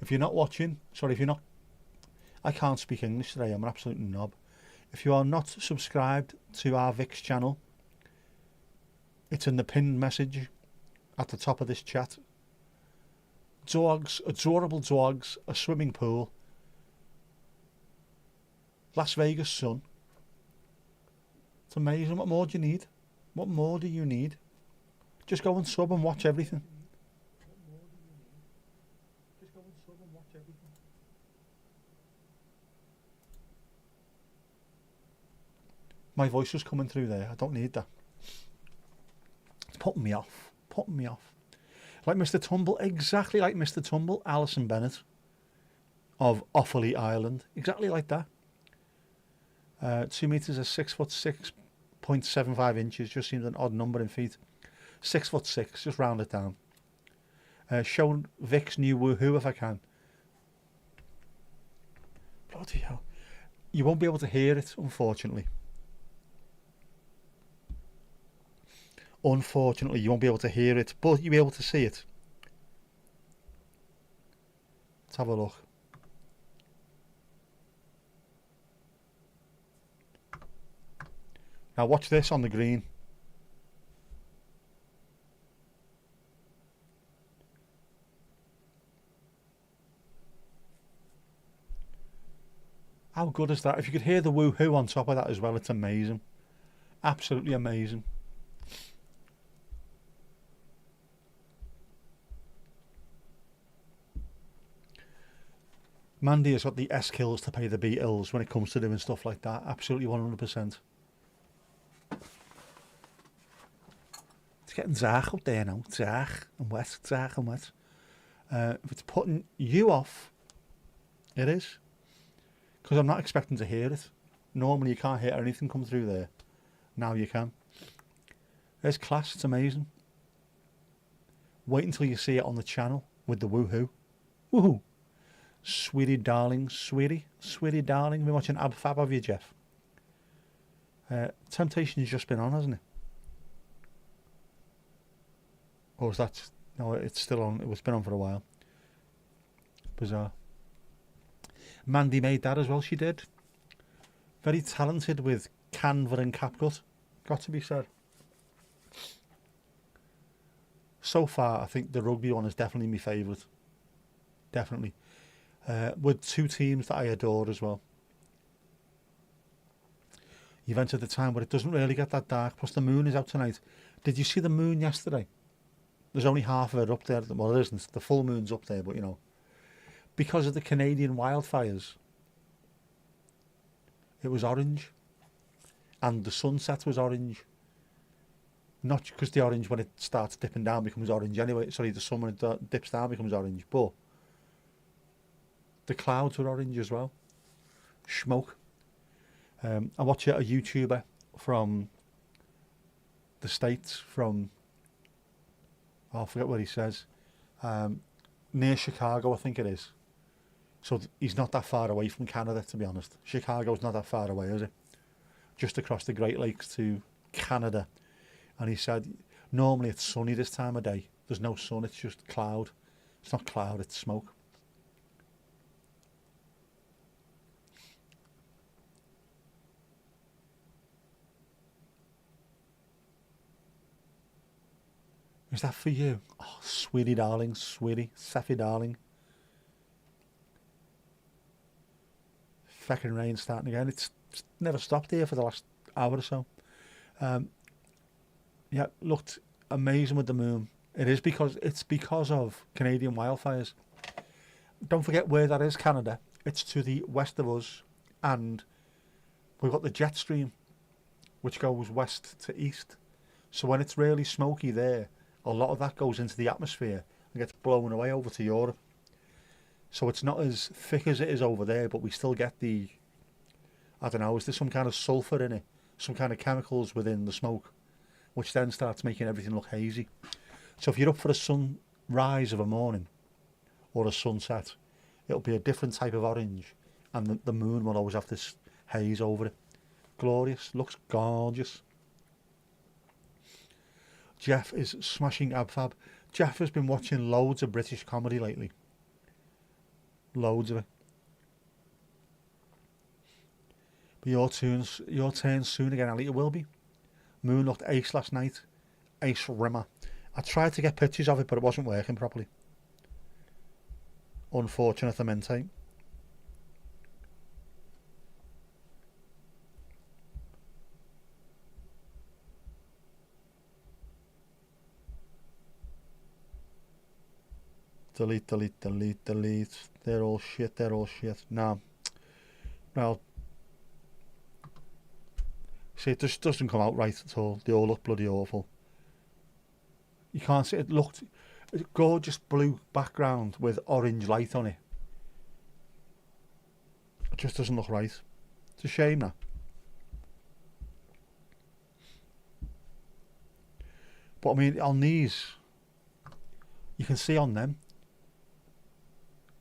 If you're not watching, sorry, if you're not, I can't speak English today, I'm an absolute knob. If you are not subscribed to our Vix channel, it's in the pinned message at the top of this chat. Dogs, adorable dogs, a swimming pool, Las Vegas sun. It's amazing. What more do you need? What more do you need? Just go and sub and watch everything. My voice was coming through there. I don't need that. It's putting me off. Putting me off. Like Mr. Tumble, exactly like Mr. Tumble, Alison Bennett of Offaly, Ireland. Exactly like that. 2 metres is 6'6.75 inches. Just seems an odd number in feet. 6'6", just round it down. Show Vic's new woohoo if I can. Bloody hell. You won't be able to hear it, unfortunately. Unfortunately, you won't be able to hear it, but you'll be able to see it. Let's have a look. Now watch this on the green. How good is that? If you could hear the woohoo on top of that as well, it's amazing. Absolutely amazing. Mandy has got the S-kills to pay the B-ills when it comes to doing stuff like that. Absolutely 100%. It's getting dark up there now. Dark and wet. Dark and wet. If it's putting you off, it is. Because I'm not expecting to hear it. Normally you can't hear anything come through there. Now you can. There's class. It's amazing. Wait until you see it on the channel with the woohoo. Woohoo! Sweetie darling, sweetie darling. Been watching Ab Fab, have you, Jeff? Temptation's just been on, hasn't it? Or is that... No, it's still on. It's been on for a while. Bizarre. Mandy made that as well, she did. Very talented with Canva and CapCut. Got to be said. So far, I think the rugby one is definitely my favourite. Definitely. With two teams that I adore as well. You've entered the time where it doesn't really get that dark. Plus the moon is out tonight. Did you see the moon yesterday? There's only half of it up there. Well, there isn't. The full moon's up there, but you know. Because of the Canadian wildfires, it was orange. And the sunset was orange. Not because the orange, when it starts dipping down, becomes orange anyway. Sorry, the sun when it dips down becomes orange. But the clouds were orange as well. Smoke. I watch a YouTuber from the States, from... I forget what he says. Near Chicago, I think it is. So he's not that far away from Canada, to be honest. Chicago's not that far away, is it? Just across the Great Lakes to Canada. And he said, normally it's sunny this time of day. There's no sun, it's just cloud. It's not cloud, it's smoke. Is that for you? Oh, sweetie darling, sweetie, Saffy darling. Feckin' rain starting again. It's never stopped here for the last hour or so. Yeah, looked amazing with the moon. It's because of Canadian wildfires. Don't forget where that is, Canada. It's to the west of us, and we've got the jet stream, which goes west to east. So when it's really smoky there, a lot of that goes into the atmosphere and gets blown away over to Europe. So it's not as thick as it is over there, but we still get the... I don't know, is there some kind of sulphur in it? Some kind of chemicals within the smoke, which then starts making everything look hazy. So if you're up for a sunrise of a morning, or a sunset, it'll be a different type of orange, and the moon will always have this haze over it. Glorious, looks gorgeous. Jeff is smashing AbFab. Jeff has been watching loads of British comedy lately. Loads of it. But Your turn soon again, Ali. It will be. Moon looked ace last night. Ace rimmer. I tried to get pictures of it, but it wasn't working properly. Unfortunatamente. Delete, delete, delete, delete. They're all shit, they're all shit. No. Well, see, it just doesn't come out right at all. They all look bloody awful. You can't see it. Looked a gorgeous blue background with orange light on it. It just doesn't look right. It's a shame that. But I mean, on these, you can see on them,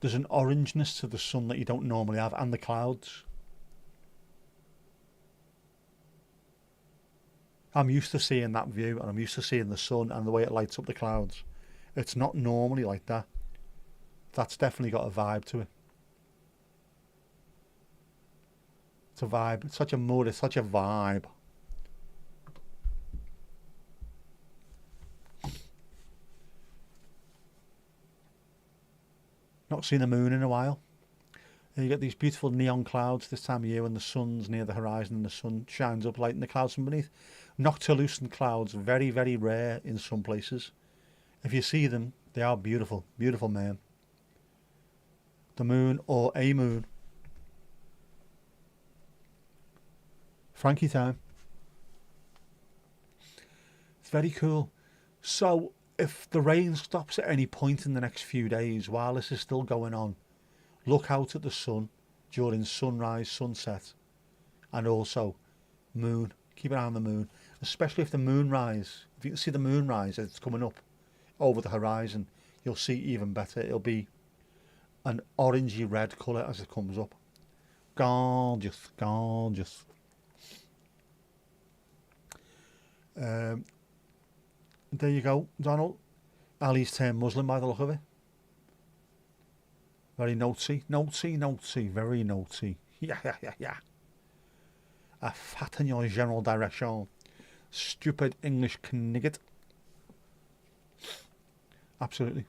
there's an orangeness to the sun that you don't normally have, and the clouds. I'm used to seeing that view, and I'm used to seeing the sun and the way it lights up the clouds. It's not normally like that. That's definitely got a vibe to it. It's a vibe. It's such a mood. It's such a vibe. Not seen the moon in a while. And you get these beautiful neon clouds this time of year when the sun's near the horizon and the sun shines up, lighting the clouds from beneath. Noctilucent clouds, very, very rare in some places. If you see them, they are beautiful, beautiful, man. The moon or a moon. Frankie time. It's very cool. So, if the rain stops at any point in the next few days while this is still going on, look out at the sun during sunrise, sunset, and also moon. Keep an eye on the moon, especially if the moon rise. If you can see the moon rise as it's coming up over the horizon, you'll see even better. It'll be an orangey red colour as it comes up. Gorgeous, gorgeous. There you go, Donald. Ali's turned Muslim by the look of it. Very naughty, naughty, naughty, very naughty. Yeah, yeah, yeah, yeah. A fat in your general direction. Stupid English knigget. Absolutely.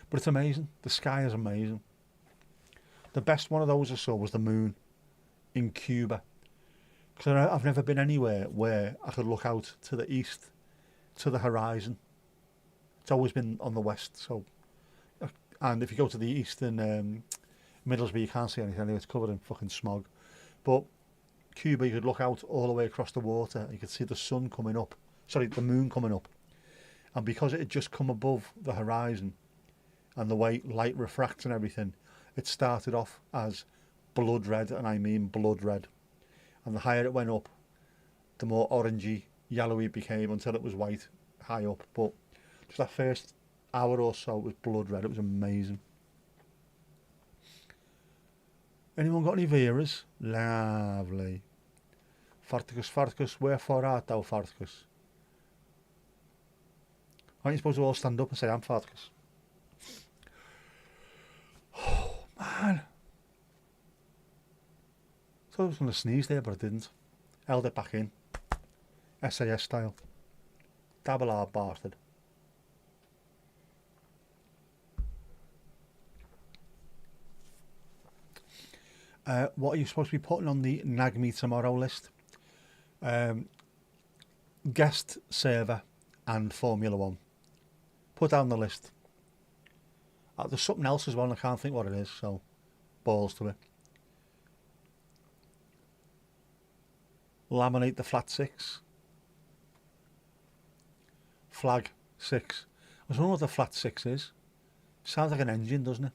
But it's amazing. The sky is amazing. The best one of those I saw was the moon in Cuba. Because I've never been anywhere where I could look out to the east, to the horizon. It's always been on the west. So, and if you go to the east in Middlesbrough, you can't see anything anyway. It's covered in fucking smog. But Cuba, you could look out all the way across the water. You could see the sun coming up. Sorry, the moon coming up. And because it had just come above the horizon and the way light refracts and everything, it started off as blood red, and I mean blood red. And the higher it went up, the more orangey, yellowy it became until it was white high up. But just that first hour or so, it was blood red. It was amazing. Anyone got any Veras? Lovely. Farticus, Farticus, wherefore art thou, Farticus? Aren't you supposed to all stand up and say, I'm Farticus? Oh, man. I thought I was going to sneeze there, but I didn't. Held it back in. SAS style. Double R bastard. What are you supposed to be putting on the Nag Me Tomorrow list? Guest server and Formula 1. Put down the list. There's something else as well, and I can't think what it is, so balls to it. Laminate the flat 6. Flag 6. I was wondering what the flat 6 is. Sounds like an engine, doesn't it?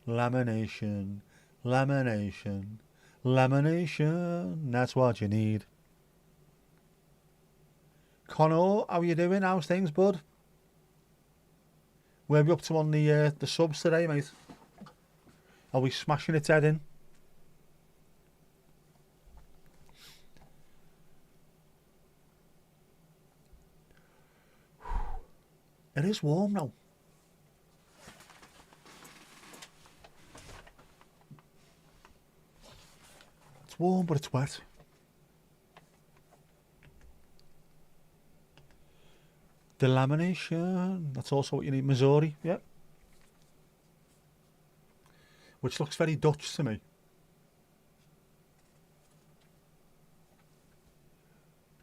Lamination, lamination, lamination. That's what you need. Connor, how you doing? How's things, bud? Where are we up to on the subs today, mate? Are we smashing its head in? It is warm now. It's warm, but it's wet. Delamination, that's also what you need. Missouri, yeah. Which looks very Dutch to me.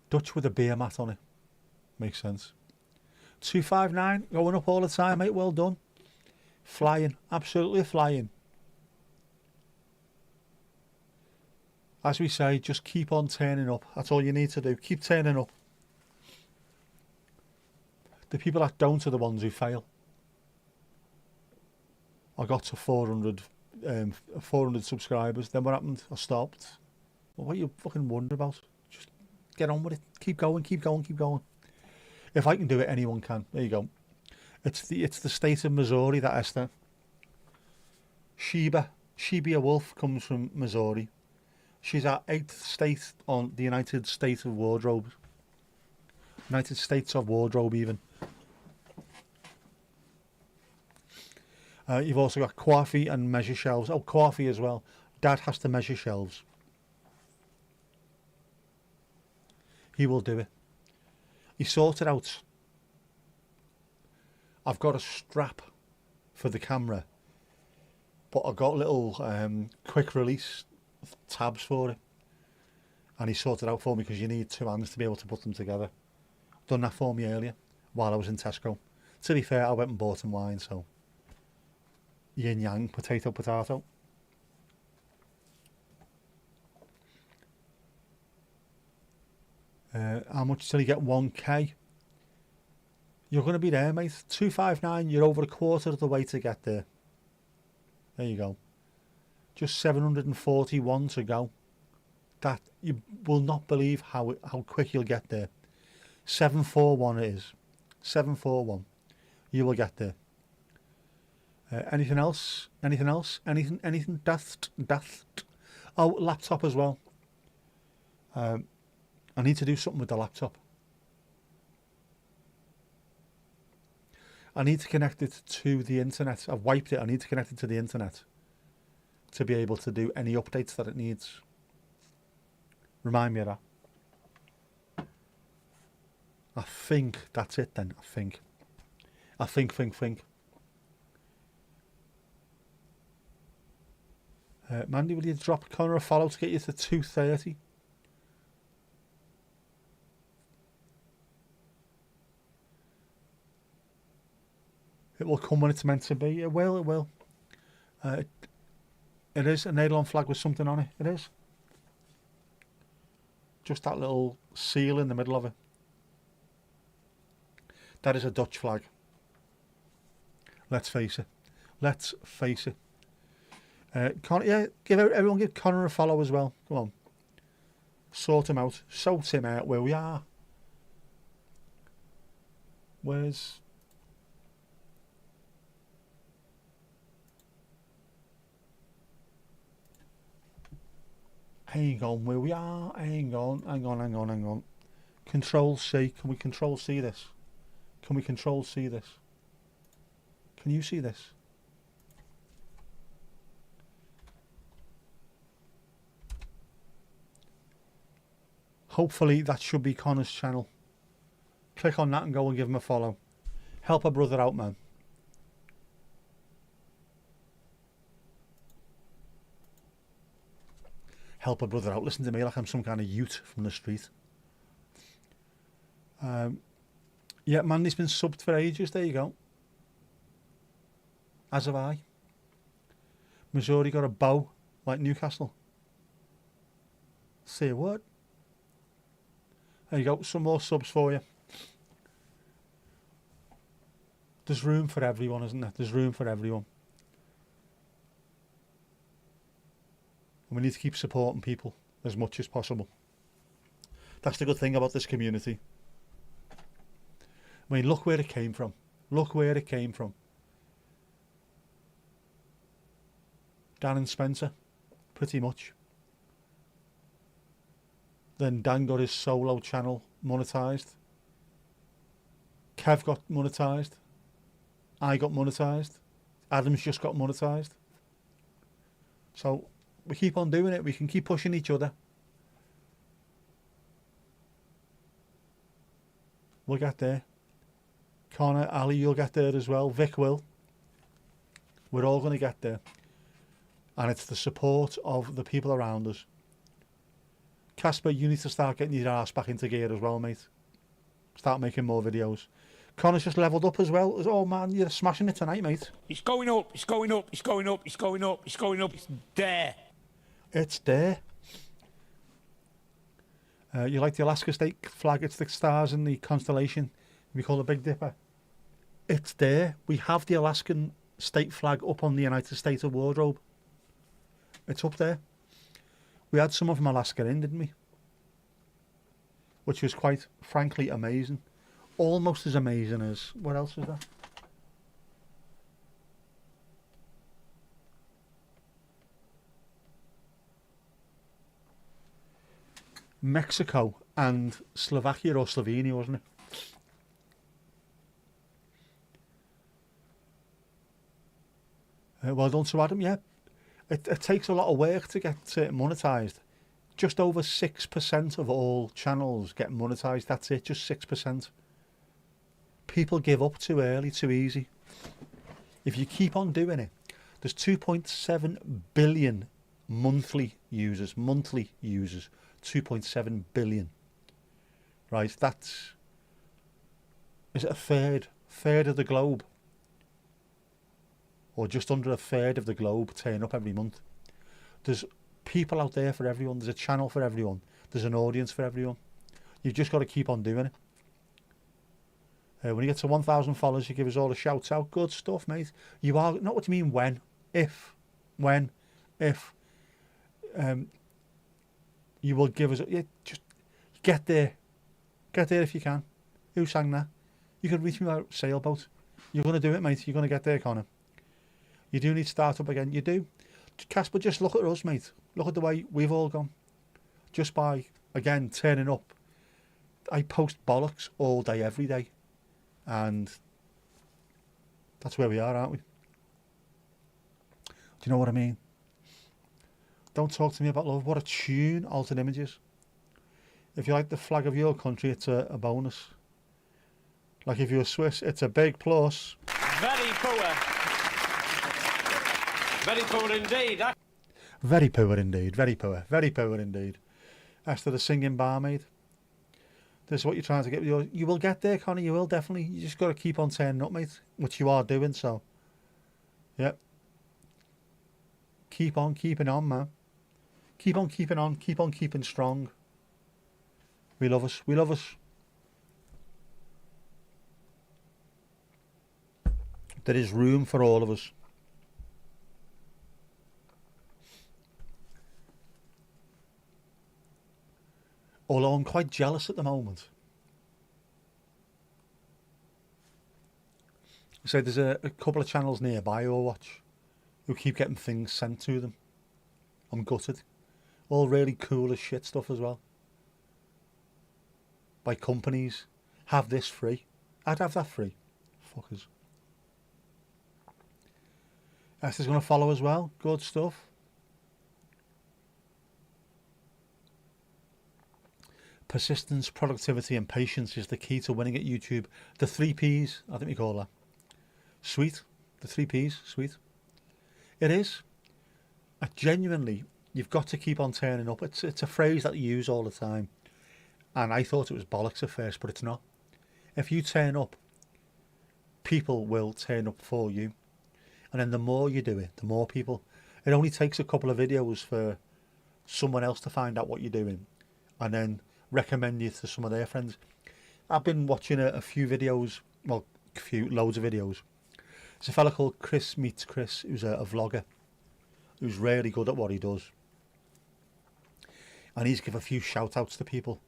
Dutch with a beer mat on it. Makes sense. 259, going up all the time, mate. Well done. Flying, absolutely flying. As we say, just keep on turning up. That's all you need to do. Keep turning up. The people that don't are the ones who fail. I got to 400 subscribers. Then what happened? I stopped. Well, what are you fucking wondering about? Just get on with it. Keep going, keep going, keep going. If I can do it, anyone can. There you go. It's the state of Missouri, that Esther. Sheba Wolf comes from Missouri. She's our 8th state on the United States of Wardrobe. United States of Wardrobe, even. You've also got coffee and measure shelves. Oh, coffee as well. Dad has to measure shelves. He will do it. He sorted out. I've got a strap for the camera, but I've got little quick release tabs for it. And he sorted out for me because you need 2 hands to be able to put them together. Done that for me earlier while I was in Tesco. To be fair, I went and bought some wine, so yin yang, potato. How much till you get 1k? You're going to be there, mate. 259, you're over a quarter of the way to get there. There you go. Just 741 to go. That, you will not believe how quick you'll get there. 741 it is. 741. You will get there. Anything else? Anything else? Anything? Daft. Oh, laptop as well. I need to do something with the laptop. I need to connect it to the internet. I've wiped it. I need to connect it to the internet to be able to do any updates that it needs. Remind me of that. I think that's it then. I think. Mandy, will you drop Connor a follow to get you to 230? It will come when it's meant to be. It will. It is a nylon flag with something on it. It is. Just that little seal in the middle of it. That is a Dutch flag. Let's face it. Everyone give Connor a follow as well. Come on. Sort him out where we are. Where's... Hang on, where we are. Hang on. Control C. Can we control C this? Can you see this? Hopefully that should be Connor's channel. Click on that and go and give him a follow. Help a brother out, man. Help a brother out. Listen to me like I'm some kind of ute from the street. Yeah, Mandy's been subbed for ages. There you go. As have I. Missouri got a bow like Newcastle. Say what? There you go. Some more subs for you. There's room for everyone, isn't there? There's room for everyone. And we need to keep supporting people as much as possible. That's the good thing about this community. I mean, look where it came from. Dan and Spencer, pretty much. Then Dan got his solo channel monetised. Kev got monetised. I got monetised. Adam's just got monetised. So we keep on doing it. We can keep pushing each other. We'll get there. Connor, Ali, you'll get there as well. Vic will. We're all going to get there. And it's the support of the people around us. Casper, you need to start getting your ass back into gear as well, mate. Start making more videos. Connor's just levelled up as well. Oh man, you're smashing it tonight, mate. It's going up, it's going up, it's going up, it's going up, it's going up, it's there. It's there. You like the Alaska state flag? It's the stars in the constellation we call the Big Dipper. It's there. We have the Alaskan state flag up on the United States of Wardrobe. It's up there. We had someone from Alaska in, didn't we? Which was quite, frankly, amazing. Almost as amazing as... What else is that? Mexico and Slovakia or Slovenia, wasn't it? Well done to Adam, yeah. It takes a lot of work to get monetised. Just over 6% of all channels get monetised. That's it, just 6%. People give up too early, too easy. If you keep on doing it, there's 2.7 billion monthly users. 2.7 billion. Right, that's... Is it a third of the globe? Or just under a third of the globe turn up every month. There's people out there for everyone. There's a channel for everyone. There's an audience for everyone. You've just got to keep on doing it. When you get to 1,000 followers, you give us all a shout out. Good stuff, mate. You are, not what you mean when, if. You will give us, just get there. Get there if you can. Who sang that? You could reach me by sailboat. You're going to do it, mate. You're going to get there, Connor. You do need to start up again. You do. Casper, just look at us, mate. Look at the way we've all gone. Just by, again, turning up. I post bollocks all day, every day. And that's where we are, aren't we? Do you know what I mean? Don't talk to me about love. What a tune, Altered Images. If you like the flag of your country, it's a bonus. Like if you're Swiss, it's a big plus. Very poor. Very poor indeed. Very poor indeed. Very poor. Very poor indeed. Esther the singing barmaid. This is what you're trying to get with your... You will get there, Connie. You will definitely. You just got to keep on turning up, mate. Which you are doing, so. Yep. Keep on keeping on, man. Keep on keeping on. Keep on keeping strong. We love us. We love us. There is room for all of us. Although I'm quite jealous at the moment. So there's a couple of channels nearby I watch who keep getting things sent to them. I'm gutted. All really cool as shit stuff as well. By companies. Have this free. I'd have that free. Fuckers. Esther's going to follow as well. Good stuff. Persistence, productivity and patience is the key to winning at YouTube. The 3 Ps, I think we call that. Sweet. The 3 Ps, sweet. It is. Genuinely, you've got to keep on turning up. It's a phrase that you use all the time. And I thought it was bollocks at first, but it's not. If you turn up, people will turn up for you. And then the more you do it, the more people. It only takes a couple of videos for someone else to find out what you're doing. And then recommend you to some of their friends. I've been watching a few videos, well, loads of videos. There's a fella called Chris Meets Chris, who's a vlogger, who's really good at what he does. And he's give a few shout outs to people.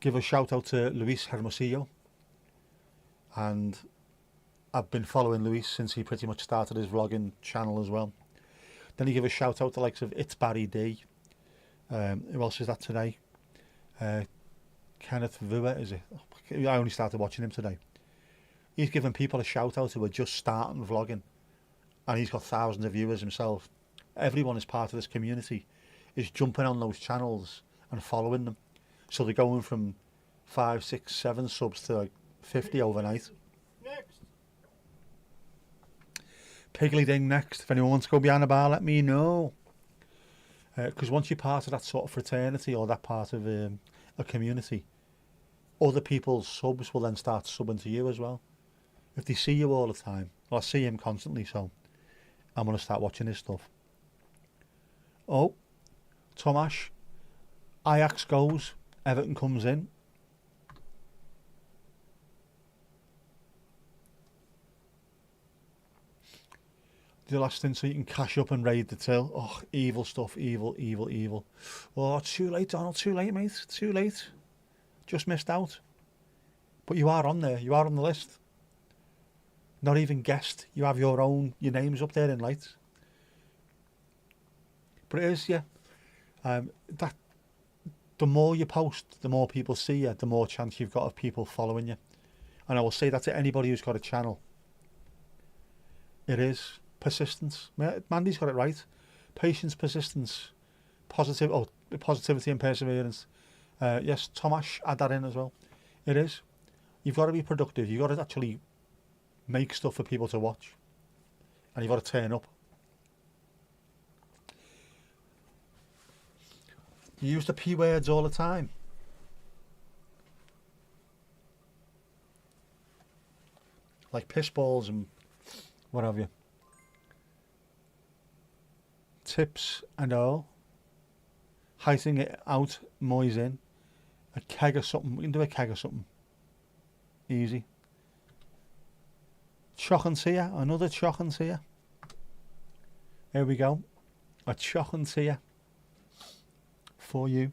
Give a shout out to Luis Hermosillo. And I've been following Luis since he pretty much started his vlogging channel as well. Then he give a shout out to the likes of It's Barry D. Who else is that today? Kenneth Vua, is it? I only started watching him today. He's giving people a shout out who are just starting vlogging, and he's got thousands of viewers himself. everyone is part of this community, is jumping on those channels and following them. So they're going from 5, 6, 7 subs to like 50 overnight. Next. Piggly Ding next. If anyone wants to go behind the bar, let me know. Because once you're part of that sort of fraternity or that part of a community, other people's subs will then start subbing to you as well. If they see you all the time, well, I see him constantly, so I'm going to start watching his stuff. Oh, Tomash, Ajax goes, Everton comes in. The last thing so you can cash up and raid the till. Oh, evil stuff, evil, evil, evil. Oh, too late, Donald, too late, mate, too late. Just missed out. But you are on there, you are on the list. Not even guest, you have your name's up there in lights. But it is, yeah. That the more you post, the more people see you, the more chance you've got of people following you. And I will say that to anybody who's got a channel. It is persistence. Mandy's got it right. Patience, persistence, positivity and perseverance. Yes, Tomash, add that in as well. It is. You've got to be productive. You've got to actually make stuff for people to watch. And you've got to turn up. You use the P words all the time. Like piss balls and what have you. Tips and all. Heighting it out, moys in. A keg or something. We can do a keg or something. Easy. Choch and tea. Another choch and tea. Here we go. A choch and tea. For you.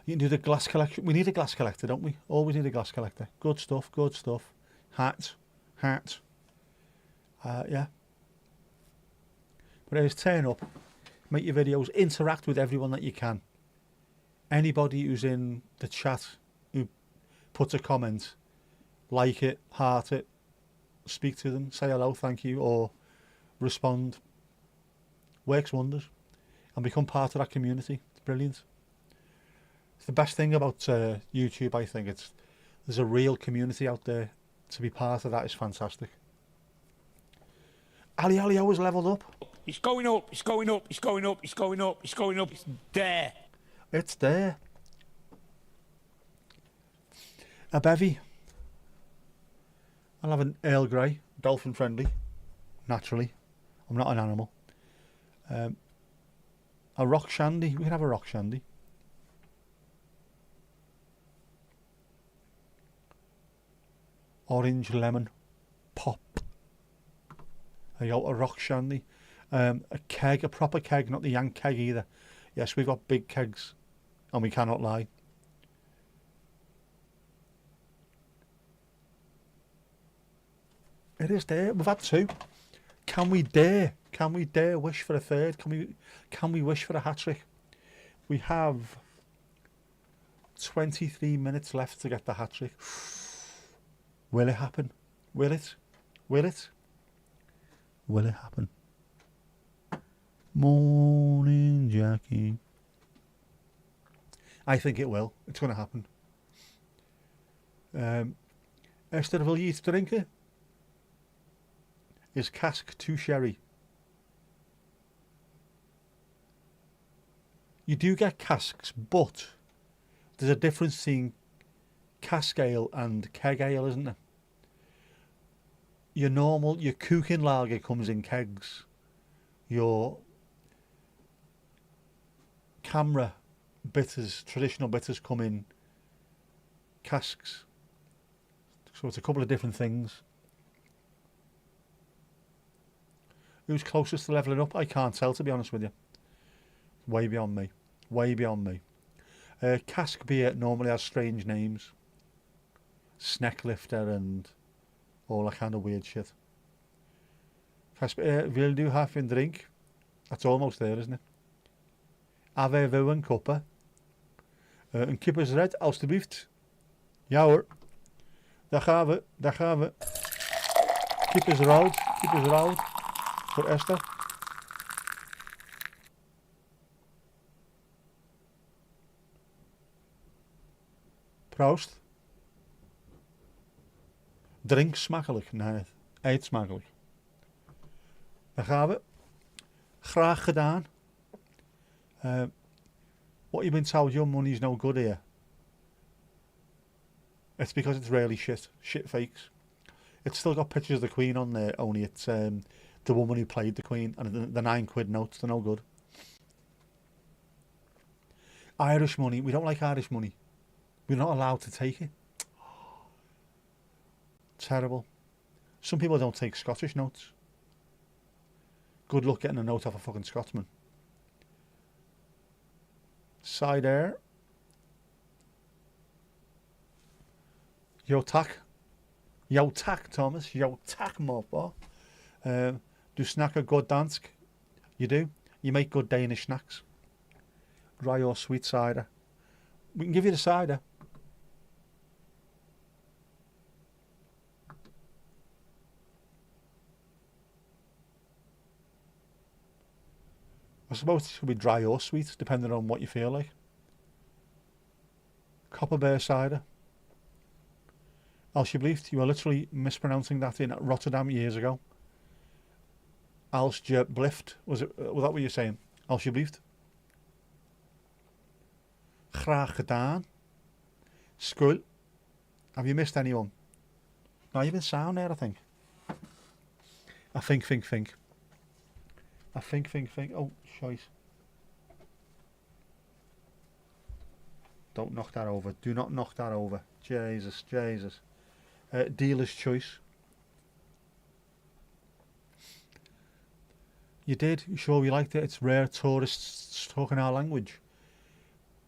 You can do the glass collection. We need a glass collector, don't we? Always need a glass collector. Good stuff, good stuff. Hat. Yeah. But it is turn up, make your videos, interact with everyone that you can. Anybody who's in the chat who puts a comment, like it, heart it, speak to them, say hello, thank you, or respond. Works wonders. And become part of that community. It's brilliant. It's the best thing about YouTube, I think. There's a real community out there. To be part of that is fantastic. Ali always leveled up. It's going up, it's going up, it's going up, it's going up, it's going up, it's there. It's there. A bevy. I'll have an Earl Grey, dolphin friendly, naturally. I'm not an animal. A rock shandy. We can have a rock shandy. Orange lemon pop. There you go, a rock shandy. A keg, a proper keg, not the Yank keg either. Yes, we've got big kegs, and we cannot lie. It is there. We've had 2. Can we dare? Can we dare wish for a third? Can we wish for a hat-trick? We have 23 minutes left to get the hat-trick. Will it happen? Will it? Will it? Will it happen? Morning, Jackie. I think it will. It's going to happen. Esther, wil je iets drinken? Is cask too sherry? You do get casks, but there's a difference between cask ale and keg ale, isn't there? Your cooking lager comes in kegs. Your camera bitters, traditional bitters, come in casks. So it's a couple of different things. Who's closest to levelling up? I can't tell, to be honest with you. Way beyond me. Way beyond me. Cask beer normally has strange names. Snecklifter and all that kind of weird shit. Wil u have een drink? That's almost there, isn't it? Ave wil een koppen. Een kippersred, alstublieft. Ja hoor. Daar gaan we, daar gaan we. Kippers rood, kippers rood. Goed, Esther. Proost. Drink smakelijk. Nee, eet smakelijk. Daar gaan we. Graag gedaan. What you been told your money's no good here. It's because it's really shit. Shit fakes. It's still got pictures of the Queen on there, only it's the woman who played the Queen, and the £9 notes, they're no good. Irish money. We don't like Irish money. We're not allowed to take it. Terrible. Some people don't take Scottish notes. Good luck getting a note off a fucking Scotsman. Side air. Yo tak. Yo tak, Thomas. Yo tak, mopper. Do snacker good dansk? You do? You make good Danish snacks. Dry or sweet cider. We can give you the cider. I suppose it should be dry or sweet, depending on what you feel like. Copper Bear cider. Alsjeblieft, you were literally mispronouncing that in Rotterdam years ago. Alsjeblieft, was that what you're saying? Alsjeblieft. Graag gedaan. Skul. Have you missed anyone? No, you've been sound there, I think. I think. Oh, choice. Don't knock that over. Do not knock that over. Jesus. Dealer's choice. You did? You sure you liked it? It's rare tourists talking our language.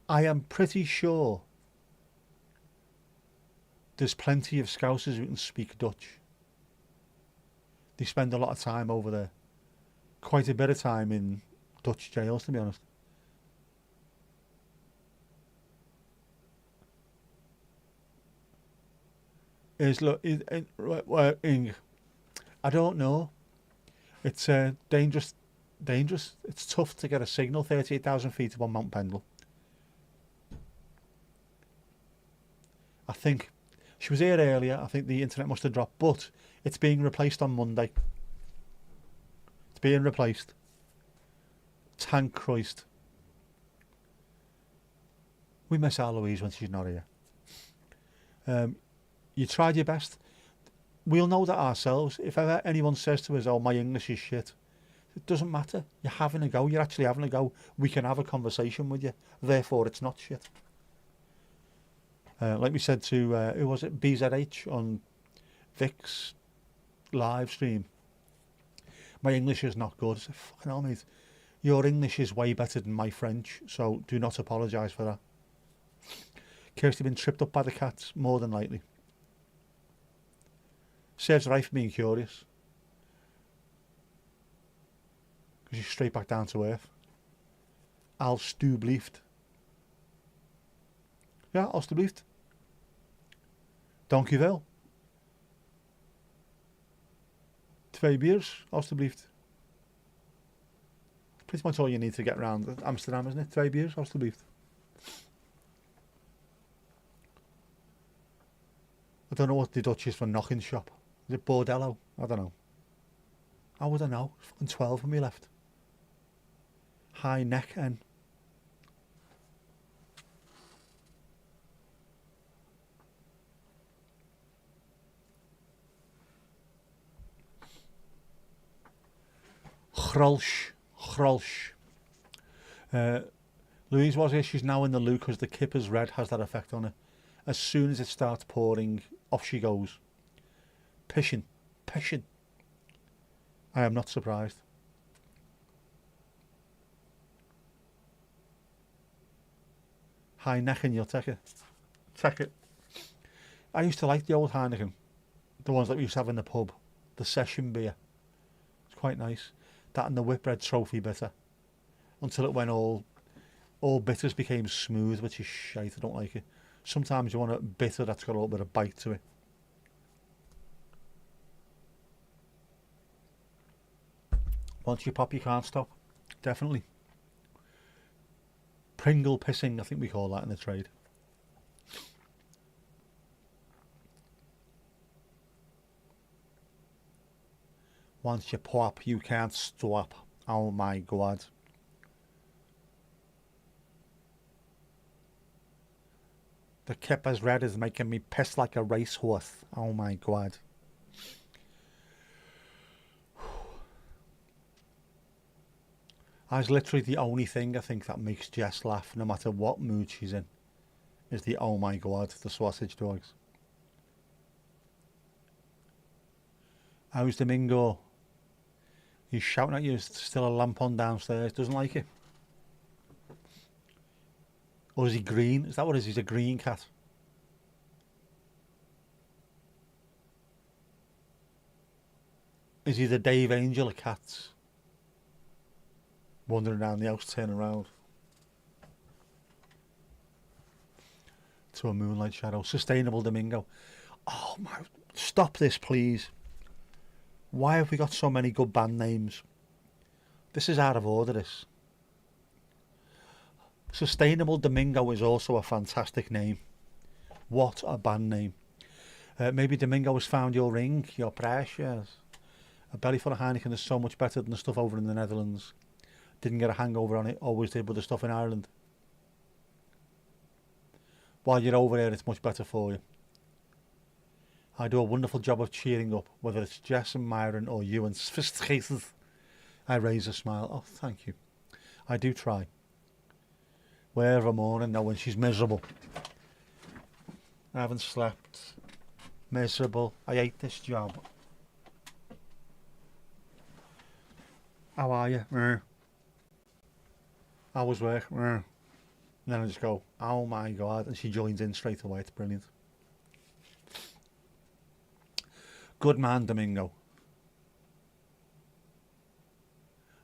I am pretty sure there's plenty of Scousers who can speak Dutch. They spend a lot of time over there. Quite a bit of time in Dutch jails, to be honest. I don't know. It's dangerous. It's tough to get a signal 38,000 feet up on Mount Pendle. I think she was here earlier. I think the internet must have dropped, but it's being replaced on Monday. It's being replaced. Thank Christ. We miss our Louise when she's not here. You tried your best. We'll know that ourselves. If ever anyone says to us, oh, my English is shit, it doesn't matter. You're having a go. You're actually having a go. We can have a conversation with you. Therefore, it's not shit. Like we said to, who was it? BZH on Vic's live stream. My English is not good. I said, fucking hell, mate. Your English is way better than my French, so do not apologise for that. Kirsty been tripped up by the cats, more than likely. Serves right for being curious. Because you're straight back down to earth. Alsjeblieft. Ja, alsjeblieft. Dank u wel. 2 beers, alsjeblieft. Pretty much all you need to get around Amsterdam, isn't it? 2 beers, alsjeblieft. I don't know what the Dutch is for knocking shop. Is it Bordello? I don't know. How would I know? It's fucking 12 when we left. High neck and Grolsch. Louise was here. She's now in the loo because the Kipper's red has that effect on her. As soon as it starts pouring, off she goes. Pissing. I am not surprised. Heineken, you'll take it. Take it. I used to like the old Heineken. The ones that we used to have in the pub. The session beer. It's quite nice. That and the Whitbread trophy bitter. Until it went all bitters became smooth, which is shite. I don't like it. Sometimes you want a bitter that's got a little bit of bite to it. Once you pop, you can't stop. Definitely. Pringle pissing, I think we call that in the trade. Once you pop, you can't stop. Oh my god. The kipper's red is making me piss like a racehorse. Oh my god. That's literally the only thing I think that makes Jess laugh, no matter what mood she's in, is the oh my god, the sausage dogs. How's Domingo? He's shouting at you, there's still a lamp on downstairs, doesn't like it. Or is he green? Is that what it is? He's a green cat. Is he the Dave Angel of cats? Wandering around the house, turning around to a moonlight shadow. Sustainable Domingo. Oh my, stop this please. Why have we got so many good band names? This is out of order, this. Sustainable Domingo is also a fantastic name. What a band name. Maybe Domingo has found your ring, your precious. A belly full of Heineken is so much better than the stuff over in the Netherlands. Didn't get a hangover on it, always did with the stuff in Ireland. While you're over there, it's much better for you. I do a wonderful job of cheering up, whether it's Jess and Myron or you and sophisticated. I raise a smile. Oh, thank you. I do try. Wherever morning now when she's miserable. I haven't slept. Miserable. I hate this job. How are you? How was work? And then I just go, oh my god, and she joins in straight away. It's brilliant. Good man, Domingo.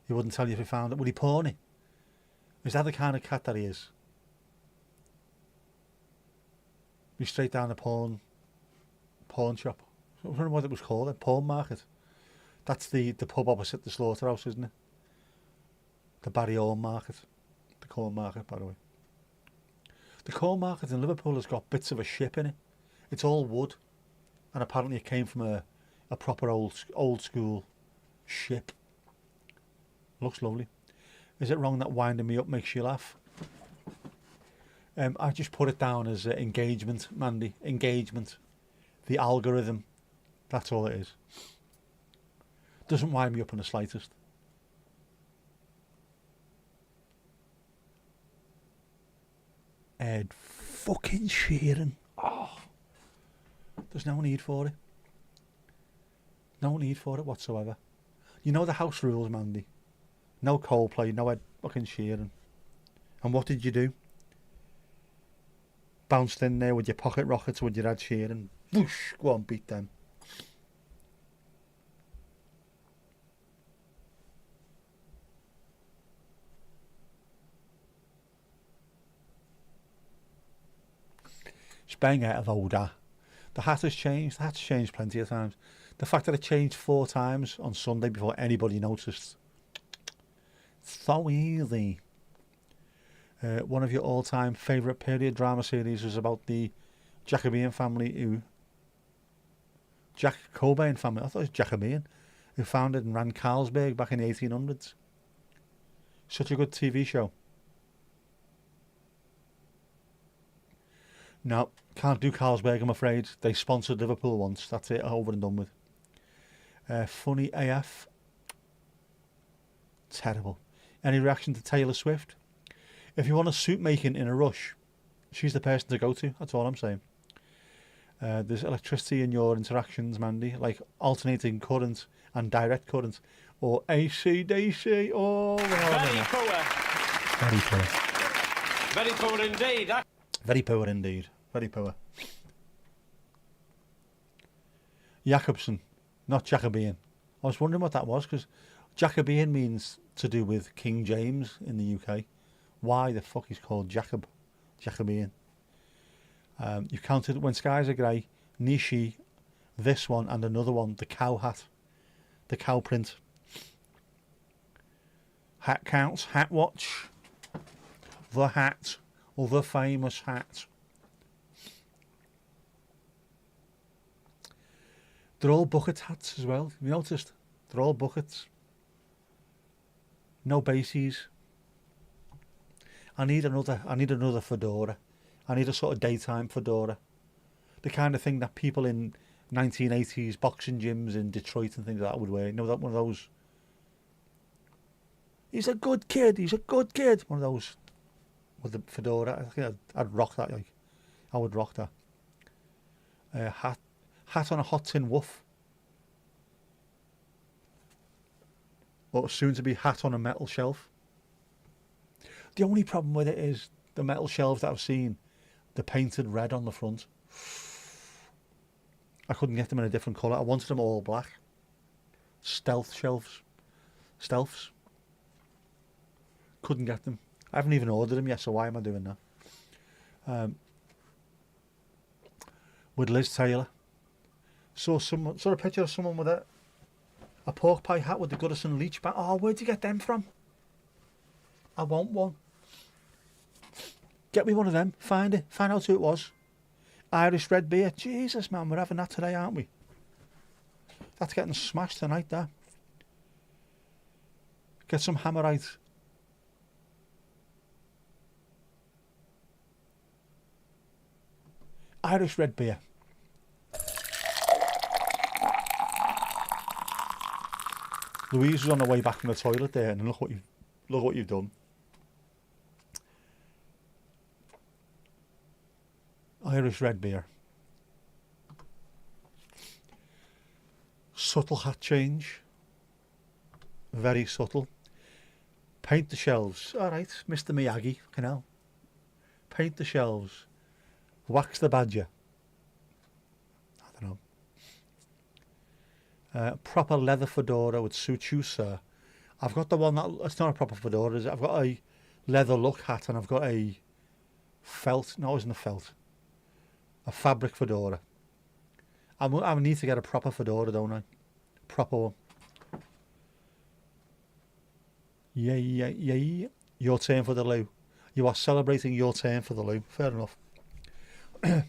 He wouldn't tell you if he found it. Would he pawn it? Is that the kind of cat that he is? Be straight down the pawn shop. I don't know what it was called, a pawn market. That's the pub opposite the slaughterhouse, isn't it? The Barry Orme market. The corn market, by the way. The corn market in Liverpool has got bits of a ship in it. It's all wood. And apparently it came from a proper old school ship. Looks lovely. Is it wrong that winding me up makes you laugh? I just put it down as engagement, Mandy. Engagement. The algorithm. That's all it is. Doesn't wind me up in the slightest. Ed fucking Sheeran. Oh. There's no need for it. No need for it whatsoever. You know the house rules, Mandy. No Coldplay, no Ed fucking Sheeran. And what did you do? Bounced in there with your pocket rockets with your Ed Sheeran. Whoosh, go on, beat them. Bang out of older. The hat has changed. The hat's changed plenty of times. The fact that it changed 4 times on Sunday before anybody noticed. So easy. One of your all-time favourite period drama series was about the Jacobean family Jack Cobain family, I thought it was Jacobean, who founded and ran Carlsberg back in the 1800s. Such a good TV show. No, can't do Carlsberg, I'm afraid. They sponsored Liverpool once. That's it, over and done with. Funny AF. Terrible. Any reaction to Taylor Swift? If you want a soup making in a rush, she's the person to go to. That's all I'm saying. There's electricity in your interactions, Mandy, like alternating current and direct current, or AC/DC. Oh, Very poor. Very poor. Very poor indeed. Very poor indeed. Very poor. Jacobson, not Jacobean. I was wondering what that was, because Jacobean means to do with King James in the UK. Why the fuck is called Jacobean? You've counted When Skies Are Grey, Nishi, this one and another one, the cow hat, the cow print. Hat counts, hat watch, the hat, or the famous hat. They're all bucket hats as well. Have you noticed? They're all buckets. No bases. I need another fedora. I need a sort of daytime fedora. The kind of thing that people in 1980s boxing gyms in Detroit and things like that would wear. You know, that one of those. He's a good kid. He's a good kid. One of those with the fedora. I think I'd rock that. Like, I would rock that. Hat on a hot tin woof. Or soon to be hat on a metal shelf. The only problem with it is the metal shelves that I've seen, they're painted red on the front. I couldn't get them in a different colour. I wanted them all black. Stealth shelves. Stealths. Couldn't get them. I haven't even ordered them yet, so why am I doing that? With Liz Taylor. Saw a picture of someone with a pork pie hat with the Goodison Leach band. Oh, where'd you get them from? I want one. Get me one of them. Find it. Find out who it was. Irish red beer. Jesus, man, we're having that today, aren't we? That's getting smashed tonight, that. Get some Hammerite. Irish red beer. Louise was on the way back from the toilet there, and look what you've done. Irish red beer. Subtle hat change. Very subtle. Paint the shelves. All right, Mr. Miyagi. Fucking hell. Paint the shelves. Wax the badger. I don't know. Proper leather fedora would suit you, sir. I've got the one that, it's not a proper fedora, is it? I've got a leather look hat and I've got a felt, no, it isn't a felt, a fabric fedora. I need to get a proper fedora, don't I? Proper one. Yeah. Your turn for the loo. You are celebrating your turn for the loo. Fair enough. We're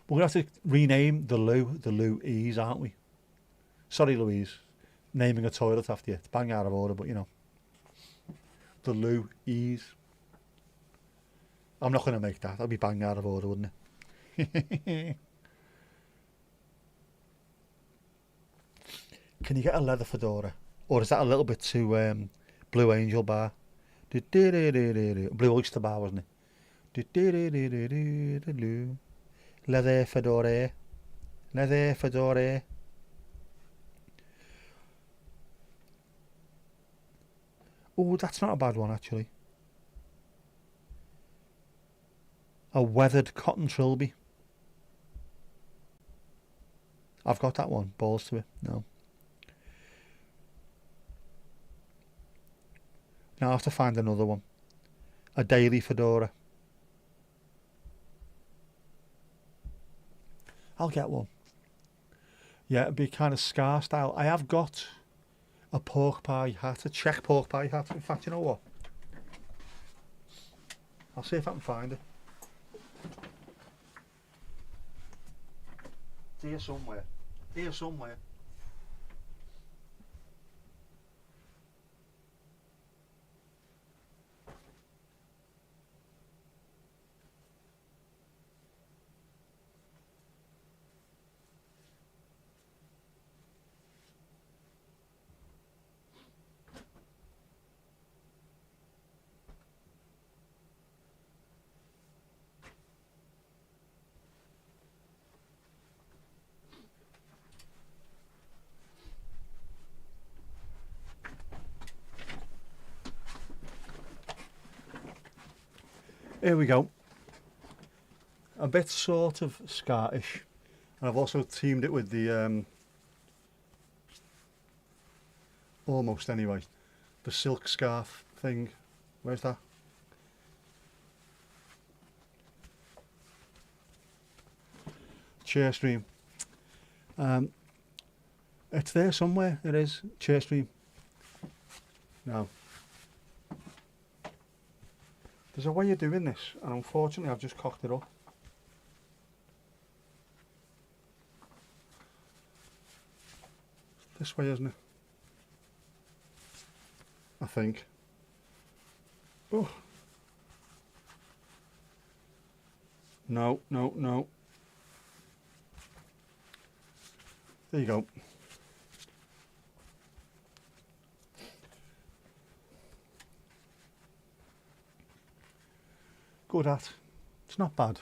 going to have to rename the loo Ease, aren't we? Sorry, Louise, naming a toilet after you. It's bang out of order, but you know. The loo Ease. I'm not going to make that. That'd be bang out of order, wouldn't it? Can you get a leather fedora? Or is that a little bit too Blue Angel bar? Blue Oyster bar, wasn't it? Leather fedora. Leather fedora. Oh, that's not a bad one, actually. A weathered cotton trilby. I've got that one. Balls to it. No. Now I have to find another one. A daily fedora. I'll get one. Yeah, it'd be kind of scar style. I have got a pork pie hat, a Czech pork pie hat. In fact, you know what? I'll see if I can find it. It's here somewhere. Here somewhere. Here we go. A bit sort of Scottish, and I've also teamed it with the almost anyway, the silk scarf thing. Where's that? Chairstream. It's there somewhere. It is Chairstream. No, There's a way of doing this, and unfortunately I've just cocked it up. This way, isn't it? I think. Oh. No, no, no. There you go. Good at. It's not bad.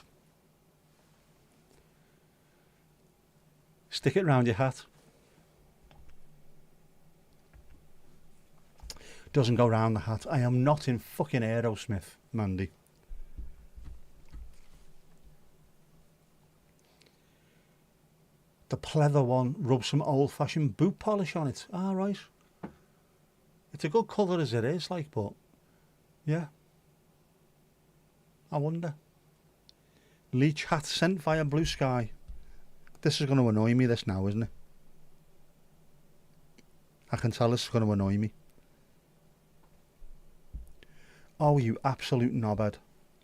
Stick it round your hat. Doesn't go round the hat. I am not in fucking Aerosmith, Mandy. The pleather one, rub some old-fashioned boot polish on it. Ah, right. It's a good colour as it is, like, but yeah. I wonder. Leech hat sent via Blue Sky. This is going to annoy me, this now, isn't it? I can tell this is going to annoy me. Oh, you absolute knobhead.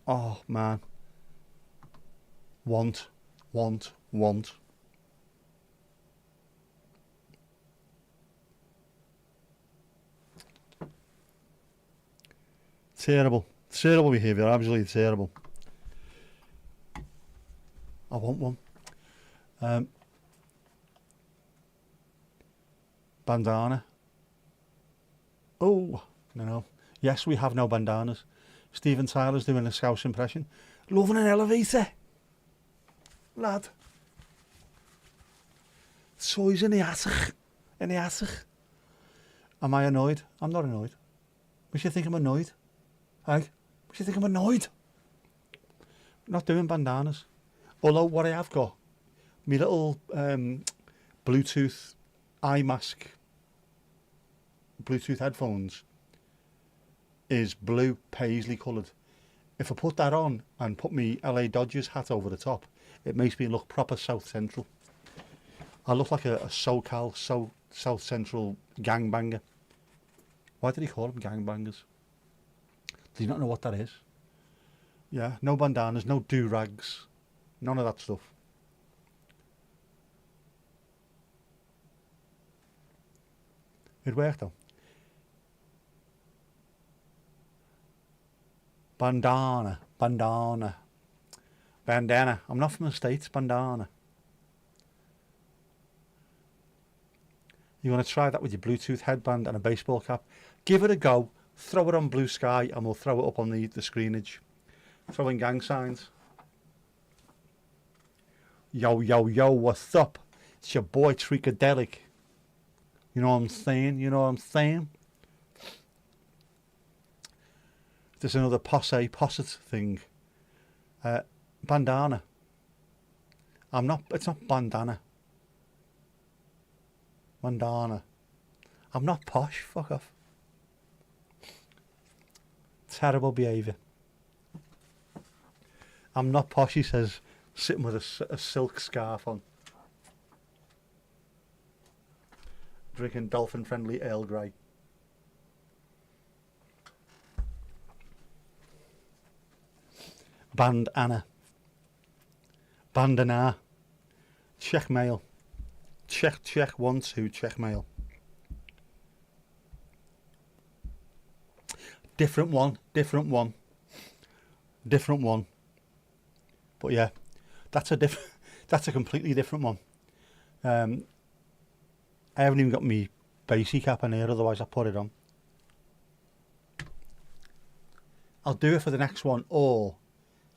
Oh, man. Want. Terrible. Terrible behaviour, absolutely terrible. I want one. Bandana. Oh, no. Yes, we have no bandanas. Steven Tyler's doing a Scouse impression. Loving an elevator. Lad. So he's in the attic. In the attic. Am I annoyed? I'm not annoyed. We should think I'm annoyed. Hey? We should think I'm annoyed. Not doing bandanas. Although what I have got, my little Bluetooth eye mask, Bluetooth headphones, is blue paisley coloured. If I put that on and put me LA Dodgers hat over the top, it makes me look proper South Central. I look like a SoCal, South Central gangbanger. Why did he call them gangbangers? Do you not know what that is? Yeah, no bandanas, no do-rags, none of that stuff. It worked though. Bandana. I'm not from the States, bandana. You want to try that with your Bluetooth headband and a baseball cap? Give it a go. Throw it on Blue Sky and we'll throw it up on the screenage. Throw in gang signs. Yo, yo, yo, what's up? It's your boy Tricadelic. You know what I'm saying? There's another posset thing. Bandana. It's not bandana. Bandana. I'm not posh, fuck off. Terrible behaviour. I'm not posh, he says, sitting with a silk scarf on. Drinking dolphin-friendly Earl Grey. Bandana. Check mail. Check, 1, 2, check mail. Different one. But yeah, that's a completely different one. I haven't even got me basic cap in here, otherwise I put it on. I'll do it for the next one, or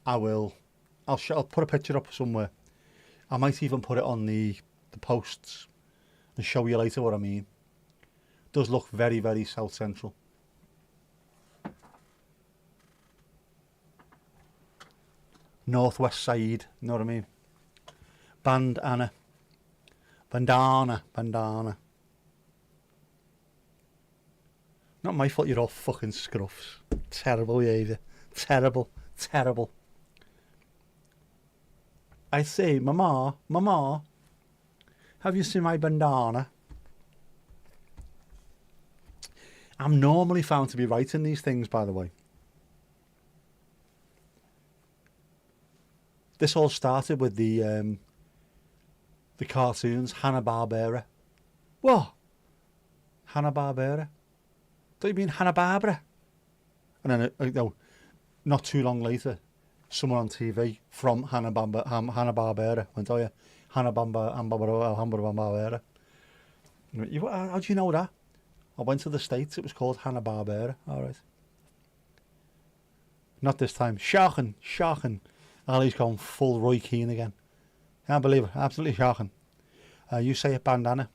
I'll put a picture up somewhere. I might even put it on the posts and show you later what I mean. It does look very, very South Central. Northwest side, you know what I mean? Bandana. Not my fault you're all fucking scruffs. Terrible behaviour. Terrible. I say, Mama, have you seen my bandana? I'm normally found to be right in these things, by the way. This all started with the cartoons, Hanna-Barbera. What? Hanna-Barbera? Don't you mean Hanna-Barbera? And then, no, not too long later, someone on TV from Hanna-Barbera went, oh yeah, Hanna-Barbera. How do you know that? I went to the States, it was called Hanna-Barbera. All right. Not this time. Shocking. Ali's gone full Roy Keane again. Can't believe it. Absolutely shocking. You say it, bandana.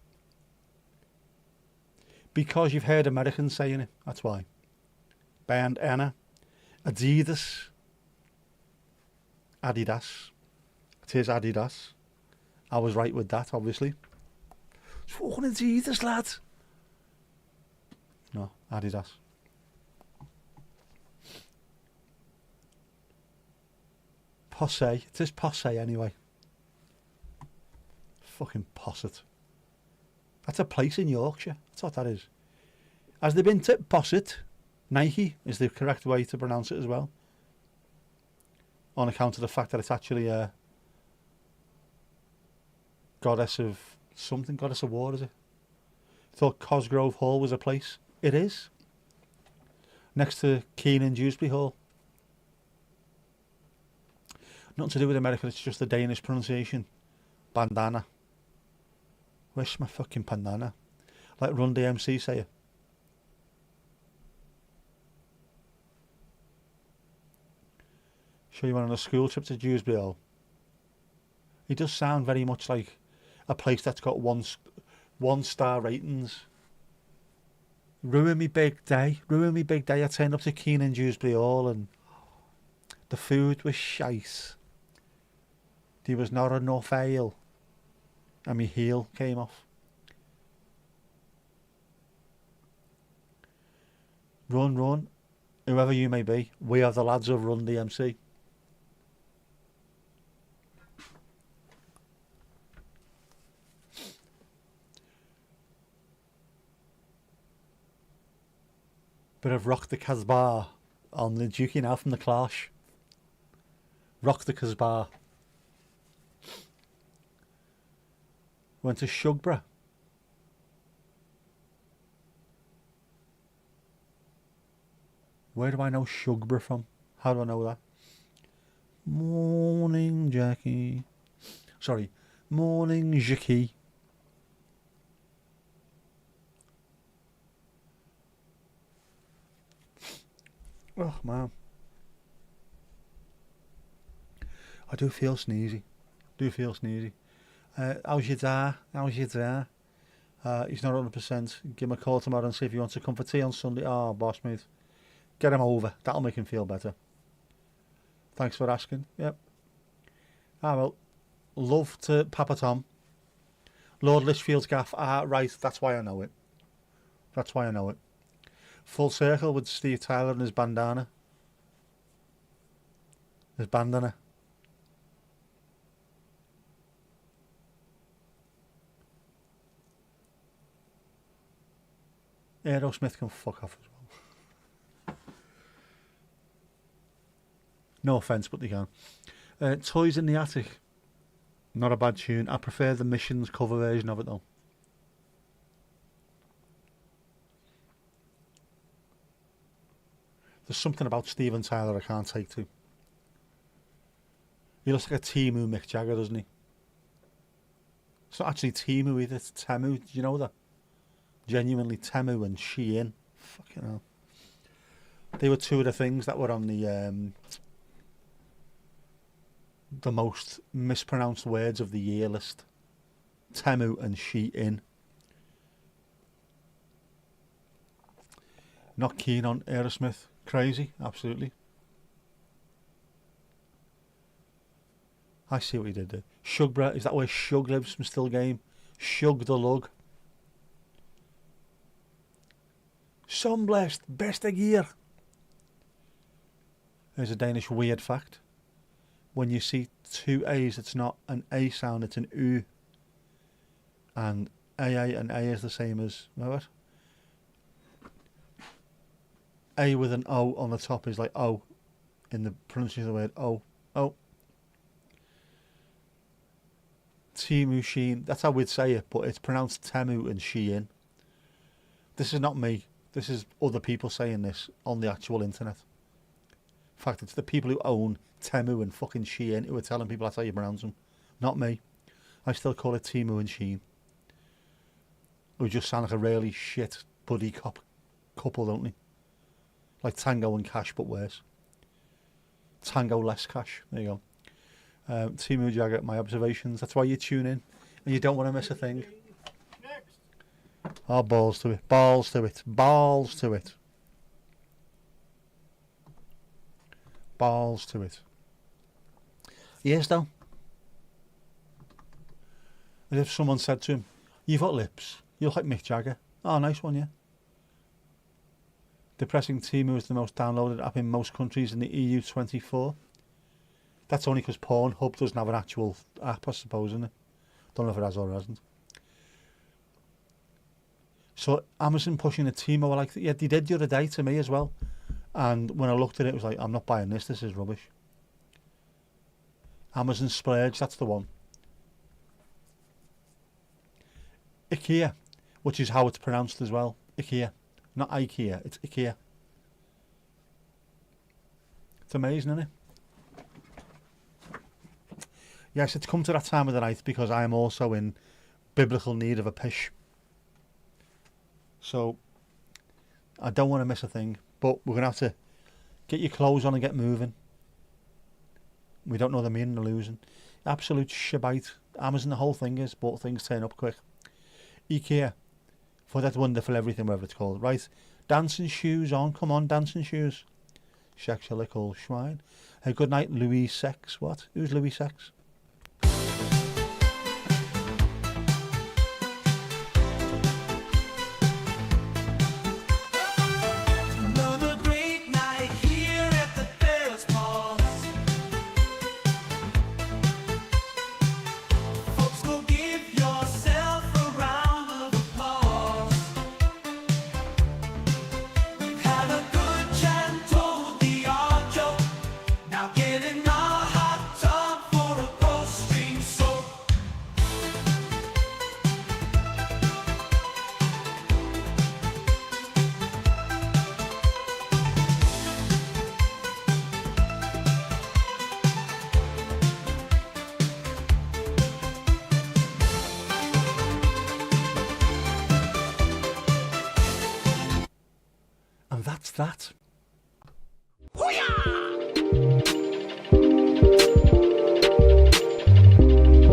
Because you've heard Americans saying it. That's why. Bandana. Adidas. It is Adidas. I was right with that, obviously. It's fucking Adidas, lad. No, Adidas. Posse. It is Posse anyway. Fucking Posset. That's a place in Yorkshire. That's what that is. Has there been to Posset? Nike is the correct way to pronounce it as well. On account of the fact that it's actually a goddess of something. Goddess of war, is it? I thought Cosgrove Hall was a place. It is. Next to Keenan Dewsbury Hall. Nothing to do with America, it's just the Danish pronunciation. Bandana. Where's my fucking bandana? Like Run DMC say it. Sure you went on a school trip to Dewsbury Hall? It does sound very much like a place that's got one star ratings. Ruined me big day. I turned up to Keenan Dewsbury Hall and the food was shite. There was not enough ale. And my heel came off. Run. Whoever you may be, we are the lads of Run DMC. Bit of Rock the Casbah on the Dukey now from the Clash. Rock the Casbah. Went to Shugborough. Where do I know Shugborough from? How do I know that? Morning, Jackie. Sorry, morning, Jackie. Oh, man. I do feel sneezy. How's your dad? He's not 100%. Give him a call tomorrow and see if he wants to come for tea on Sunday. Oh, boss mate. Get him over. That'll make him feel better. Thanks for asking. Yep. Well. Love to Papa Tom. Lord Lichfield's gaff. Right. That's why I know it. Full circle with Steve Tyler and his bandana. Aerosmith can fuck off as well. No offence, but they can. Toys in the Attic. Not a bad tune. I prefer the Missions cover version of it though. There's something about Steven Tyler I can't take to. He looks like a Timu Mick Jagger, doesn't he? It's not actually Timu either, it's Temu. Do you know that? Genuinely Temu and Shein. Fucking hell. They were two of the things that were on the most mispronounced words of the year list. Temu and Shein. Not keen on Aerosmith. Crazy, absolutely. I see what he did there. Shugborough, is that where Shug lives from Still Game? Shug the Lug. Sunblessed, best of gear. There's a Danish weird fact. When you see two A's, it's not an A sound, it's an U. And AA and A is the same as, know it? A with an O on the top is like O in the pronunciation of the word O. Timu Sheen. That's how we'd say it, but it's pronounced Temu and Shein. This is not me. This is other people saying this on the actual internet. In fact, it's the people who own Temu and fucking Shein who are telling people that's how you pronounce them. Not me. I still call it Timu and Sheen. Who just sound like a really shit buddy cop couple, don't they? Like Tango and Cash, but worse. Tango less Cash. There you go. Timu Jagger, my observations. That's why you tune in. And you don't want to miss a thing. Oh, balls to it. Balls to it. Balls to it. Balls to it. He is, though. As if someone said to him, "You've got lips. You look like Mick Jagger." Oh, nice one, yeah. Depressing Timu is the most downloaded app in most countries in the EU 24. That's only because Pornhub doesn't have an actual app, I suppose, isn't it? Don't know if it has or hasn't. So Amazon pushing a Timu, like, yeah, they did the other day to me as well. And when I looked at it, it was like, I'm not buying this. This is rubbish. Amazon Splurge, that's the one. IKEA, which is how it's pronounced as well. IKEA. Not IKEA, it's IKEA. It's amazing, isn't it? Yes, it's come to that time of the night because I am also in biblical need of a pish. So, I don't want to miss a thing, but we're going to have to get your clothes on and get moving. We don't know the meaning of losing. Absolute shibite. Amazon, the whole thing is, but things turn up quick. IKEA, for that wonderful everything, whatever it's called. Right, dancing shoes on, come on, dancing shoes. Sexually called swine. Hey, good night, Louis Sex. What? Who's Louis Sex? Another great night here at the Dales Pause. Folks, go give yourself a round of applause. We've had a good chat and told the odd joke. Now get in our hot tub for a post-stream soak. And that's that. Hoo-yah!